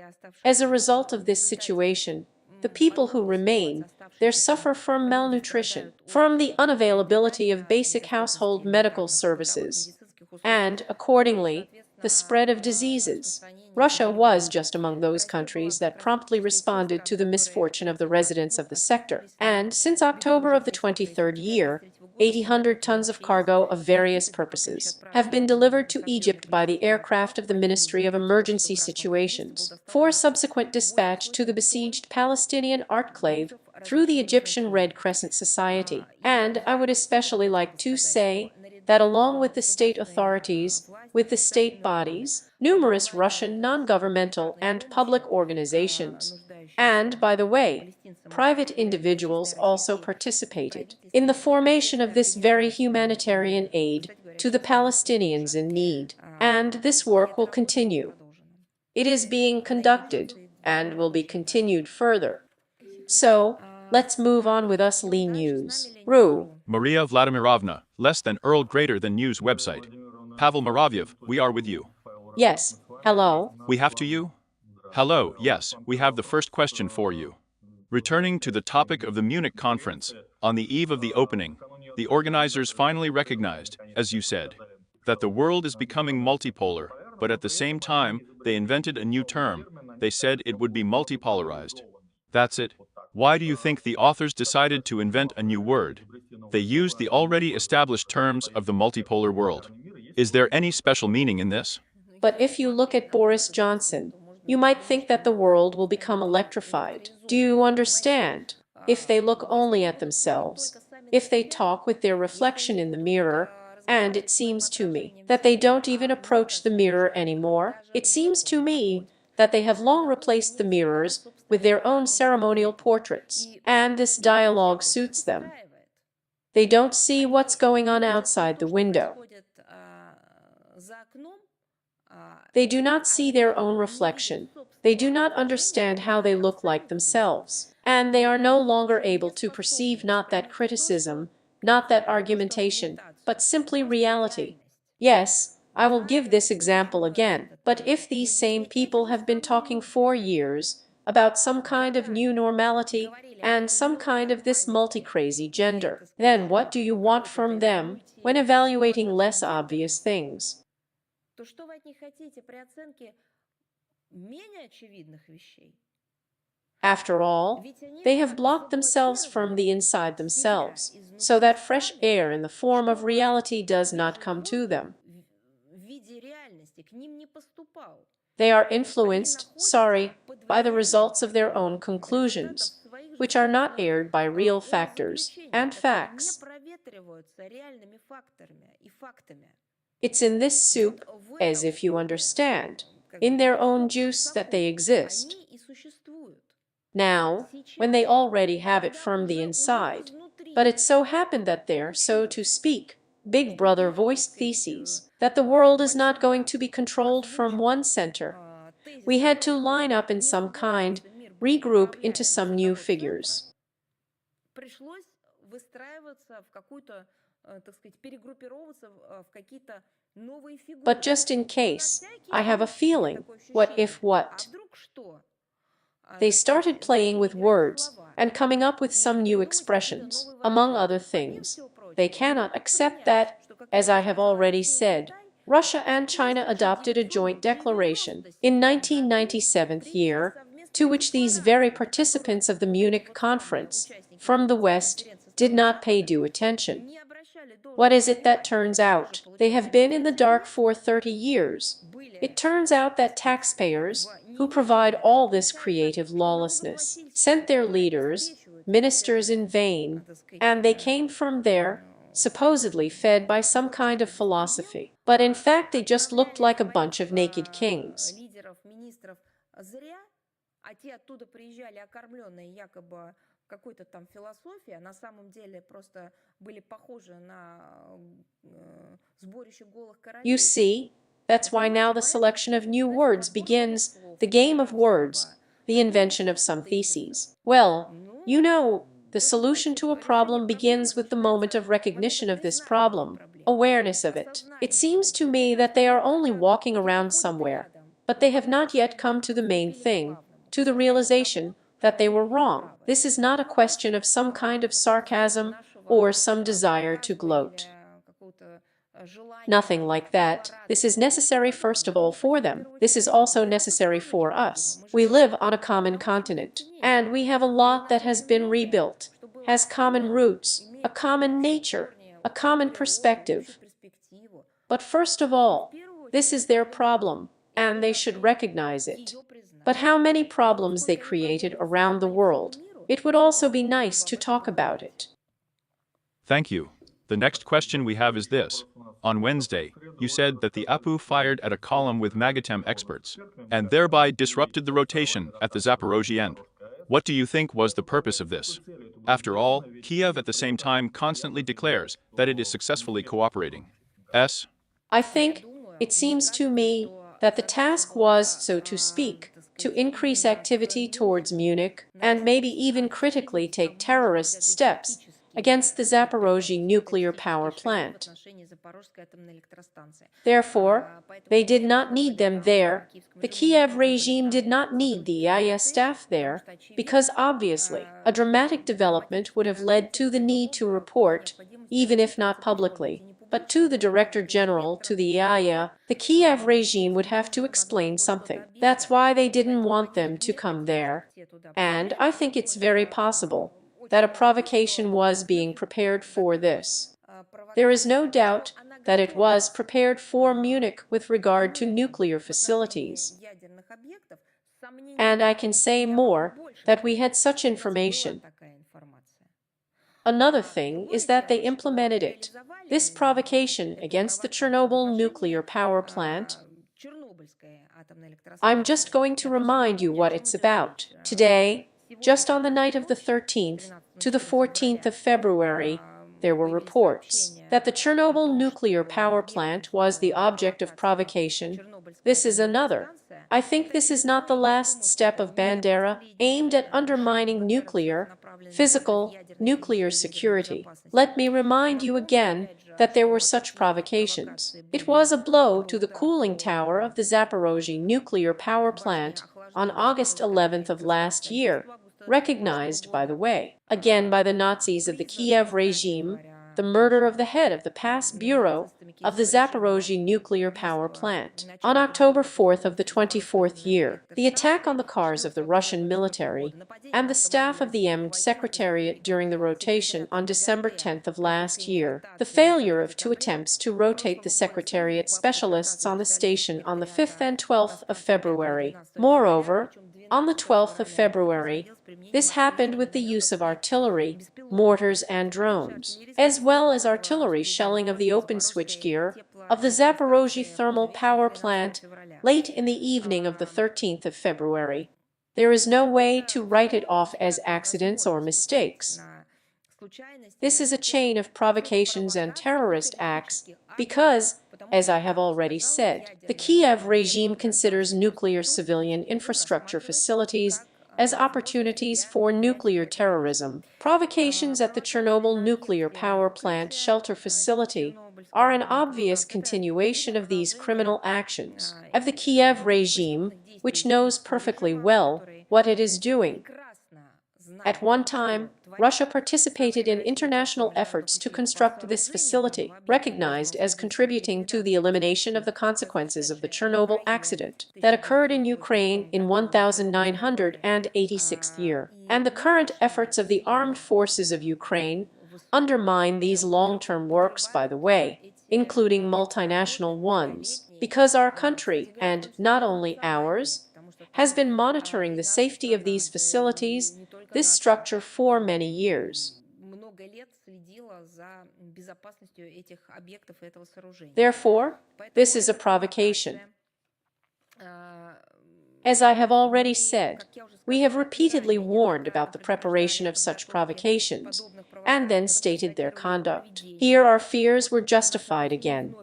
As a result of this situation, the people who remain there suffer from malnutrition, from the unavailability of basic household medical services, and, accordingly, the spread of diseases. Russia was just among those countries that promptly responded to the misfortune of the residents of the sector, and since October of the 23rd year, 800 tons of cargo of various purposes have been delivered to Egypt by the aircraft of the Ministry of Emergency Situations, for subsequent dispatch to the besieged Palestinian enclave through the Egyptian Red Crescent Society. And I would especially like to say that along with the state authorities, with the state bodies, numerous Russian non-governmental and public organizations, and, by the way, private individuals also participated in the formation of this very humanitarian aid to the Palestinians in need. And this work will continue. It is being conducted and will be continued further. So, let's move on with USAID News.
Maria Vladimirovna, less than Earl greater than news website. Pavel Moraviev, we are with you.
Yes, hello.
We have to you? Hello, yes, we have the first question for you. Returning to the topic of the Munich conference, on the eve of the opening, the organizers finally recognized, as you said, that the world is becoming multipolar, but at the same time, they invented a new term. They said it would be multipolarized. That's it. Why do you think the authors decided to invent a new word? They used the already established terms of the multipolar world. Is there any special meaning in this?
But if you look at Boris Johnson, you might think that the world will become electrified. Do you understand? If they look only at themselves, if they talk with their reflection in the mirror, and it seems to me that they don't even approach the mirror anymore. It seems to me that they have long replaced the mirrors with their own ceremonial portraits, and this dialogue suits them. They don't see what's going on outside the window. They do not see their own reflection. They do not understand how they look like themselves. And they are no longer able to perceive not that criticism, not that argumentation, but simply reality. Yes, I will give this example again. But if these same people have been talking for years about some kind of new normality and some kind of this multi-crazy gender, then what do you want from them when evaluating less obvious things?
То что вы от них хотите при оценке менее очевидных вещей?
After all, they have blocked themselves from the inside themselves, so that fresh air in the form of reality does not come to them. They are influenced, by the results of their own conclusions, which are not aired by real factors and facts. It's in this soup, as if you understand, in their own juice that they exist. Now, when they already have it from the inside, but it so happened that their, so to speak, Big Brother voiced theses that the world is not going to be controlled from one center, we had to line up in some kind, regroup into some new figures. But just in case, I have a feeling, what if what? They started playing with words and coming up with some new expressions, among other things. They cannot accept that, as I have already said, Russia and China adopted a joint declaration in 1997 year, to which these very participants of the Munich conference from the West did not pay due attention. What is it that turns out? They have been in the dark for 30 years. It turns out that taxpayers, who provide all this creative lawlessness, sent their leaders, ministers in vain, and they came from there, supposedly fed by some kind of philosophy. But in fact they just looked like a bunch of naked kings.
Какой-то там философии, а на самом деле просто были похожи на сборище голых королей.
You see, that's why now the selection of new words begins, the game of words, the invention of some theses. Well, you know, the solution to a problem begins with the moment of recognition of this problem, awareness of it. It seems to me that they are only walking around somewhere, but they have not yet come to the main thing, to the realization that they were wrong. This is not a question of some kind of sarcasm or some desire to gloat. Nothing like that. This is necessary first of all for them. This is also necessary for us. We live on a common continent, and we have a lot that has been rebuilt, has common roots, a common nature, a common perspective. But first of all, this is their problem, and they should recognize it. But how many problems they created around the world. It would also be nice to talk about it.
Thank you. The next question we have is this. On Wednesday, you said that the APU fired at a column with MAGATEM experts, and thereby disrupted the rotation at the Zaporozhye end. What do you think was the purpose of this? After all, Kiev at the same time constantly declares that it is successfully cooperating.
I think, it seems to me, that the task was, so to speak, to increase activity towards Munich and maybe even critically take terrorist steps against the Zaporozhye nuclear power plant. Therefore, they did not need them there. The Kiev regime did not need the EIS staff there, because obviously a dramatic development would have led to the need to report, even if not publicly, but to the Director General, to the EIA, the Kiev regime would have to explain something. That's why they didn't want them to come there. And I think it's very possible that a provocation was being prepared for this. There is no doubt that it was prepared for Munich with regard to nuclear facilities. And I can say more, that we had such information. Another thing is that they implemented it. This provocation against the Chernobyl nuclear power plant, I'm just going to remind you what it's about. Today, just on the night of the 13th to the 14th of February, there were reports that the Chernobyl nuclear power plant was the object of provocation. This is another. I think this is not the last step of Bandera aimed at undermining physical nuclear security. Let me remind you again that there were such provocations. It was a blow to the cooling tower of the Zaporozhye nuclear power plant on August 11th of last year, recognized, by the way, again by the Nazis of the Kiev regime, the murder of the head of the PAS Bureau of the Zaporozhye nuclear power plant. On October 4th of the 24th year, the attack on the cars of the Russian military and the staff of the EMD Secretariat during the rotation on December 10th of last year, the failure of 2 attempts to rotate the Secretariat specialists on the station on the 5th and 12th of February. Moreover, on the 12th of February, this happened with the use of artillery, mortars and drones, as well as artillery shelling of the open switchgear of the Zaporozhye thermal power plant late in the evening of the 13th of February. There is no way to write it off as accidents or mistakes. This is a chain of provocations and terrorist acts because, as I have already said, the Kiev regime considers nuclear civilian infrastructure facilities as opportunities for nuclear terrorism. Provocations at the Chernobyl nuclear power plant shelter facility are an obvious continuation of these criminal actions of the Kiev regime, which knows perfectly well what it is doing. At one time, Russia participated in international efforts to construct this facility, recognized as contributing to the elimination of the consequences of the Chernobyl accident that occurred in Ukraine in 1986 year. And the current efforts of the armed forces of Ukraine undermine these long-term works, by the way, including multinational ones, because our country, and not only ours, has been monitoring the safety of these facilities, this structure, for many years. Therefore, this is a provocation. As I have already said, we have repeatedly warned about the preparation of such provocations, and then stated their conduct. Here our fears were justified again.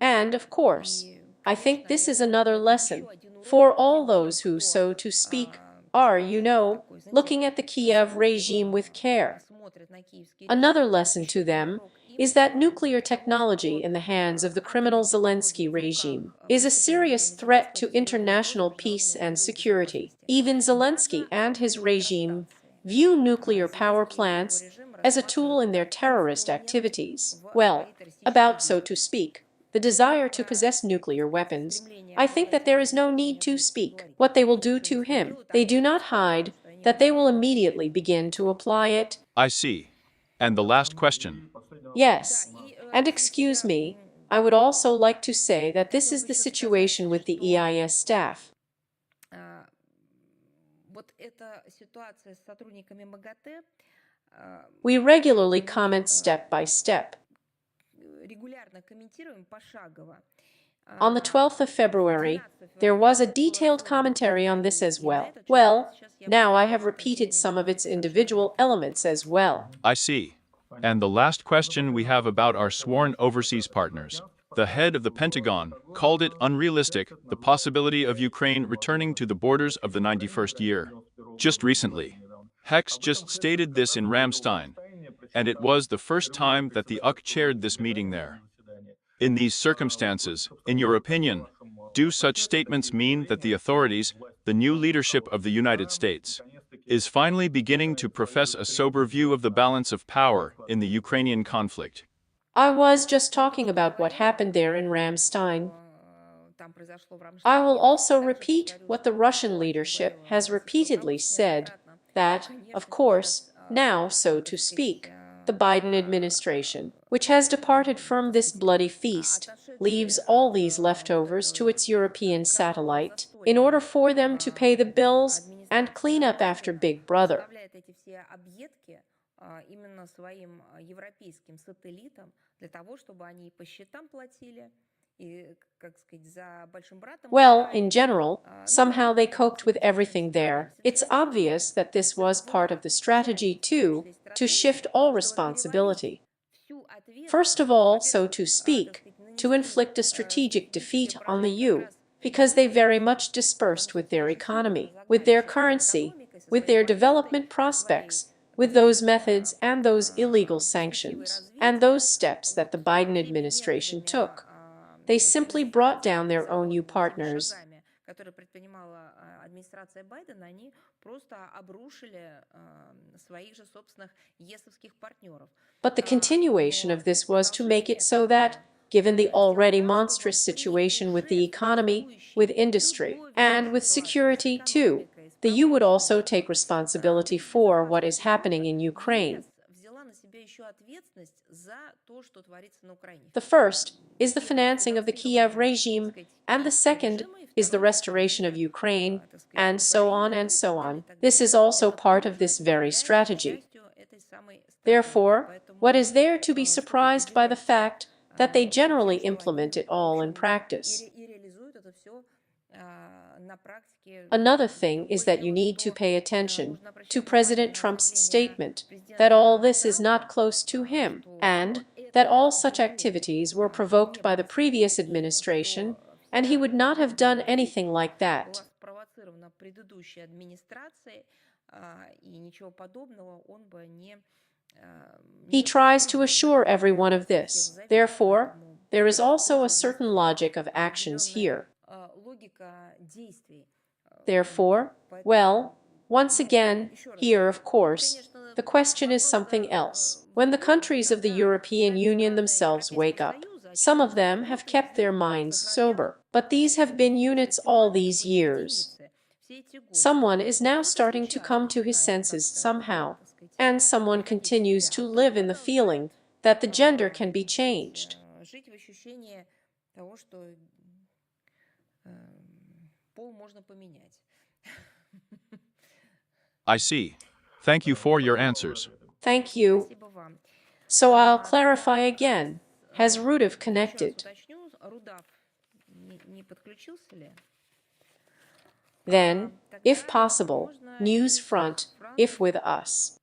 And, of course, I think this is another lesson for all those who, so to speak, are, looking at the Kiev regime with care. Another lesson to them is that nuclear technology in the hands of the criminal Zelensky regime is a serious threat to international peace and security. Even Zelensky and his regime view nuclear power plants as a tool in their terrorist activities. Well, about, so to speak, the desire to possess nuclear weapons, I think that there is no need to speak what they will do to him. They do not hide that they will immediately begin to apply it.
I see. And the last question.
Yes, and excuse me, I would also like to say that this is the situation with the EIS staff. We regularly comment step by step. On the 12th of February, there was a detailed commentary on this as well. Well, now I have repeated some of its individual elements as well.
I see. And the last question we have about our sworn overseas partners. The head of the Pentagon called it unrealistic, the possibility of Ukraine returning to the borders of the 91st year. Just recently, Hex just stated this in Ramstein, and it was the first time that the UK chaired this meeting there. In these circumstances, in your opinion, do such statements mean that the authorities, the new leadership of the United States, is finally beginning to profess a sober view of the balance of power in the Ukrainian conflict?
I was just talking about what happened there in Ramstein. I will also repeat what the Russian leadership has repeatedly said, that, of course, now, so to speak, the Biden administration, which has departed from this bloody feast, leaves all these leftovers to its European satellite in order for them to pay the bills and clean up after Big Brother.
Поставляет эти все объедки именно своим европейским сателлитам для того, чтобы они по счетам платили и, как сказать, за большим братом.
Well, in general, somehow they coped with everything there. It's obvious that this was part of the strategy, too, to shift all responsibility. First of all, so to speak, to inflict a strategic defeat on the EU, because they very much dispersed with their economy, with their currency, with their development prospects, with those methods and those illegal sanctions, and those steps that the Biden administration took. They simply brought down their own EU partners.
Которые предпринимала администрация Байдена, они просто обрушили своих же собственных ЕСовских партнеров.
But the continuation of this was to make it so that, given the already monstrous situation with the economy, with industry, and with security too, the EU would also take responsibility for what is happening in Ukraine. The first is the financing of the Kiev regime, and the second is the restoration of Ukraine, and so on and so on. This is also part of this very strategy. Therefore, what is there to be surprised by the fact that they generally implement it all in practice? Another thing is that you need to pay attention to President Trump's statement that all this is not close to him, and that all such activities were provoked by the previous administration, and he would not have done anything like that. He tries to assure everyone of this. Therefore, there is also a certain logic of actions here. Therefore, well, once again, here, of course, the question is something else. When the countries of the European Union themselves wake up, some of them have kept their minds sober, but these have been units all these years. Someone is now starting to come to his senses somehow, and someone continues to live in the feeling that the gender can be changed.
I see. Thank you for your answers.
Thank you. So I'll clarify again. Has Rudolf connected? Then, if possible, news front, if with us.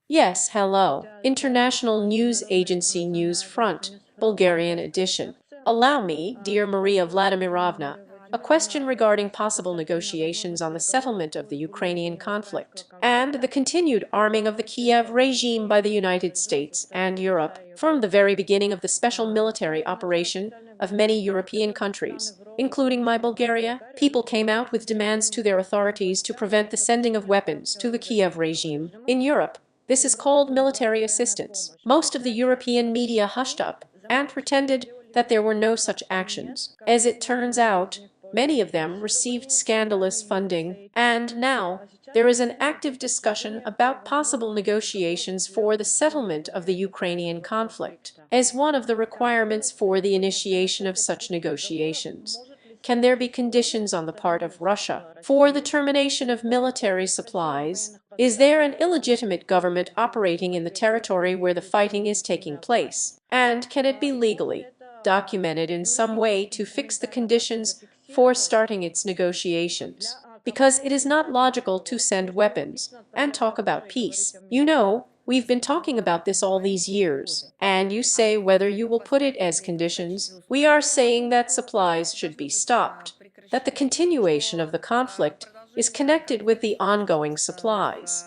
Yes, hello. International News Agency News Front, Bulgarian edition. Allow me, dear Maria Vladimirovna, a question regarding possible negotiations on the settlement of the Ukrainian conflict and the continued arming of the Kiev regime by the United States and Europe from the very beginning of the special military operation of many European countries, including my Bulgaria. People came out with demands to their authorities to prevent the sending of weapons to the Kiev regime. In Europe, this is called military assistance. Most of the European media hushed up and pretended that there were no such actions. As it turns out, many of them received scandalous funding, and now there is an active discussion about possible negotiations for the settlement of the Ukrainian conflict as one of the requirements for the initiation of such negotiations. Can there be conditions on the part of Russia for the termination of military supplies? Is there an illegitimate government operating in the territory where the fighting is taking place? And can it be legally documented in some way to fix the conditions for starting its negotiations? Because it is not logical to send weapons and talk about peace. You know, we've been talking about this all these years, and you say whether you will put it as conditions. We are saying that supplies should be stopped, that the continuation of the conflict is connected with the ongoing supplies.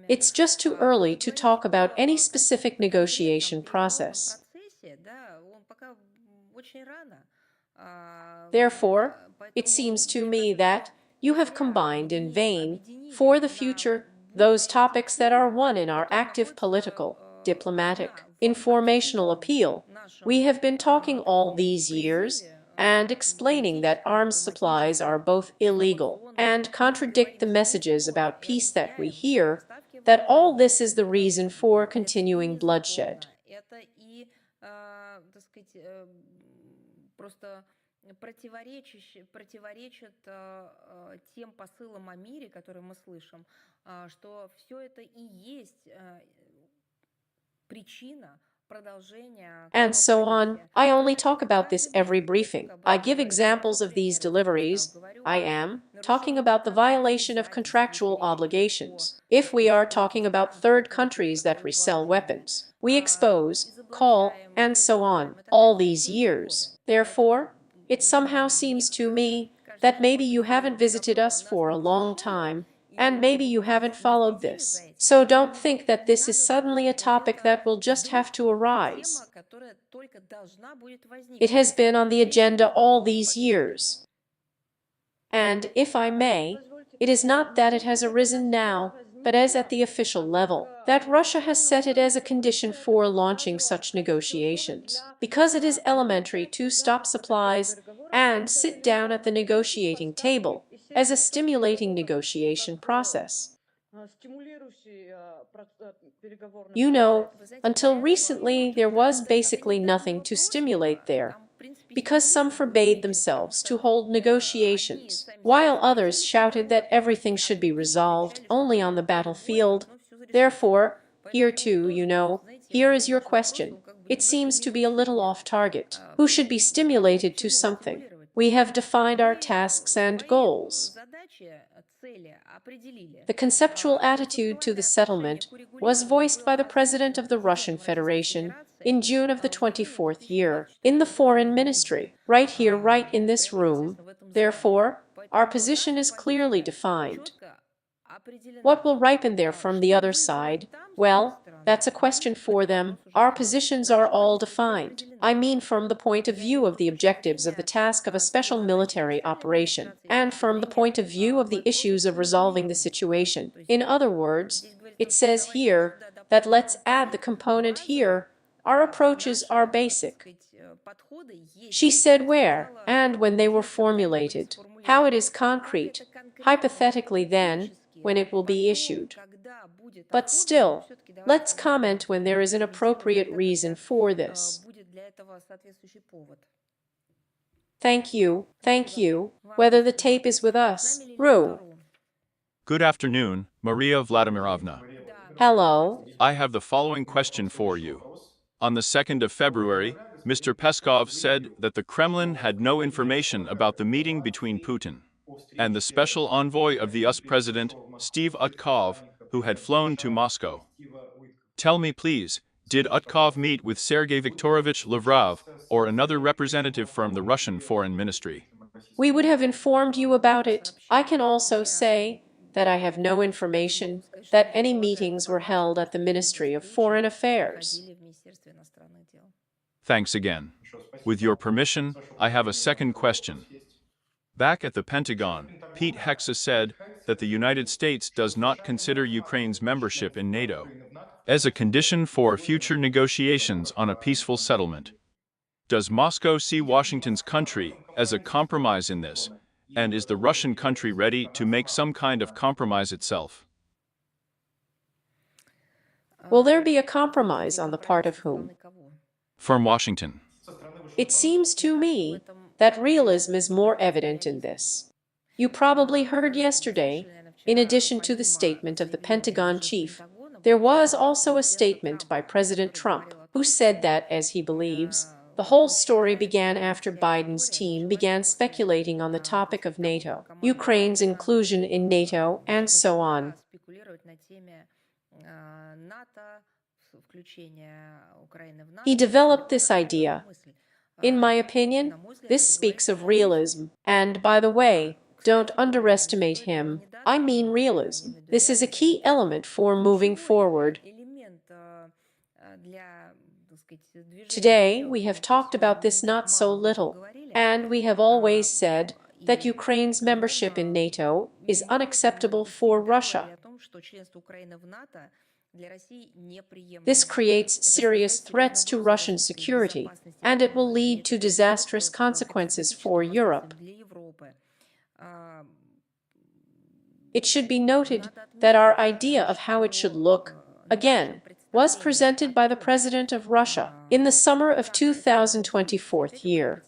It's just too early to talk about any specific negotiation process. Therefore, it seems to me that you have combined in vain, for the future, those topics that are one in our active political, diplomatic, informational appeal. We have been talking all these years and explaining that arms supplies are both illegal and contradict the messages about peace that we hear, that all this is the reason for continuing bloodshed.
противоречит тем посылам о мире, которые мы слышим, что все это и есть причина продолжения
And so on. I only talk about this every briefing. I give examples of these deliveries. I am talking about the violation of contractual obligations. If we are talking about third countries that resell weapons, we expose, call, and so on, all these years. Therefore, it somehow seems to me that maybe you haven't visited us for a long time, and maybe you haven't followed this. So don't think that this is suddenly a topic that will just have to arise. It has been on the agenda all these years. And, if I may, it is not that it has arisen now, but as at the official level, that Russia has set it as a condition for launching such negotiations, because it is elementary to stop supplies and sit down at the negotiating table as a stimulating negotiation process. You know, until recently there was basically nothing to stimulate there, because some forbade themselves to hold negotiations, while others shouted that everything should be resolved only on the battlefield. Therefore, here too, here is your question. It seems to be a little off target. Who should be stimulated to something? We have defined our tasks and goals. The conceptual attitude to the settlement was voiced by the President of the Russian Federation in June of the 24th year, in the Foreign Ministry, right here, right in this room. Therefore, our position is clearly defined. What will ripen there from the other side? Well, that's a question for them. Our positions are all defined. I mean, from the point of view of the objectives of the task of a special military operation, and from the point of view of the issues of resolving the situation. In other words, it says here that let's add the component here. Our approaches are basic. She said where and when they were formulated, how it is concrete, hypothetically then, when it will be issued. But still, let's comment when there is an appropriate reason for this. Thank you, whether the tape is with us, Ru.
Good afternoon, Maria Vladimirovna.
Hello.
I have the following question for you. On the 2nd of February, Mr. Peskov said that the Kremlin had no information about the meeting between Putin and the special envoy of the US President, Steve Utkov, who had flown to Moscow. Tell me, please, did Utkov meet with Sergei Viktorovich Lavrov or another representative from the Russian Foreign Ministry?
We would have informed you about it. I can also say that I have no information that any meetings were held at the Ministry of Foreign Affairs.
Thanks again. With your permission, I have a second question. Back at the Pentagon, Pete Hegseth said that the United States does not consider Ukraine's membership in NATO as a condition for future negotiations on a peaceful settlement. Does Moscow see Washington's country as a compromise in this, and is the Russian country ready to make some kind of compromise itself?
Will there be a compromise on the part of whom?
From Washington.
It seems to me that realism is more evident in this. You probably heard yesterday, in addition to the statement of the Pentagon chief, there was also a statement by President Trump, who said that, as he believes, the whole story began after Biden's team began speculating on the topic of NATO, Ukraine's inclusion in NATO, and so on. He developed this idea. In my opinion, this speaks of realism. And, by the way, don't underestimate him. I mean realism. This is a key element for moving forward. Today, we have talked about this not so little, and we have always said that Ukraine's membership in NATO is unacceptable for Russia. This creates serious threats to Russian security, and it will lead to disastrous consequences for Europe. It should be noted that our idea of how it should look, again, was presented by the President of Russia in the summer of 2024 year.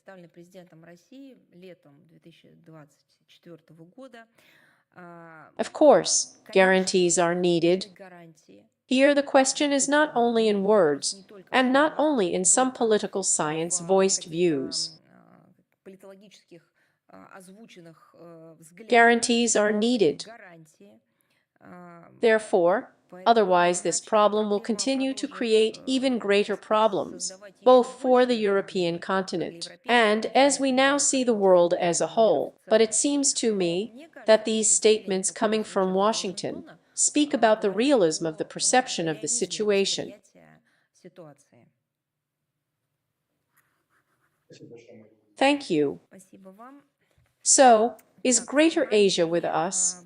Of course, guarantees are needed. Here the question is not only in words, and not only in some political science-voiced views. Guarantees are needed. Therefore, otherwise this problem will continue to create even greater problems, both for the European continent and, as we now see, the world as a whole. But it seems to me that these statements coming from Washington speak about the realism of the perception of the situation. Thank you. So, is Greater Asia with us?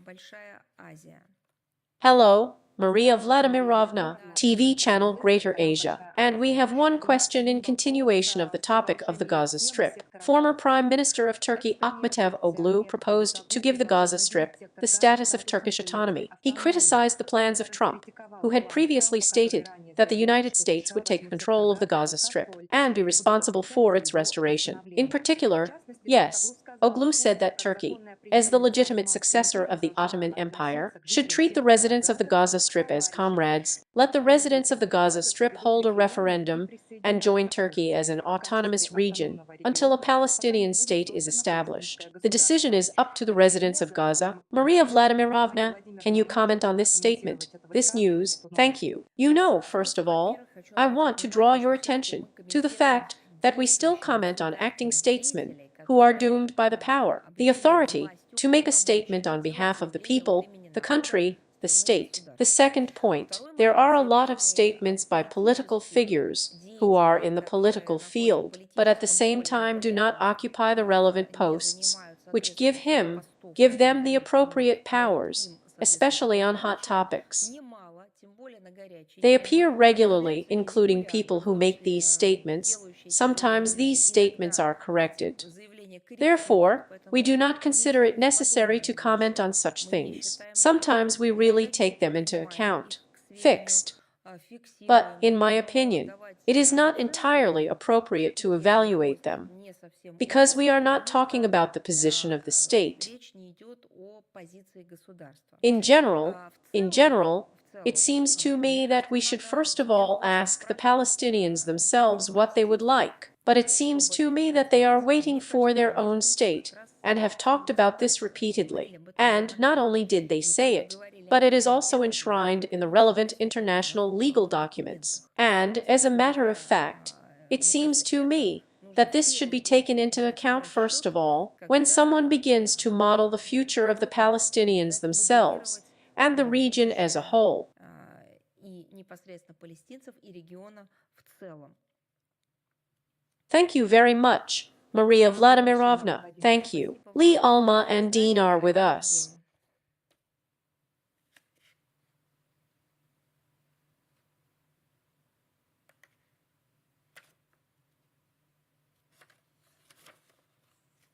Hello, Maria Vladimirovna, TV channel Greater Asia. And we have one question in continuation of the topic of the Gaza Strip. Former Prime Minister of Turkey Ahmet Oglu proposed to give the Gaza Strip the status of Turkish autonomy. He criticized the plans of Trump, who had previously stated that the United States would take control of the Gaza Strip and be responsible for its restoration. In particular, yes, Oglu said that Turkey, as the legitimate successor of the Ottoman Empire, should treat the residents of the Gaza Strip as comrades, let the residents of the Gaza Strip hold a referendum, and join Turkey as an autonomous region until a Palestinian state is established. The decision is up to the residents of Gaza. Maria Vladimirovna, can you comment on this statement, this news? Thank you. You know, first of all, I want to draw your attention to the fact that we still comment on acting statesmen who are doomed by the power, the authority, to make a statement on behalf of the people, the country, the state. The second point, there are a lot of statements by political figures who are in the political field, but at the same time do not occupy the relevant posts, which give them the appropriate powers, especially on hot topics. They appear regularly, including people who make these statements. Sometimes these statements are corrected. Therefore, we do not consider it necessary to comment on such things. Sometimes we really take them into account. Fixed. But, in my opinion, it is not entirely appropriate to evaluate them, because we are not talking about the position of the state. In general, it seems to me that we should first of all ask the Palestinians themselves what they would like. But it seems to me that they are waiting for their own state, and have talked about this repeatedly. And not only did they say it, but it is also enshrined in the relevant international legal documents. And, as a matter of fact, it seems to me that this should be taken into account first of all, when someone begins to model the future of the Palestinians themselves, and the region as a whole. Thank you very much, Maria Vladimirovna. Thank you. Lee, Alma, and Dean are with us.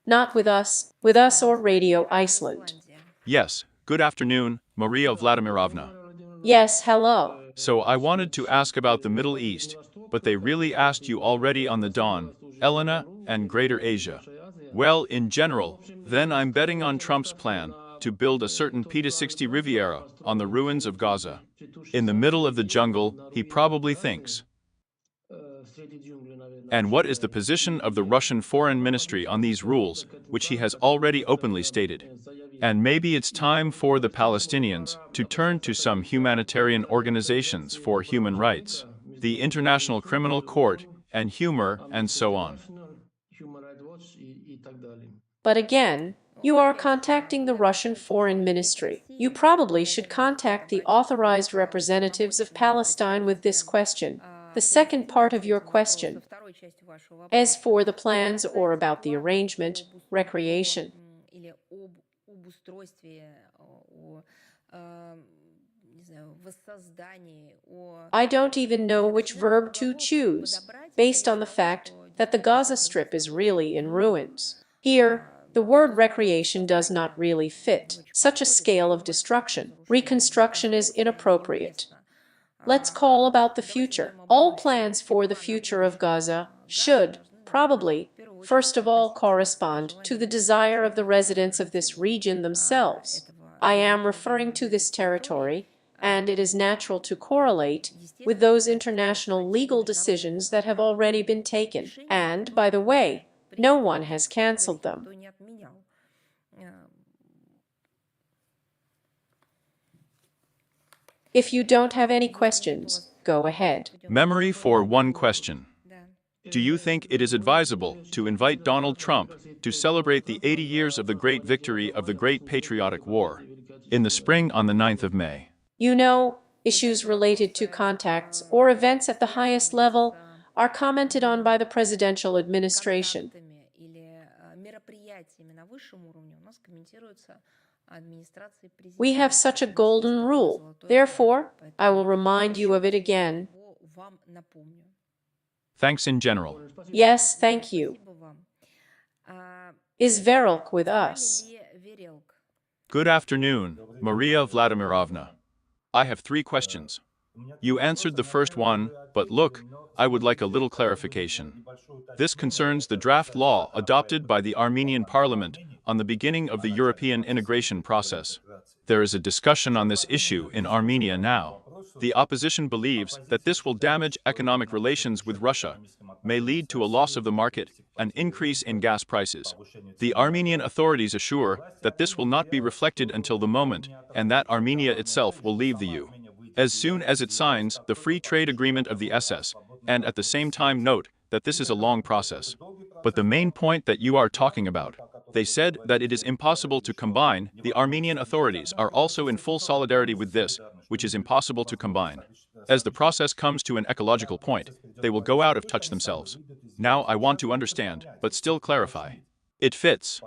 Not with us or Radio Iceland.
Yes, good afternoon, Maria Vladimirovna.
Yes, hello.
So I wanted to ask about the Middle East, but they really asked you already on the Dawn, Elena, and Greater Asia. Well, in general, then I'm betting on Trump's plan to build a certain P-60 Riviera on the ruins of Gaza. In the middle of the jungle, he probably thinks. And what is the position of the Russian Foreign Ministry on these rules, which he has already openly stated? And maybe it's time for the Palestinians to turn to some humanitarian organizations for human rights, the International Criminal Court, and humor, and so on.
But again, you are contacting the Russian Foreign Ministry. You probably should contact the authorized representatives of Palestine with this question. The second part of your question, as for the plans or about the arrangement, recreation. I don't even know which verb to choose, based on the fact that the Gaza Strip is really in ruins. Here, the word recreation does not really fit such a scale of destruction. Reconstruction is inappropriate. Let's call about the future. All plans for the future of Gaza should, probably, first of all correspond to the desire of the residents of this region themselves. I am referring to this territory, and it is natural to correlate with those international legal decisions that have already been taken. And, by the way, no one has cancelled them. If you don't have any questions, go ahead.
Memory for one question. Do you think it is advisable to invite Donald Trump to celebrate the 80 years of the great victory of the Great Patriotic War in the spring on the 9th of May?
You know, issues related to contacts or events at the highest level are commented on by the presidential administration. We have such a golden rule. Therefore, I will remind you of it again.
Thanks in general.
Yes, thank you. Is Verilk with us?
Good afternoon, Maria Vladimirovna. I have 3 questions. You answered the first one, but look, I would like a little clarification. This concerns the draft law adopted by the Armenian parliament on the beginning of the European integration process. There is a discussion on this issue in Armenia now. The opposition believes that this will damage economic relations with Russia, may lead to a loss of the market, an increase in gas prices. The Armenian authorities assure that this will not be reflected until the moment, and that Armenia itself will leave the EU as soon as it signs the free trade agreement of the SS, and at the same time note that this is a long process. But the main point that you are talking about, they said that it is impossible to combine. The Armenian authorities are also in full solidarity with this, which is impossible to combine. As the process comes to an ecological point, they will go out of touch themselves. Now I want to understand, but still clarify. It fits.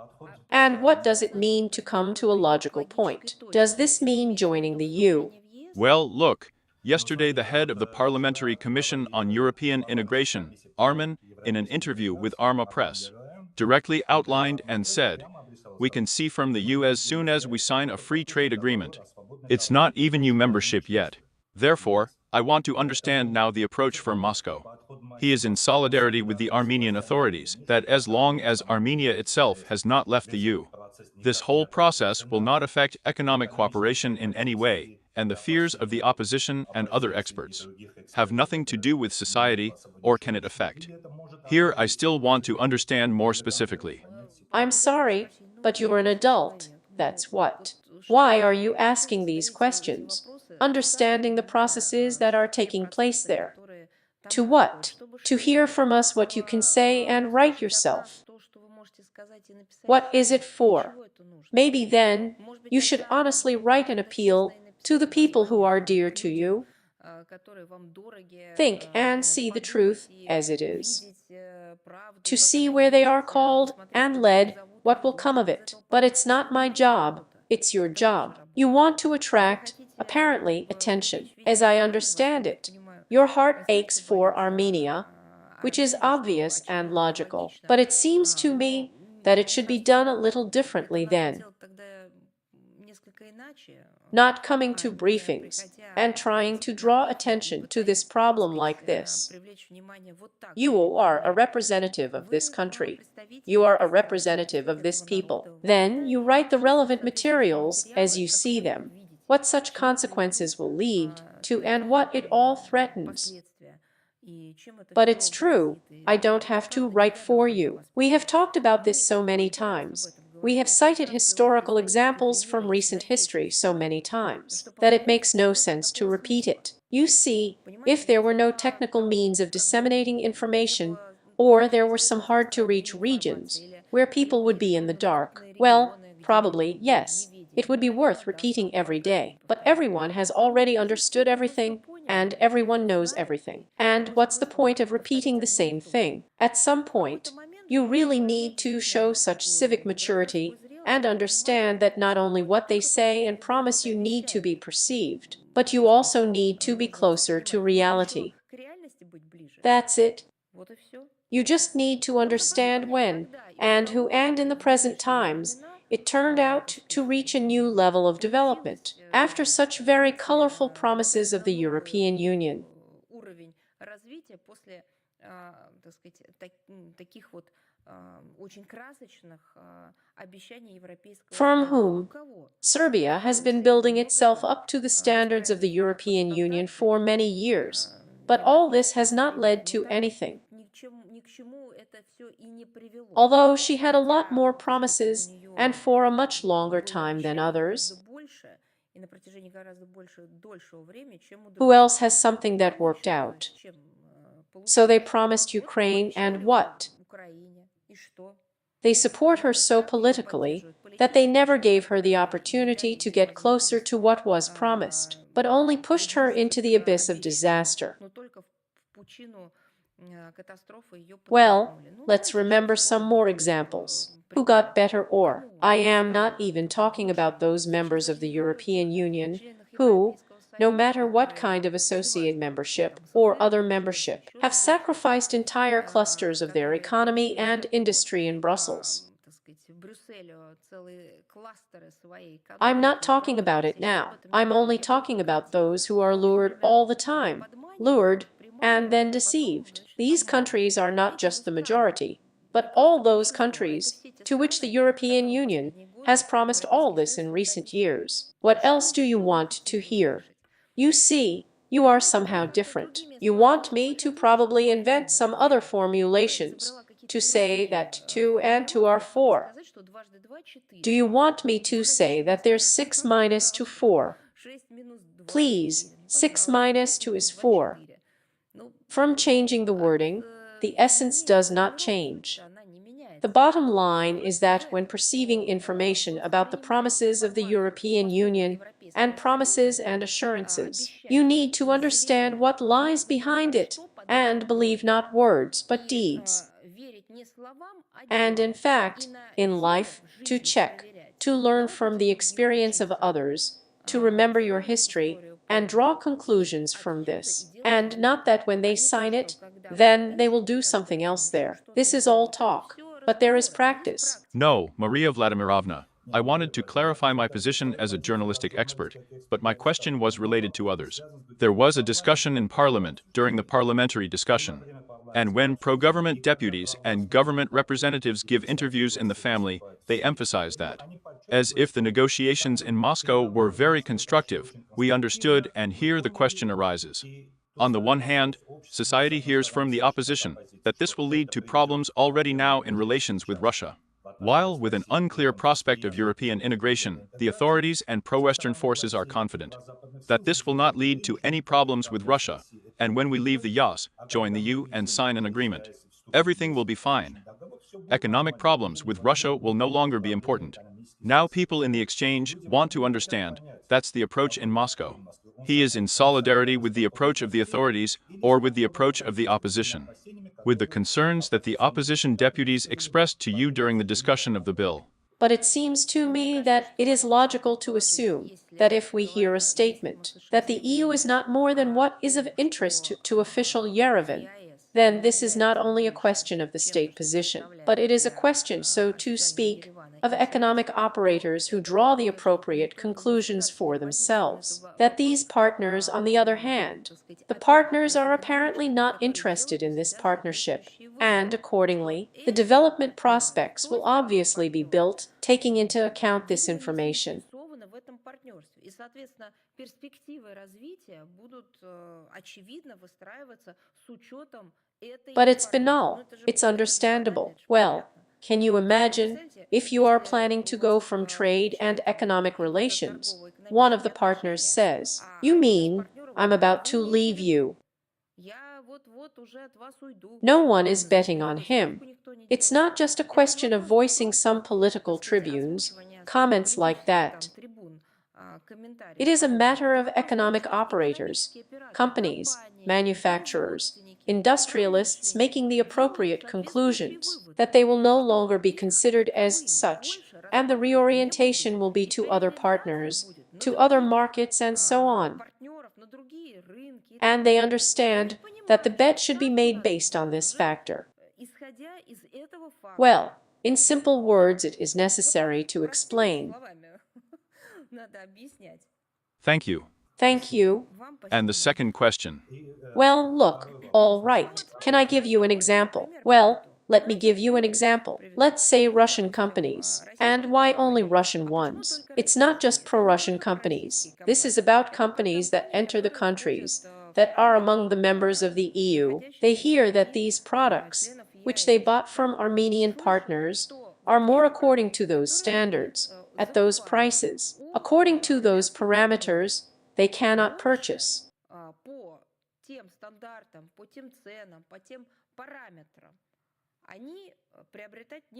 And what does it mean to come to a logical point? Does this mean joining the EU?
Well, look, yesterday the head of the Parliamentary Commission on European Integration, Armen, in an interview with Arma Press, directly outlined and said, we can see from the EU as soon as we sign a free trade agreement. It's not even EU membership yet. Therefore, I want to understand now the approach from Moscow. He is in solidarity with the Armenian authorities that as long as Armenia itself has not left the EU, this whole process will not affect economic cooperation in any way, and the fears of the opposition and other experts have nothing to do with society, or can it affect? Here I still want to understand more specifically.
I'm sorry, but you're an adult, that's what. Why are you asking these questions? Understanding the processes that are taking place there. To what? To hear from us what you can say and write yourself. What is it for? Maybe then, you should honestly write an appeal to the people who are dear to you. Think and see the truth as it is. To see where they are called and led, what will come of it. But it's not my job, it's your job. You want to attract, apparently, attention. As I understand it, your heart aches for Armenia, which is obvious and logical. But it seems to me that it should be done a little differently then. Not coming to briefings and trying to draw attention to this problem like this. You are a representative of this country. You are a representative of this people. Then you write the relevant materials as you see them, what such consequences will lead to and what it all threatens. But it's true, I don't have to write for you. We have talked about this so many times. We have cited historical examples from recent history so many times that it makes no sense to repeat it. You see, if there were no technical means of disseminating information, or there were some hard-to-reach regions where people would be in the dark, well, probably, yes, it would be worth repeating every day. But everyone has already understood everything, and everyone knows everything. And what's the point of repeating the same thing? At some point, you really need to show such civic maturity and understand that not only what they say and promise you need to be perceived, but you also need to be closer to reality. That's it. You just need to understand when and who, and in the present times, it turned out to reach a new level of development after such very colorful promises of the European Union.
Уровень развития после, так сказать, таких вот очень красочных обещаний Европейского
From
Союза.
whom Serbia has been building itself up to the standards of the European Union for many years. But all this has not led to anything. Although she had a lot more promises and for a much longer time than others. Who else has something that worked out? So they promised Ukraine, and what? They support her so politically that they never gave her the opportunity to get closer to what was promised, but only pushed her into the abyss of disaster. Well, let's remember some more examples. Who got better, or I am not even talking about those members of the European Union who, no matter what kind of associate membership or other membership, have sacrificed entire clusters of their economy and industry in Brussels. I'm not talking about it now. I'm only talking about those who are lured all the time, lured and then deceived. These countries are not just the majority, but all those countries to which the European Union has promised all this in recent years. What else do you want to hear? You see, you are somehow different. You want me to probably invent some other formulations, to say that 2 and 2 are 4. Do you want me to say that there's 6 minus 2 4? Please, 6 minus 2 is 4. From changing the wording, the essence does not change. The bottom line is that when perceiving information about the promises of the European Union and promises and assurances, you need to understand what lies behind it and believe not words but deeds. And in fact, in life, to check, to learn from the experience of others, to remember your history, and draw conclusions from this, and not that when they sign it, then they will do something else there. This is all talk, but there is practice.
No, Maria Vladimirovna, I wanted to clarify my position as a journalistic expert, but my question was related to others. There was a discussion in Parliament during the parliamentary discussion, and when pro-government deputies and government representatives give interviews in the family, they emphasize that. As if the negotiations in Moscow were very constructive, we understood, and here the question arises. On the one hand, society hears from the opposition that this will lead to problems already now in relations with Russia. While with an unclear prospect of European integration, the authorities and pro-Western forces are confident that this will not lead to any problems with Russia, and when we leave the YAS, join the EU and sign an agreement, everything will be fine. Economic problems with Russia will no longer be important. Now people in the exchange want to understand that's the approach in Moscow. He is in solidarity with the approach of the authorities or with the approach of the opposition, with the concerns that the opposition deputies expressed to you during the discussion of the bill.
But it seems to me that it is logical to assume that if we hear a statement that the EU is not more than what is of interest to official Yerevan, then this is not only a question of the state position, but it is a question, so to speak, of economic operators who draw the appropriate conclusions for themselves. That these partners, on the other hand, the partners are apparently not interested in this partnership, and accordingly, the development prospects will obviously be built taking into account this information.
И, соответственно, перспективы развития будут очевидно выстраиваться с учетом этой...
But it's banal, it's understandable. Well, can you imagine, if you are planning to go from trade and economic relations, one of the partners says, "You mean, I'm about to leave you." No one is betting on him. It's not just a question of voicing some political tribunes, comments like that. It is a matter of economic operators, companies, manufacturers, industrialists making the appropriate conclusions that they will no longer be considered as such, and the reorientation will be to other partners, to other markets, and so on. And they understand that the bet should be made based on this factor. Well, In simple words, it is necessary to explain.
Thank you.
Thank you.
And the second question.
Well, look, all right. Can I give you an example? Well, let me give you an example. Let's say Russian companies. And why only Russian ones? It's not just pro-Russian companies. This is about companies that enter the countries that are among the members of the EU. They hear that these products, which they bought from Armenian partners, are more according to those standards, at those prices, according to those parameters, they cannot purchase.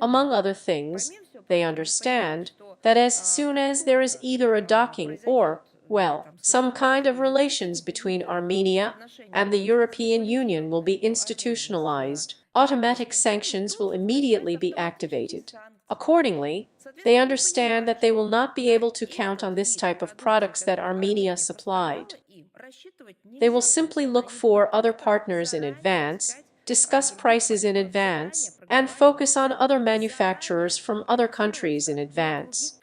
Among other things, they understand that as soon as there is either a docking or, well, some kind of relations between Armenia and the European Union will be institutionalized, automatic sanctions will immediately be activated. Accordingly, they understand that they will not be able to count on this type of products that Armenia supplied. They will simply look for other partners in advance, discuss prices in advance, and focus on other manufacturers from other countries in advance.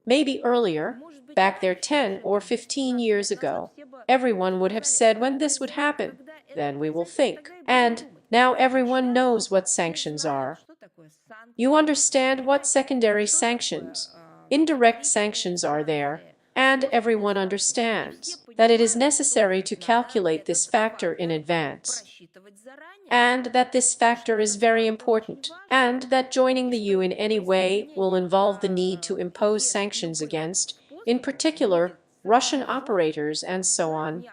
Maybe earlier, back there 10 or 15 years ago, everyone would have said when this would happen, then we will think. And now everyone knows what sanctions are. You understand what secondary sanctions, indirect sanctions are there, and everyone understands that it is necessary to calculate this factor in advance, and that this factor is very important, and that joining the EU in any way will involve the need to impose sanctions against, in particular, Russian operators and so on.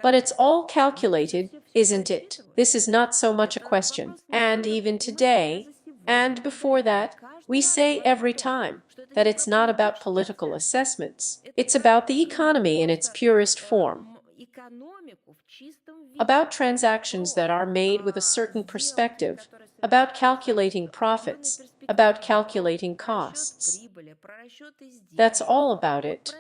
But it's all calculated, isn't it? This is not so much a question. And even today, and before that, we say every time that it's not about political assessments. It's about the economy in its purest form. About transactions that are made with a certain perspective, about calculating profits, about calculating costs. That's all about it.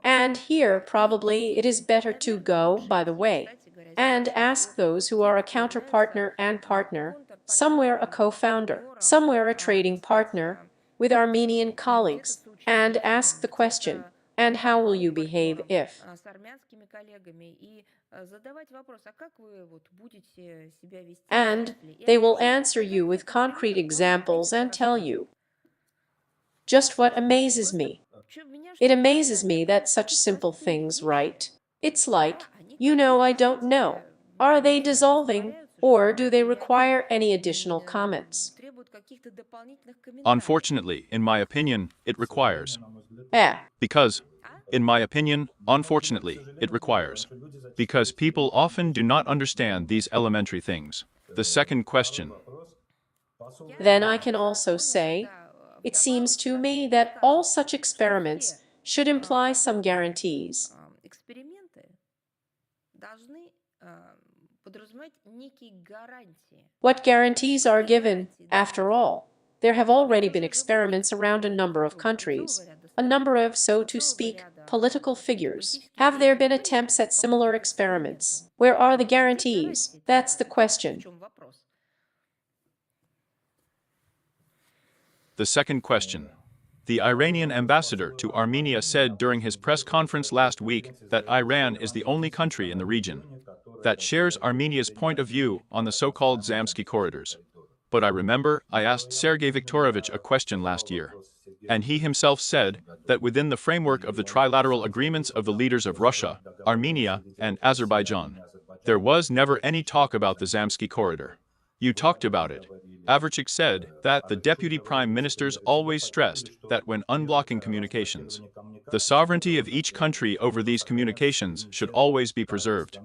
And here, probably, it is better to go, by the way, and ask those who are a counterpartner and partner, somewhere a co-founder, somewhere a trading partner, with Armenian colleagues, and ask the question, and how will you behave if? And they will answer you with concrete examples and tell you. Just what amazes me. It amazes me that such simple things, right? It's like, I don't know. Are they dissolving, or do they require any additional comments?
Unfortunately, in my opinion, it requires.
Because,
in my opinion, unfortunately, it requires. Because people often do not understand these elementary things. The second question.
Then I can also say, it seems to me that all such experiments should imply some guarantees. What guarantees are given, after all? There have already been experiments around a number of countries, a number of, so to speak, political figures. Have there been attempts at similar experiments? Where are the guarantees? That's the question.
The second question. The Iranian ambassador to Armenia said during his press conference last week that Iran is the only country in the region that shares Armenia's point of view on the so-called Zelensky corridors. But I remember I asked Sergei Viktorovich a question last year, and he himself said that within the framework of the trilateral agreements of the leaders of Russia, Armenia, and Azerbaijan, there was never any talk about the Zelensky corridor. You talked about it. Averchik said that the deputy prime ministers always stressed that when unblocking communications, the sovereignty of each country over these communications should always be preserved.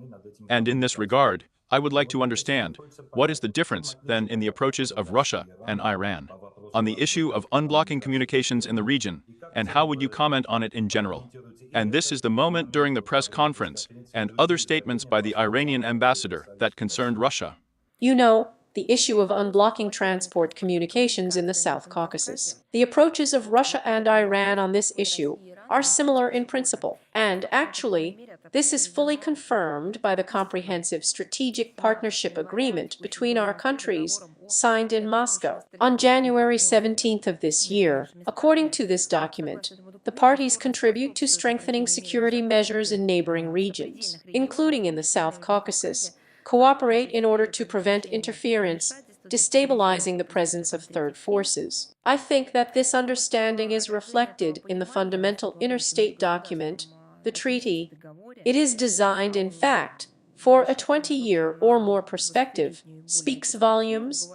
And in this regard, I would like to understand, what is the difference then in the approaches of Russia and Iran on the issue of unblocking communications in the region, and how would you comment on it in general? And this is the moment during the press conference and other statements by the Iranian ambassador that concerned Russia.
The issue of unblocking transport communications in the South Caucasus. The approaches of Russia and Iran on this issue are similar in principle. And actually, this is fully confirmed by the Comprehensive Strategic Partnership Agreement between our countries, signed in Moscow on January 17th of this year. According to this document, the parties contribute to strengthening security measures in neighboring regions, including in the South Caucasus, cooperate in order to prevent interference, destabilizing the presence of third forces. I think that this understanding is reflected in the fundamental interstate document, the treaty. It is designed, in fact, for a 20-year or more perspective, speaks volumes.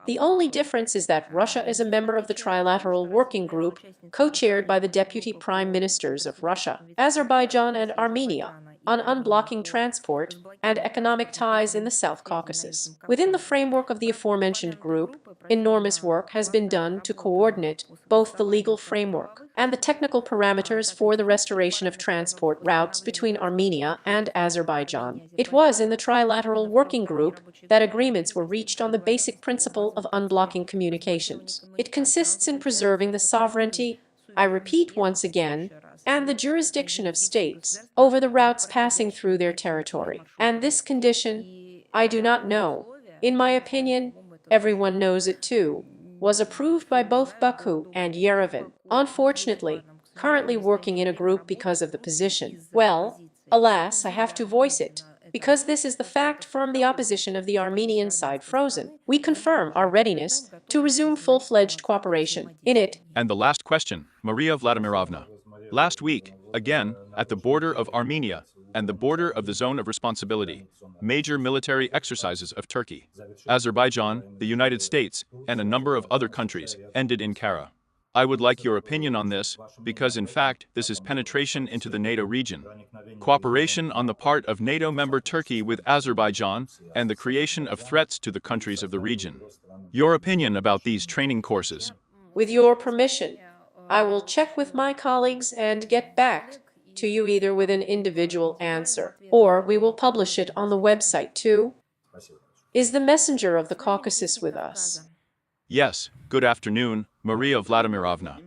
The only difference is that Russia is a member of the Trilateral Working Group, co-chaired by the Deputy Prime Ministers of Russia, Azerbaijan and Armenia, on unblocking transport and economic ties in the South Caucasus. Within the framework of the aforementioned group, enormous work has been done to coordinate both the legal framework and the technical parameters for the restoration of transport routes between Armenia and Azerbaijan. It was in the Trilateral Working Group that agreements were reached on the basic principle of unblocking communications. It consists in preserving the sovereignty, I repeat once again, and the jurisdiction of states over the routes passing through their territory. And this condition, I do not know, in my opinion, everyone knows it too, was approved by both Baku and Yerevan. Unfortunately, currently working in a group because of the position. Well, alas, I have to voice it, because this is the fact from the opposition of the Armenian side frozen. We confirm our readiness to resume full-fledged cooperation in it.
And the last question, Maria Vladimirovna. Last week, again, at the border of Armenia and the border of the Zone of Responsibility, major military exercises of Turkey, Azerbaijan, the United States, and a number of other countries ended in Kara. I would like your opinion on this, because in fact this is penetration into the NATO region, cooperation on the part of NATO member Turkey with Azerbaijan, and the creation of threats to the countries of the region. Your opinion about these training courses?
With your permission, I will check with my colleagues and get back to you either with an individual answer, or we will publish it on the website too. Is the messenger of the Caucasus with us?
Yes, good afternoon, Maria Vladimirovna.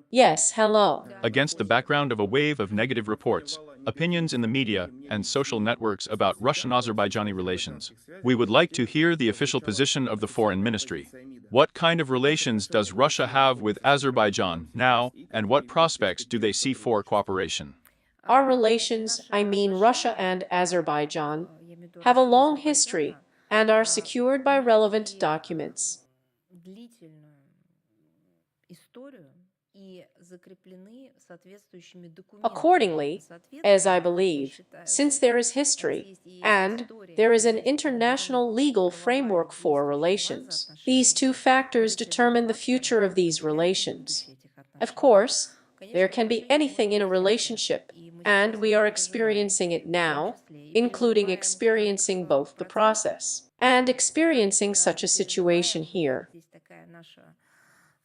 Yes, hello.
Against the background of a wave of negative reports, opinions in the media, and social networks about Russian-Azerbaijani relations, we would like to hear the official position of the Foreign Ministry. What kind of relations does Russia have with Azerbaijan now, and what prospects do they see for cooperation?
Our relations, I mean Russia and Azerbaijan, have a long history and are secured by relevant documents. Accordingly, as I believe, since there is history, and there is an international legal framework for relations, these two factors determine the future of these relations. Of course, there can be anything in a relationship, and we are experiencing it now, including experiencing both the process and experiencing such a situation here.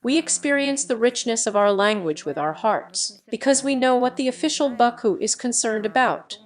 We experience the richness of our language with our hearts, because we know what the official Baku is concerned about.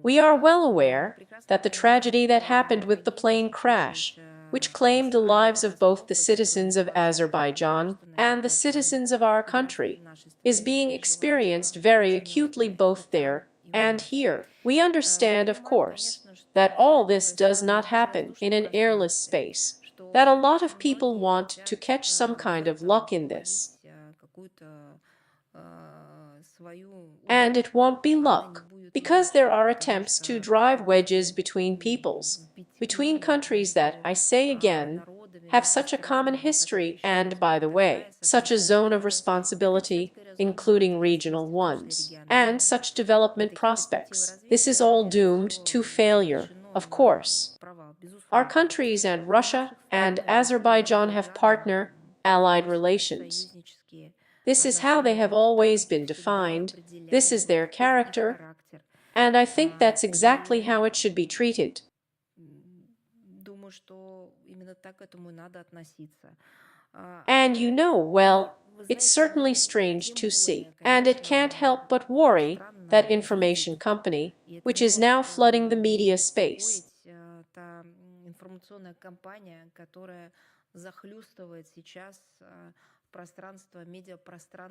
We are well aware that the tragedy that happened with the plane crash, which claimed the lives of both the citizens of Azerbaijan and the citizens of our country, is being experienced very acutely both there and here. We understand, of course, that all this does not happen in an airless space, that a lot of people want to catch some kind of luck in this. And it won't be luck, because there are attempts to drive wedges between peoples, between countries that, I say again, have such a common history and, by the way, such a zone of responsibility, including regional ones, and such development prospects. This is all doomed to failure, of course. Our countries and Russia and Azerbaijan have partner-allied relations. This is how they have always been defined, this is their character, and I think that's exactly how it should be treated. And you know, well, it's certainly strange to see, and it can't help but worry that information company, which is now flooding the media space.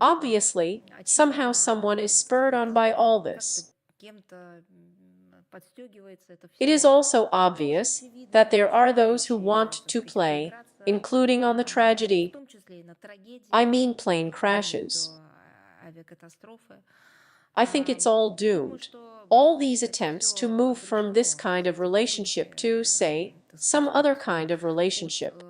Obviously, somehow someone is spurred on by all this. It is also obvious that there are those who want to play, including on the tragedy. I mean plane crashes. I think it's all doomed. All these attempts to move from this kind of relationship to, say, some other kind of relationship.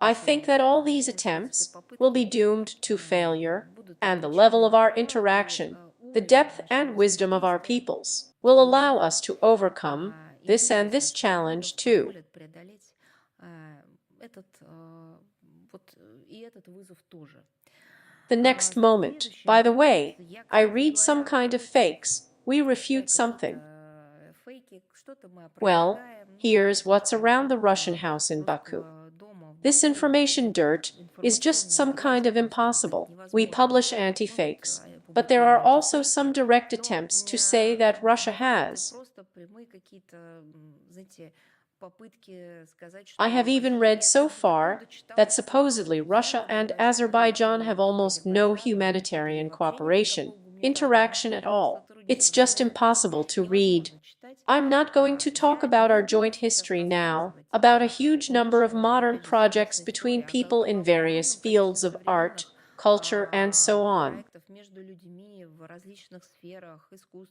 I think that all these attempts will be doomed to failure, and the level of our interaction, the depth and wisdom of our peoples, will allow us to overcome this and this challenge too. The next moment, by the way, I read some kind of fakes, we refute something. Well, here's what's around the Russian house in Baku. This information dirt is just some kind of impossible. We publish anti-fakes, but there are also some direct attempts to say that Russia has. I have even read so far that supposedly Russia and Azerbaijan have almost no humanitarian cooperation, interaction at all. It's just impossible to read. I'm not going to talk about our joint history now, about a huge number of modern projects between people in various fields of art, culture, and so on.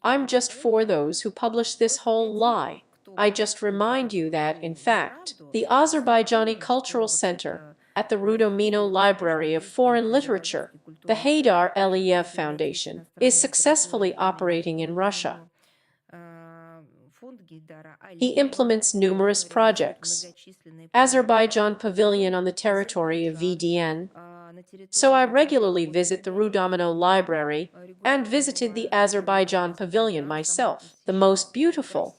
I'm just for those who publish this whole lie. I just remind you that, in fact, the Azerbaijani Cultural Center at the Rudomino Library of Foreign Literature, the Haydar Aliyev Foundation, is successfully operating in Russia. He implements numerous projects. Azerbaijan Pavilion on the territory of VDN. So I regularly visit the Rudomino Library and visited the Azerbaijan Pavilion myself, the most beautiful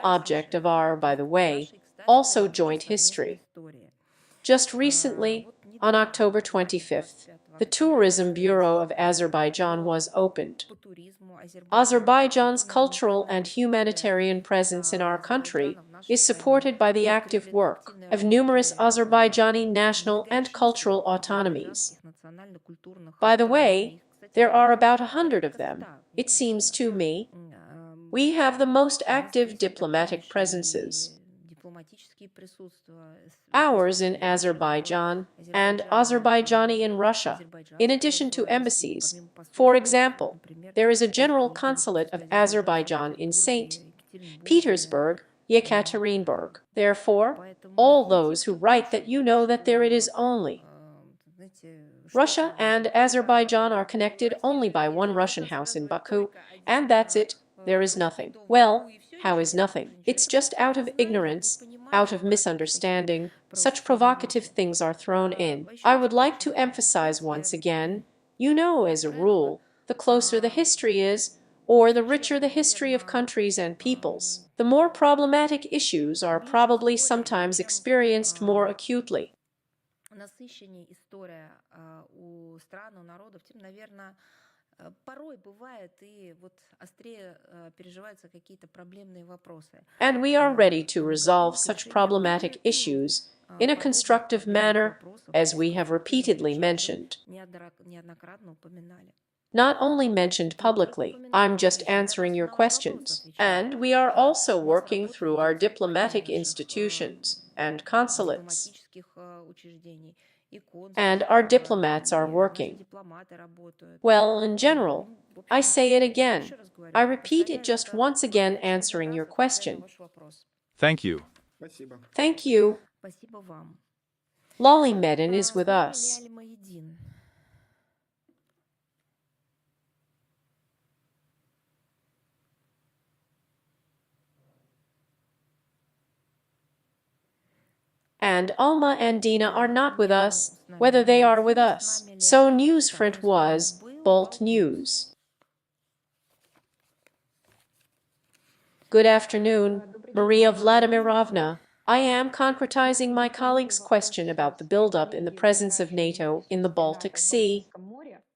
object of our, by the way, also joint history. Just recently, on October 25th, the Tourism Bureau of Azerbaijan was opened. Azerbaijan's cultural and humanitarian presence in our country is supported by the active work of numerous Azerbaijani national and cultural autonomies. By the way, there are about 100 of them, it seems to me. We have the most active diplomatic presences. Ours in Azerbaijan and Azerbaijani in Russia, in addition to embassies. For example, there is a general consulate of Azerbaijan in St. Petersburg, Yekaterinburg. Therefore, all those who write that you know that there it is only. Russia and Azerbaijan are connected only by one Russian house in Baku, and that's it. There is nothing. Well, how is nothing? It's just out of ignorance, out of misunderstanding, such provocative things are thrown in. I would like to emphasize once again, you know, as a rule, the closer the history is, or the richer the history of countries and peoples, the more problematic issues are probably sometimes experienced more acutely. And we are ready to resolve such problematic issues in a constructive manner, as we have repeatedly mentioned. Not only mentioned publicly, I'm just answering your questions. And we are also working through our diplomatic institutions and consulates. And our diplomats are working. Well, in general, I say it again. I repeat it just once again, answering your question.
Thank you.
Thank you. Lolly Medin is with us. And Alma and Dina are not with us, whether they are with us. So newsfront was Bolt News. Good afternoon, Maria Vladimirovna. I am concretizing my colleague's question about the buildup in the presence of NATO in the Baltic Sea.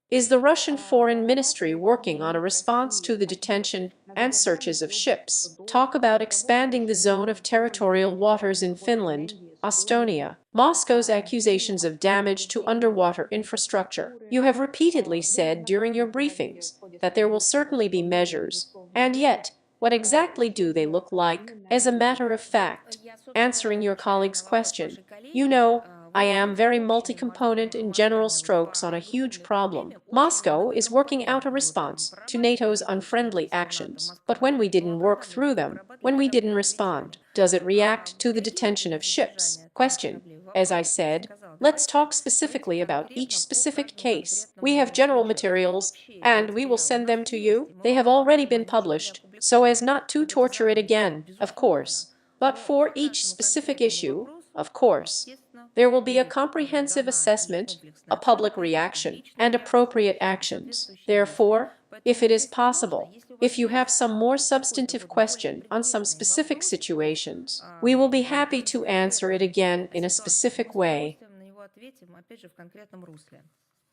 Is the Russian Foreign Ministry working on a response to the detention and searches of ships. Talk about expanding the zone of territorial waters in Finland, Estonia. Moscow's accusations of damage to underwater infrastructure. You have repeatedly said during your briefings that there will certainly be measures, and yet, what exactly do they look like? As a matter of fact, answering your colleague's question, you know, I am very multi-component in general strokes on a huge problem. Moscow is working out a response to NATO's unfriendly actions. But when we didn't work through them, when we didn't respond, does it react to the detention of ships? Question. As I said, let's talk specifically about each specific case. We have general materials, and we will send them to you. They have already been published, so as not to torture it again, of course. But for each specific issue, of course, there will be a comprehensive assessment, a public reaction, and appropriate actions. Therefore, if it is possible, if you have some more substantive question on some specific situations, we will be happy to answer it again in a specific way.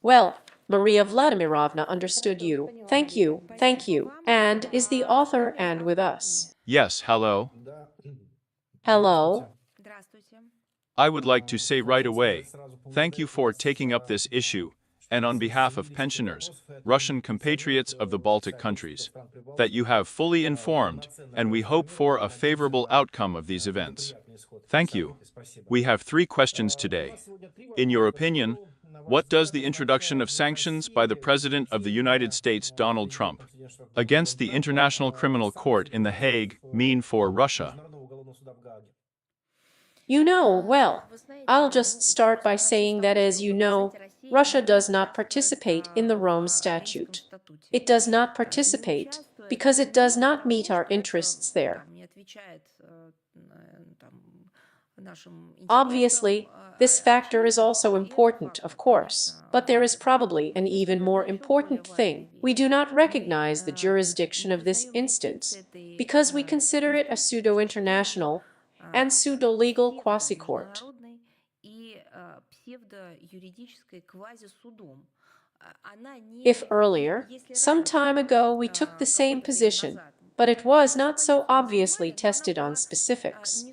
Well, Maria Vladimirovna understood you. Thank you, and is the author and with us.
Yes, hello.
Hello.
I would like to say right away, thank you for taking up this issue, and on behalf of pensioners, Russian compatriots of the Baltic countries, that you have fully informed, and we hope for a favorable outcome of these events. Thank you. We have 3 questions today. In your opinion, what does the introduction of sanctions by the President of the United States, Donald Trump, against the International Criminal Court in The Hague mean for Russia?
You know, well, I'll just start by saying that, as you know, Russia does not participate in the Rome Statute. It does not participate because it does not meet our interests there. Obviously, this factor is also important, of course, but there is probably an even more important thing. We do not recognize the jurisdiction of this instance because we consider it a pseudo-international and pseudo-legal quasi-court. If earlier, some time ago, we took the same position, but it was not so obviously tested on specifics.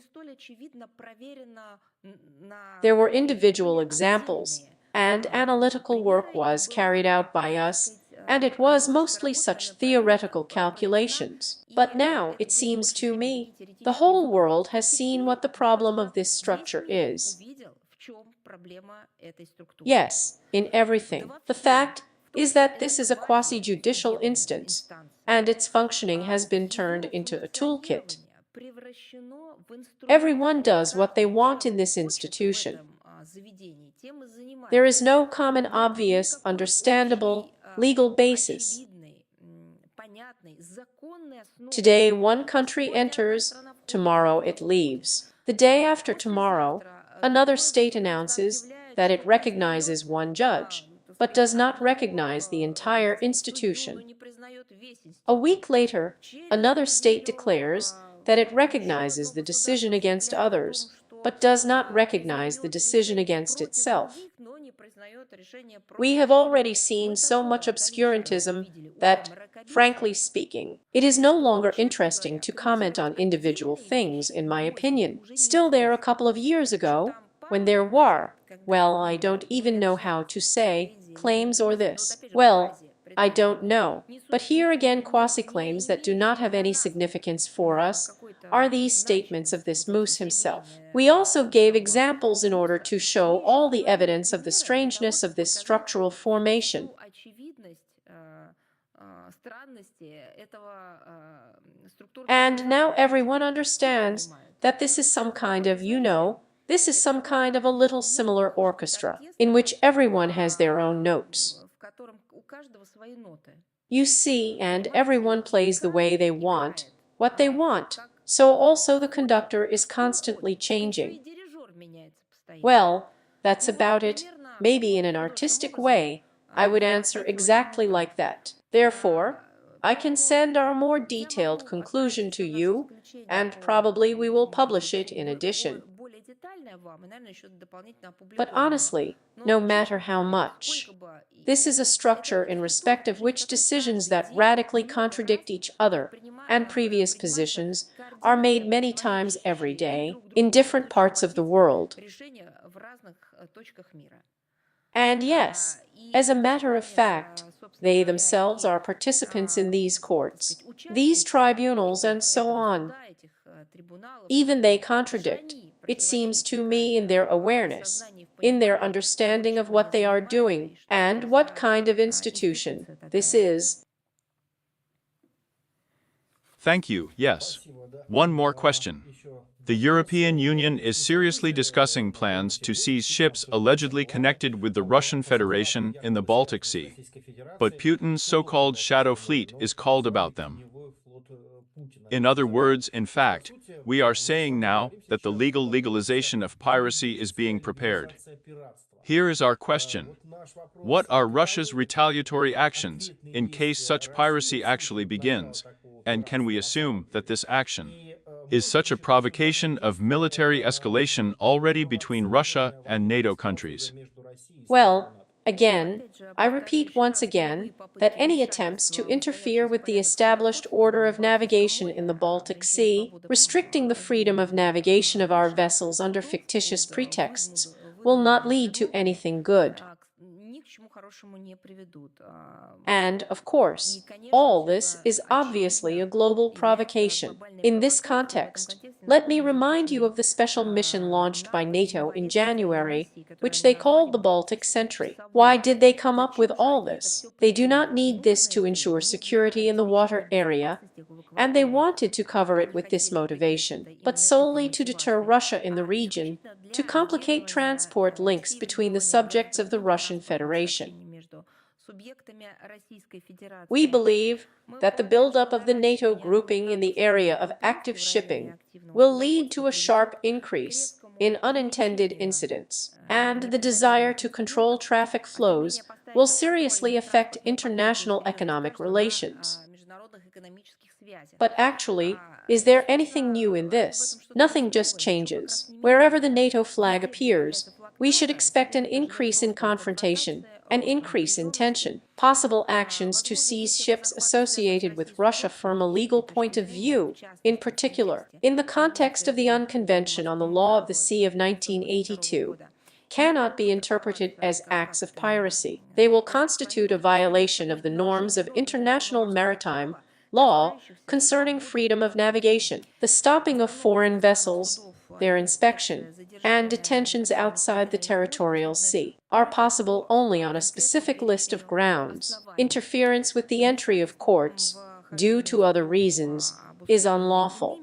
There were individual examples, and analytical work was carried out by us, and it was mostly such theoretical calculations. But now, it seems to me, the whole world has seen what the problem of this structure is. Yes, in everything. The fact is that this is a quasi-judicial instance, and its functioning has been turned into a toolkit. Everyone does what they want in this institution. There is no common, obvious, understandable, legal basis. Today one country enters, tomorrow it leaves. The day after tomorrow, another state announces that it recognizes one judge, but does not recognize the entire institution. A week later, another state declares that it recognizes the decision against others, but does not recognize the decision against itself. We have already seen so much obscurantism that, frankly speaking, it is no longer interesting to comment on individual things, in my opinion. Still, there a couple of years ago, when there were, well, I don't even know how to say, claims or this. Well, I don't know. But here again, quasi-claims that do not have any significance for us are these statements of this moose himself. We also gave examples in order to show all the evidence of the strangeness of this structural formation. And now everyone understands that this is some kind of, this is some kind of a little similar orchestra, in which everyone has their own notes. You see, and everyone plays the way they want, what they want, so also the conductor is constantly changing. Well, that's about it. Maybe in an artistic way, I would answer exactly like that. Therefore, I can send our more detailed conclusion to you, and probably we will publish it in addition. But honestly, no matter how much, this is a structure in respect of which decisions that radically contradict each other and previous positions are made many times every day in different parts of the world. And yes, as a matter of fact, they themselves are participants in these courts, these tribunals, and so on. Even they contradict, it seems to me, in their awareness, in their understanding of what they are doing and what kind of institution this is.
Thank you, yes. One more question. The European Union is seriously discussing plans to seize ships allegedly connected with the Russian Federation in the Baltic Sea. But Putin's so-called shadow fleet is called about them. In other words, in fact, we are saying now that the legalization of piracy is being prepared. Here is our question. What are Russia's retaliatory actions in case such piracy actually begins, and can we assume that this action is such a provocation of military escalation already between Russia and NATO countries?
Well, again, I repeat once again that any attempts to interfere with the established order of navigation in the Baltic Sea, restricting the freedom of navigation of our vessels under fictitious pretexts, will not lead to anything good. And, of course, all this is obviously a global provocation. In this context, let me remind you of the special mission launched by NATO in January, which they called the Baltic Sentry. Why did they come up with all this? They do not need this to ensure security in the water area, and they wanted to cover it with this motivation, but solely to deter Russia in the region, to complicate transport links between the subjects of the Russian Federation. We believe that the buildup of the NATO grouping in the area of active shipping will lead to a sharp increase in unintended incidents, and the desire to control traffic flows will seriously affect international economic relations. But actually, is there anything new in this? Nothing just changes. Wherever the NATO flag appears, we should expect an increase in confrontation, an increase in tension, possible actions to seize ships associated with Russia from a legal point of view, in particular, in the context of the Unconvention on the Law of the Sea of 1982. Cannot be interpreted as acts of piracy. They will constitute a violation of the norms of international maritime law concerning freedom of navigation. The stopping of foreign vessels, their inspection, and detentions outside the territorial sea are possible only on a specific list of grounds. Interference with the entry of courts, due to other reasons, is unlawful.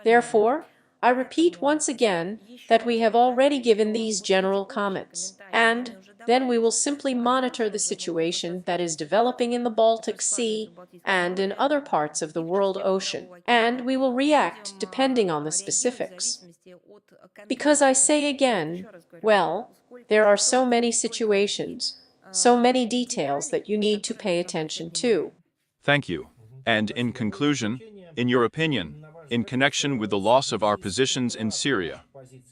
Therefore, I repeat once again that we have already given these general comments, and then we will simply monitor the situation that is developing in the Baltic Sea and in other parts of the world ocean, and we will react depending on the specifics. Because I say again, well, there are so many situations, so many details that you need to pay attention to.
Thank you. And in conclusion, in your opinion, in connection with the loss of our positions in Syria,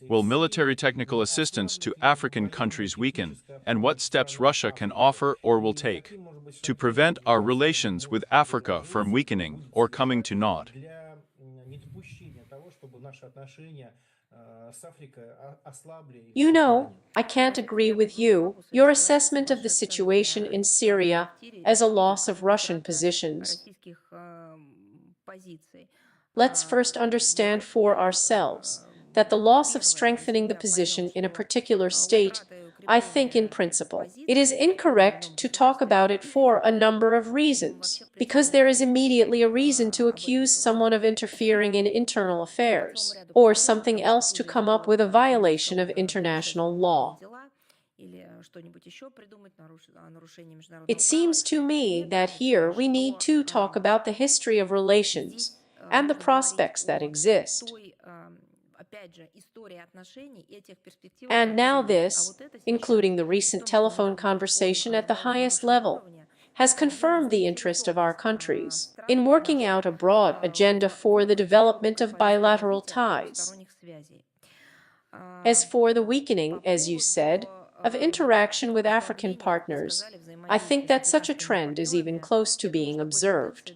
will military technical assistance to African countries weaken, and what steps Russia can offer or will take to prevent our relations with Africa from weakening or coming to naught?
You know, I can't agree with you. Your assessment of the situation in Syria as a loss of Russian positions. Let's first understand for ourselves that the loss of strengthening the position in a particular state, I think in principle, it is incorrect to talk about it for a number of reasons, because there is immediately a reason to accuse someone of interfering in internal affairs, or something else to come up with a violation of international law. It seems to me that here we need to talk about the history of relations and the prospects that exist. And now this, including the recent telephone conversation at the highest level, has confirmed the interest of our countries in working out a broad agenda for the development of bilateral ties. As for the weakening, as you said, of interaction with African partners, I think that such a trend is even close to being observed.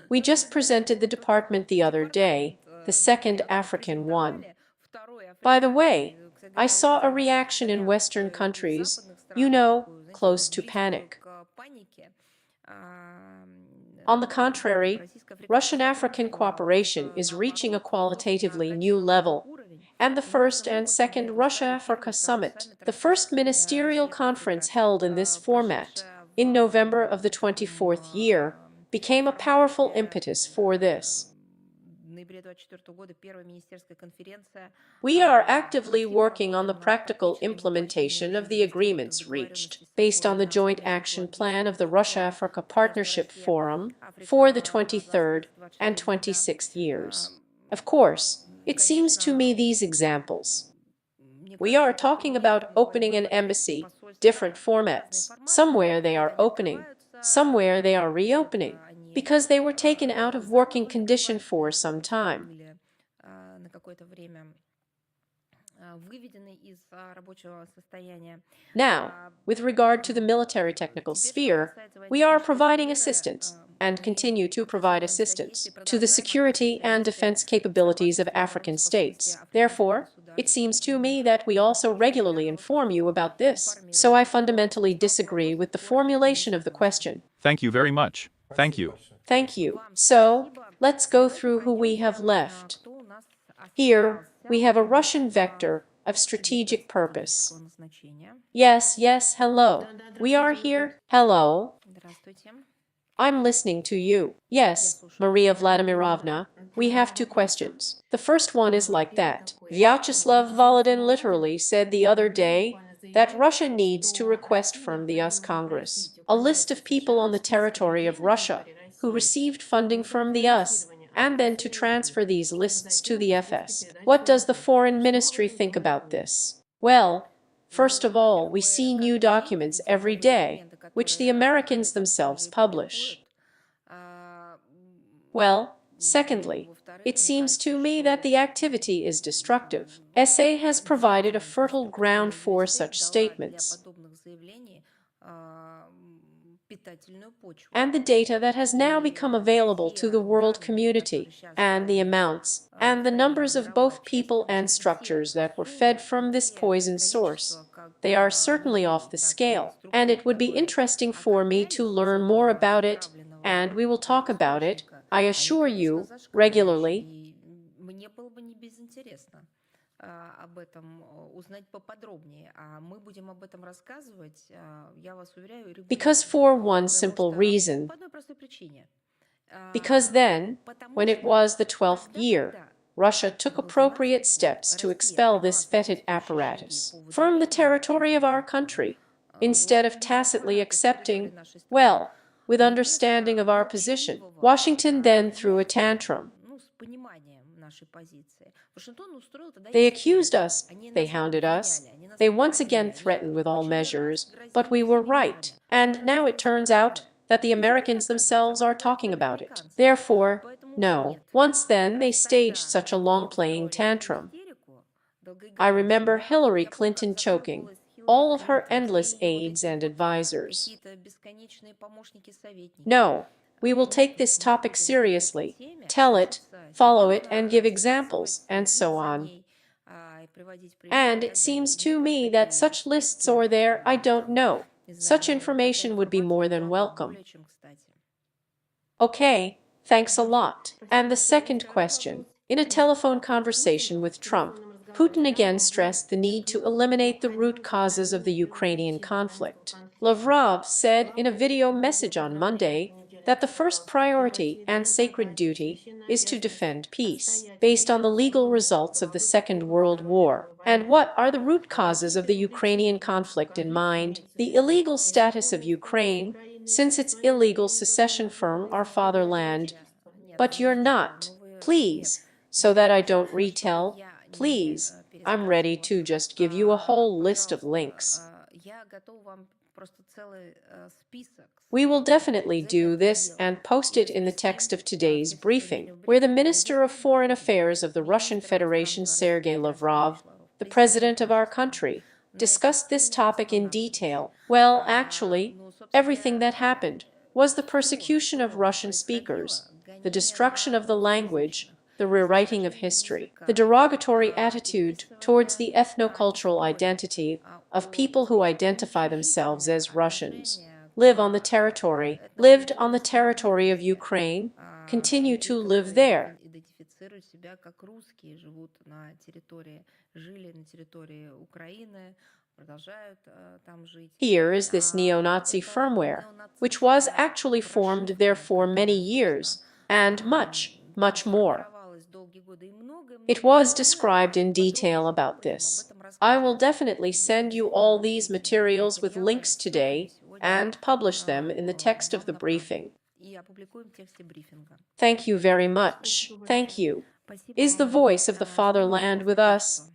We just presented the department the other day, the second African one. By the way, I saw a reaction in Western countries, close to panic. On the contrary, Russian-African cooperation is reaching a qualitatively new level, and the first and second Russia-Africa Summit, the first ministerial conference held in this format in November of the 24th year, became a powerful impetus for this. We are actively working on the practical implementation of the agreements reached, based on the Joint Action Plan of the Russia-Africa Partnership Forum for the 23rd and 26th years. Of course, it seems to me these examples. We are talking about opening an embassy, different formats. Somewhere they are opening, somewhere they are reopening, because they were taken out of working condition for some time. Now, with regard to the military technical sphere, we are providing assistance and continue to provide assistance to the security and defense capabilities of African states. Therefore, it seems to me that we also regularly inform you about this, so I fundamentally disagree with the formulation of the question.
Thank you very much. Thank you.
Thank you. So, let's go through who we have left. Here, we have a Russian vector of strategic purpose. Yes, hello. We are here. Hello. I'm listening to you. Yes, Maria Vladimirovna, we have two questions. The first one is like that. Vyacheslav Volodin literally said the other day that Russia needs to request from the US Congress a list of people on the territory of Russia who received funding from the US, and then to transfer these lists to the FS. What does the Foreign Ministry think about this? Well, first of all, we see new documents every day, which the Americans themselves publish. Well, secondly, it seems to me that the activity is destructive. SA has provided a fertile ground for such statements. And the data that has now become available to the world community, and the amounts, and the numbers of both people and structures that were fed from this poison source, they are certainly off the scale, and it would be interesting for me to learn more about it, and we will talk about it, I assure you, regularly. Because for one simple reason. Because then, when it was the 12th year, Russia took appropriate steps to expel this fetid apparatus from the territory of our country, instead of tacitly accepting, well, with understanding of our position. Washington then threw a tantrum. They accused us, they hounded us, they once again threatened with all measures, but we were right. And now it turns out that the Americans themselves are talking about it. Therefore, no, once then they staged such a long-playing tantrum. I remember Hillary Clinton choking all of her endless aides and advisors. No, we will take this topic seriously, tell it, follow it, and give examples, and so on. And it seems to me that such lists are there, I don't know. Such information would be more than welcome. Okay, thanks a lot. And the second question. In a telephone conversation with Trump, Putin again stressed the need to eliminate the root causes of the Ukrainian conflict. Lavrov said in a video message on Monday that the first priority and sacred duty is to defend peace, based on the legal results of the Second World War. And what are the root causes of the Ukrainian conflict in mind? The illegal status of Ukraine, since its illegal secession from our fatherland. But you're not. Please, so that I don't retell, please, I'm ready to just give you a whole list of links. We will definitely do this and post it in the text of today's briefing, where the Minister of Foreign Affairs of the Russian Federation, Sergei Lavrov, the president of our country, discussed this topic in detail. Well, actually, everything that happened was the persecution of Russian speakers, the destruction of the language, the rewriting of history, the derogatory attitude towards the ethnocultural identity of people who identify themselves as Russians, lived on the territory of Ukraine, continue to live there. Here is this neo-Nazi firmware, which was actually formed there for many years, and much, much more. It was described in detail about this. I will definitely send you all these materials with links today and publish them in the text of the briefing. Thank you very much. Thank you. Is the voice of the fatherland with us?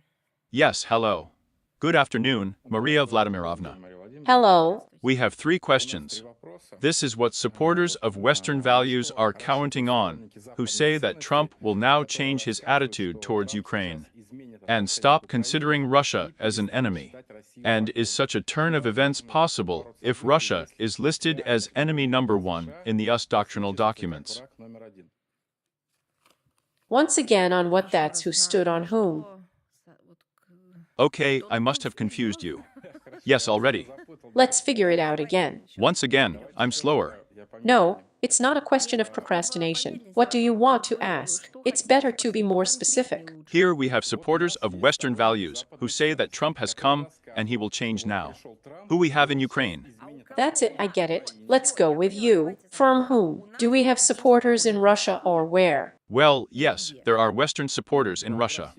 Yes, hello. Good afternoon, Maria Vladimirovna.
Hello.
We have 3 questions. This is what supporters of Western values are counting on, who say that Trump will now change his attitude towards Ukraine and stop considering Russia as an enemy. And is such a turn of events possible if Russia is listed as enemy number 1 in the US doctrinal documents?
Once again, on what that's who stood on whom?
Okay, I must have confused you. Yes, already.
Let's figure it out again.
Once again, I'm slower.
No, it's not a question of procrastination. What do you want to ask? It's better to be more specific.
Here we have supporters of Western values who say that Trump has come and he will change now. Who we have in Ukraine?
That's it, I get it. Let's go with you. From whom? Do we have supporters in Russia or where?
Well, yes, there are Western supporters in Russia.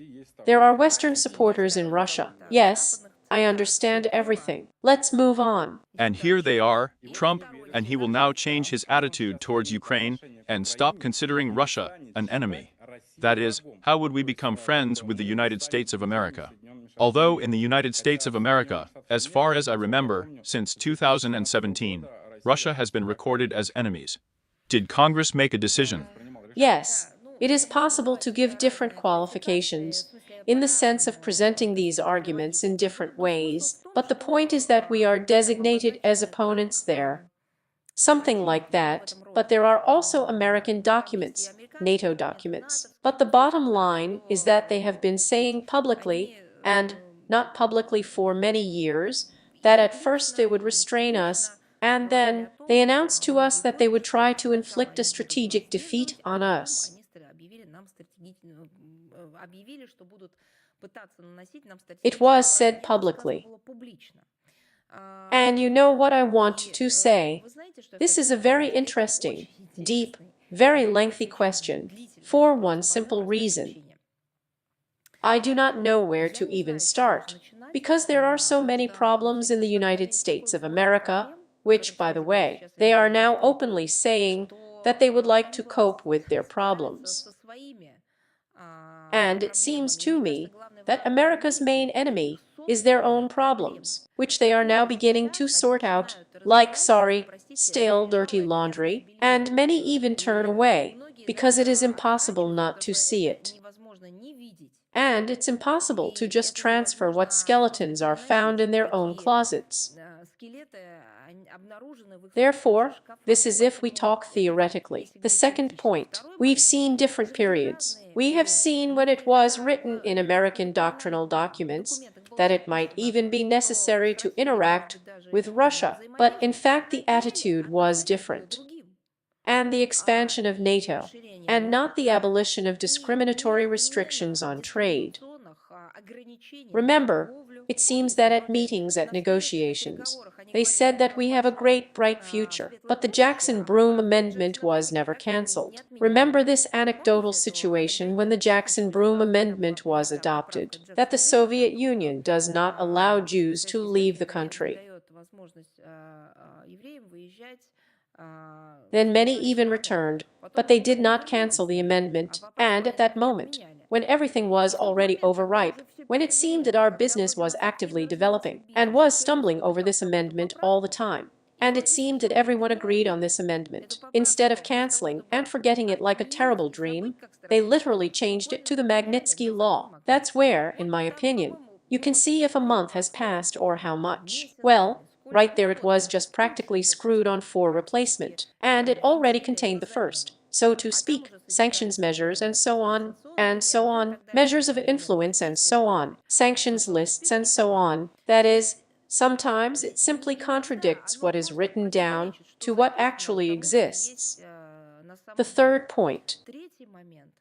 There are Western supporters in Russia. Yes, I understand everything. Let's move on.
And here they are, Trump, and he will now change his attitude towards Ukraine and stop considering Russia an enemy. That is, how would we become friends with the United States of America? Although in the United States of America, as far as I remember, since 2017, Russia has been recorded as enemies. Did Congress make a decision?
Yes, it is possible to give different qualifications in the sense of presenting these arguments in different ways, but the point is that we are designated as opponents there. Something like that, but there are also American documents, NATO documents. But the bottom line is that they have been saying publicly, and not publicly for many years, that at first they would restrain us, and then they announced to us that they would try to inflict a strategic defeat on us. It was said publicly. And you know what I want to say? This is a very interesting, deep, very lengthy question, for one simple reason. I do not know where to even start, because there are so many problems in the United States of America, which, by the way, they are now openly saying that they would like to cope with their problems. And it seems to me that America's main enemy is their own problems, which they are now beginning to sort out, like, sorry, stale, dirty laundry, and many even turn away, because it is impossible not to see it. And it's impossible to just transfer what skeletons are found in their own closets. Therefore, this is if we talk theoretically. The second point, we've seen different periods. We have seen when it was written in American doctrinal documents that it might even be necessary to interact with Russia, but in fact the attitude was different. And the expansion of NATO, and not the abolition of discriminatory restrictions on trade. Remember, it seems that at meetings at negotiations, they said that we have a great bright future, but the Jackson-Broome Amendment was never cancelled. Remember this anecdotal situation when the Jackson-Broome Amendment was adopted, that the Soviet Union does not allow Jews to leave the country. Then many even returned, but they did not cancel the amendment, and at that moment, when everything was already overripe, when it seemed that our business was actively developing, and was stumbling over this amendment all the time. And it seemed that everyone agreed on this amendment. Instead of canceling and forgetting it like a terrible dream, they literally changed it to the Magnitsky Law. That's where, in my opinion, you can see if a month has passed or how much. Well, right there it was just practically screwed on for replacement, and it already contained the first, so to speak, sanctions measures and so on, measures of influence and so on, sanctions lists and so on. That is, sometimes it simply contradicts what is written down to what actually exists. The third point.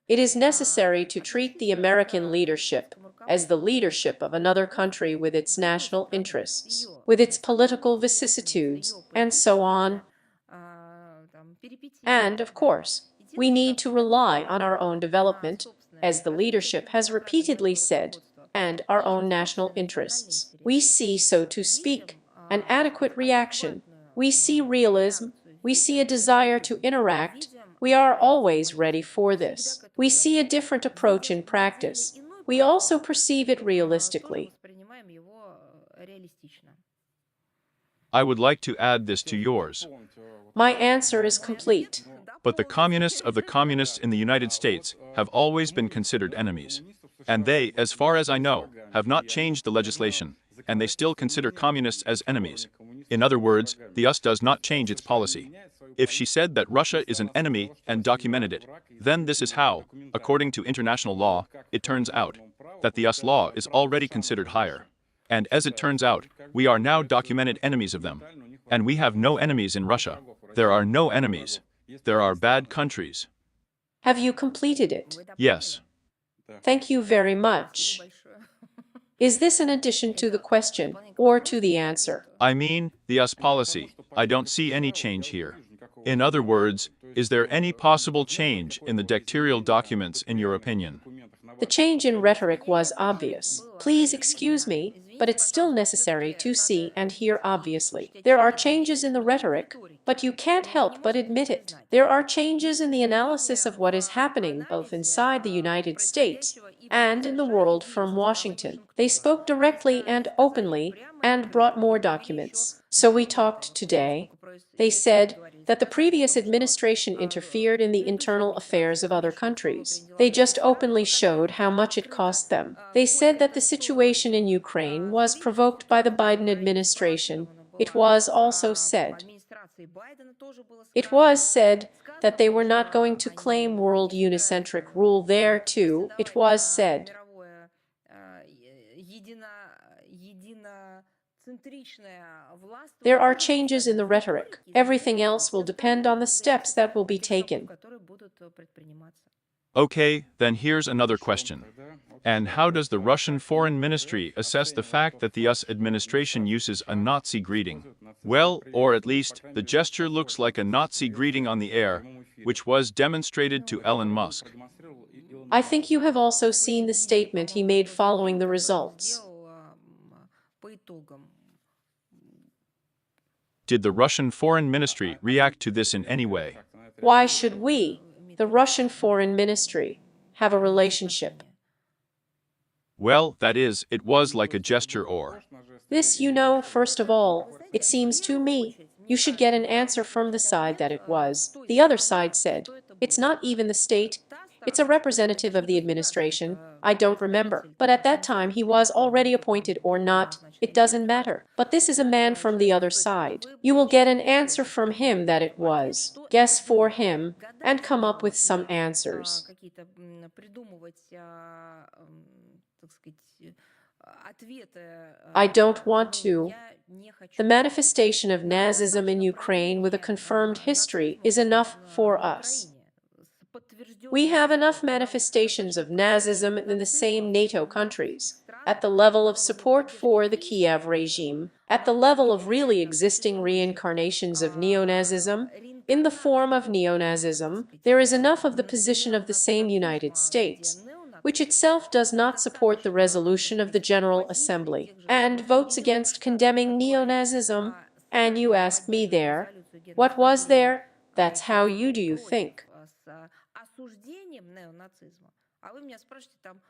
It is necessary to treat the American leadership as the leadership of another country with its national interests, with its political vicissitudes, and so on. And, of course, we need to rely on our own development, as the leadership has repeatedly said, and our own national interests. We see, so to speak, an adequate reaction. We see realism. We see a desire to interact. We are always ready for this. We see a different approach in practice. We also perceive it realistically.
I would like to add this to yours.
My answer is complete.
But the communists of the communists in the United States have always been considered enemies. And they, as far as I know, have not changed the legislation, and they still consider communists as enemies. In other words, the US does not change its policy. If she said that Russia is an enemy and documented it, then this is how, according to international law, it turns out that the US law is already considered higher. And as it turns out, we are now documented enemies of them. And we have no enemies in Russia. There are no enemies. There are bad countries.
Have you completed it?
Yes.
Thank you very much. Is this an addition to the question or to the answer?
I mean, the US policy. I don't see any change here. In other words, is there any possible change in the dictatorial documents in your opinion?
The change in rhetoric was obvious. Please excuse me, but it's still necessary to see and hear obviously. There are changes in the rhetoric, but you can't help but admit it. There are changes in the analysis of what is happening both inside the United States and in the world from Washington. They spoke directly and openly and brought more documents. So we talked today. They said that the previous administration interfered in the internal affairs of other countries. They just openly showed how much it cost them. They said that the situation in Ukraine was provoked by the Biden administration. It was also said. It was said that they were not going to claim world unicentric rule there too. It was said. There are changes in the rhetoric. Everything else will depend on the steps that will be taken.
Okay, then here's another question. And how does the Russian Foreign Ministry assess the fact that the US administration uses a Nazi greeting? Well, or at least, the gesture looks like a Nazi greeting on the air, which was demonstrated to Elon Musk.
I think you have also seen the statement he made following the results.
Did the Russian Foreign Ministry react to this in any way?
Why should we, the Russian Foreign Ministry, have a relationship?
Well, that is, it was like a gesture or...
This, first of all, it seems to me, you should get an answer from the side that it was. The other side said, it's not even the state, it's a representative of the administration. I don't remember. But at that time he was already appointed or not, it doesn't matter. But this is a man from the other side. You will get an answer from him that it was. Guess for him, and come up with some answers. I don't want to. The manifestation of Nazism in Ukraine with a confirmed history is enough for us. We have enough manifestations of Nazism in the same NATO countries, at the level of support for the Kiev regime, at the level of really existing reincarnations of Neo-Nazism, in the form of Neo-Nazism. There is enough of the position of the same United States, which itself does not support the resolution of the General Assembly, and votes against condemning Neo-Nazism, and you ask me there, what was there? That's how you think.
осуждением неонацизма, а вы меня спрашиваете там,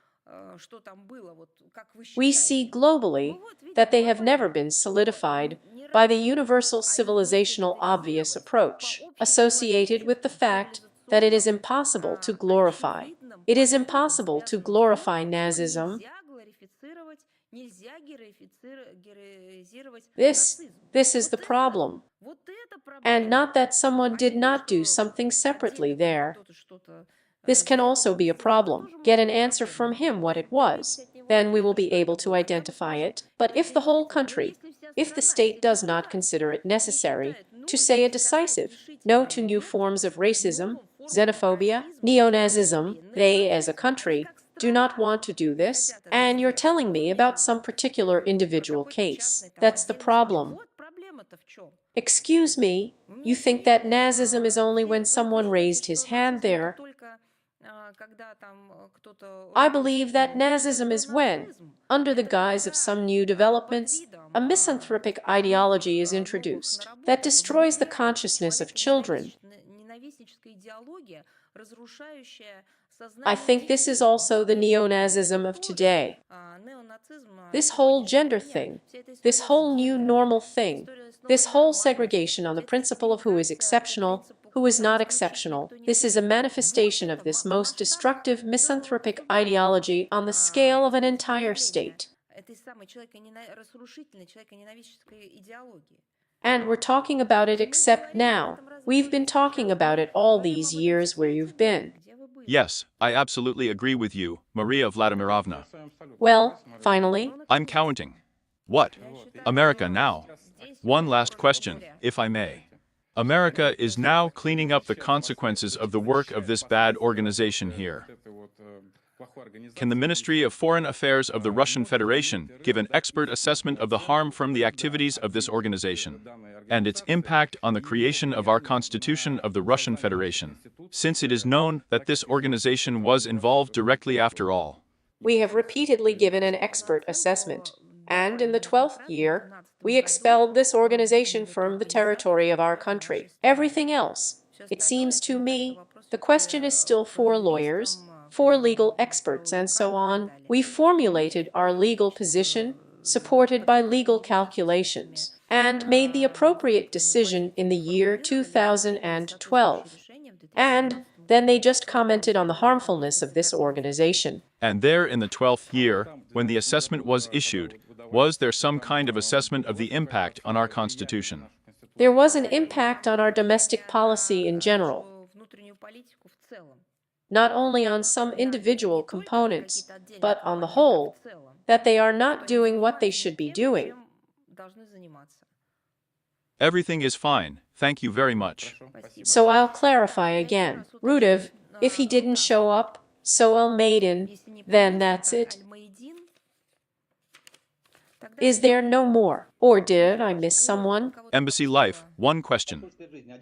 что там было, вот как вы
We
считаете?
see globally that they have never been solidified by the universal civilizational obvious approach, associated with the fact that it is impossible to glorify. It is impossible to glorify Nazism. This is the problem. And not that someone did not do something separately there. This can also be a problem. Get an answer from him what it was. Then we will be able to identify it. But if the whole country, if the state does not consider it necessary to say a decisive no to new forms of racism, xenophobia, neo-Nazism, they as a country do not want to do this, and you're telling me about some particular individual case. That's the problem. Excuse me, you think that Nazism is only when someone raised his hand there? I believe that Nazism is when, under the guise of some new developments, a misanthropic ideology is introduced that destroys the consciousness of children. I think this is also the neo-Nazism of today. This whole gender thing, this whole new normal thing, this whole segregation on the principle of who is exceptional, who is not exceptional, this is a manifestation of this most destructive misanthropic ideology on the scale of an entire state. And we're talking about it except now. We've been talking about it all these years where you've been.
Yes, I absolutely agree with you, Maria Vladimirovna.
Well, finally,
I'm counting. What? America now. One last question, if I may. America is now cleaning up the consequences of the work of this bad organization here. Can the Ministry of Foreign Affairs of the Russian Federation give an expert assessment of the harm from the activities of this organization and its impact on the creation of our Constitution of the Russian Federation, since it is known that this organization was involved directly after all?
we have repeatedly given an expert assessment, and in the 12th year, we expelled this organization from the territory of our country. Everything else, it seems to me, the question is still for lawyers, for legal experts, and so on. We formulated our legal position, supported by legal calculations, and made the appropriate decision in the year 2012. And then they just commented on the harmfulness of this organization.
And there in the 12th year, when the assessment was issued, was there some kind of assessment of the impact on our Constitution?
There was an impact on our domestic policy in general, not only on some individual components, but on the whole, that they are not doing what they should be doing.
Everything is fine, thank you very much.
So I'll clarify again. Rudev, if he didn't show up, Soel Maiden, then that's it. Is there no more? Or did I miss someone?
Embassy Life, one question.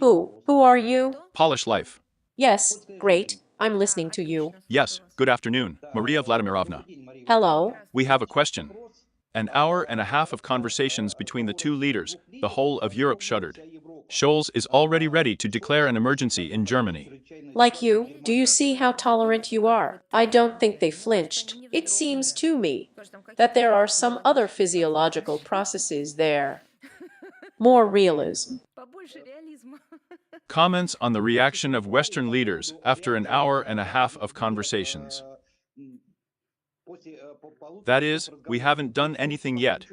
Who? Who are you?
Polish Life.
Yes, great. I'm listening to you.
Yes, good afternoon, Maria Vladimirovna.
Hello?
We have a question. An hour and a half of conversations between the two leaders, the whole of Europe shuddered. Scholz is already ready to declare an emergency in Germany.
Like you, do you see how tolerant you are? I don't think they flinched. It seems to me that there are some other physiological processes there. More realism.
Comments on the reaction of Western leaders after an hour and a half of conversations. That is, we haven't done anything yet.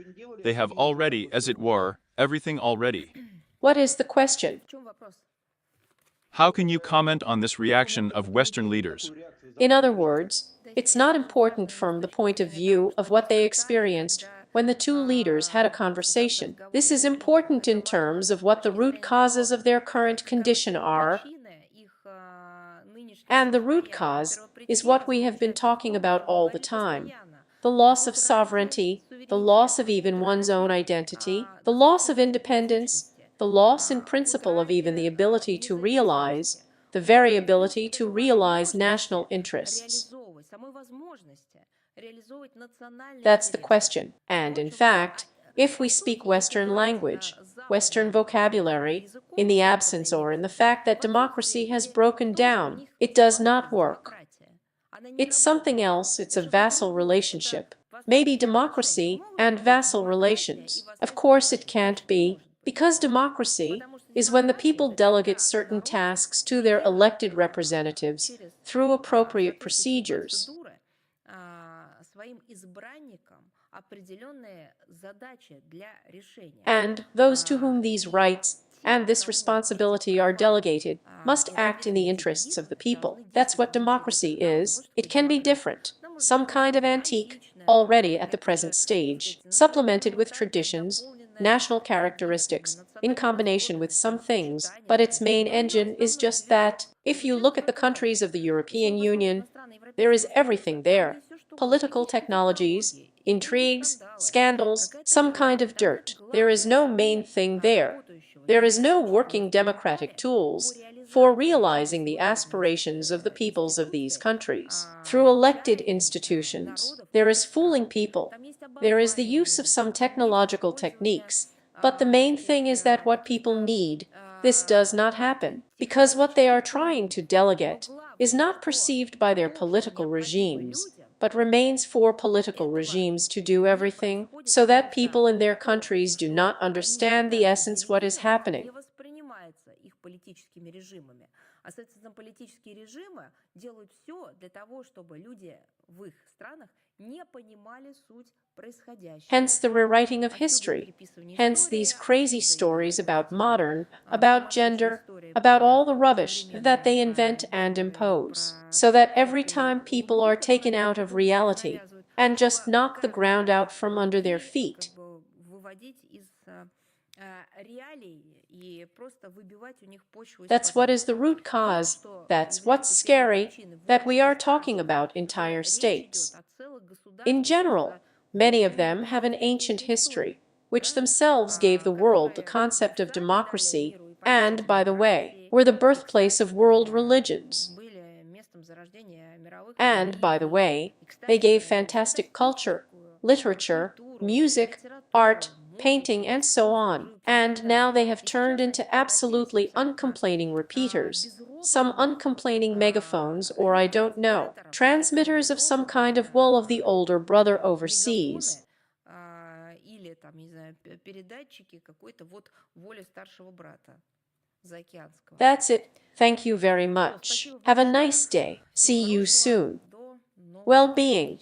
They have already, as it were, everything already.
What is the question?
How can you comment on this reaction of Western leaders?
In other words, it's not important from the point of view of what they experienced when the two leaders had a conversation. This is important in terms of what the root causes of their current condition are. And the root cause is what we have been talking about all the time. The loss of sovereignty, the loss of even one's own identity, the loss of independence, the loss in principle of even the ability to realize, the very ability to realize national interests. That's the question. And in fact, if we speak Western language, Western vocabulary, in the absence or in the fact that democracy has broken down. It does not work. It's something else, it's a vassal relationship. Maybe democracy and vassal relations. Of course it can't be, because democracy is when the people delegate certain tasks to their elected representatives through appropriate procedures. And those to whom these rights and this responsibility are delegated must act in the interests of the people. That's what democracy is. It can be different, some kind of antique, already at the present stage, supplemented with traditions, national characteristics, in combination with some things, but its main engine is just that. If you look at the countries of the European Union, there is everything there: political technologies, intrigues, scandals, some kind of dirt. There is no main thing there. There is no working democratic tools for realizing the aspirations of the peoples of these countries through elected institutions. There is fooling people. There is the use of some technological techniques. But the main thing is that what people need, this does not happen, because what they are trying to delegate is not perceived by their political regimes, but remains for political regimes to do everything, so that people in their countries do not understand the essence what is happening.
А, соответственно, политические режимы делают все для того, чтобы люди в их странах не понимали суть происходящего.
Hence the rewriting of history. Hence these crazy stories about modern, about gender, about all the rubbish that they invent and impose, so that every time people are taken out of reality and just knock the ground out from under their feet. That's what is the root cause, that's what's scary, that we are talking about entire states. In general, many of them have an ancient history, which themselves gave the world the concept of democracy, and, by the way, were the birthplace of world religions. And, by the way, they gave fantastic culture, literature, music, art, painting, and so on. And now they have turned into absolutely uncomplaining repeaters, some uncomplaining megaphones, or I don't know, transmitters of some kind of wool of the older brother overseas. That's it. Thank you very much. Have a nice day. See you soon. Well-being.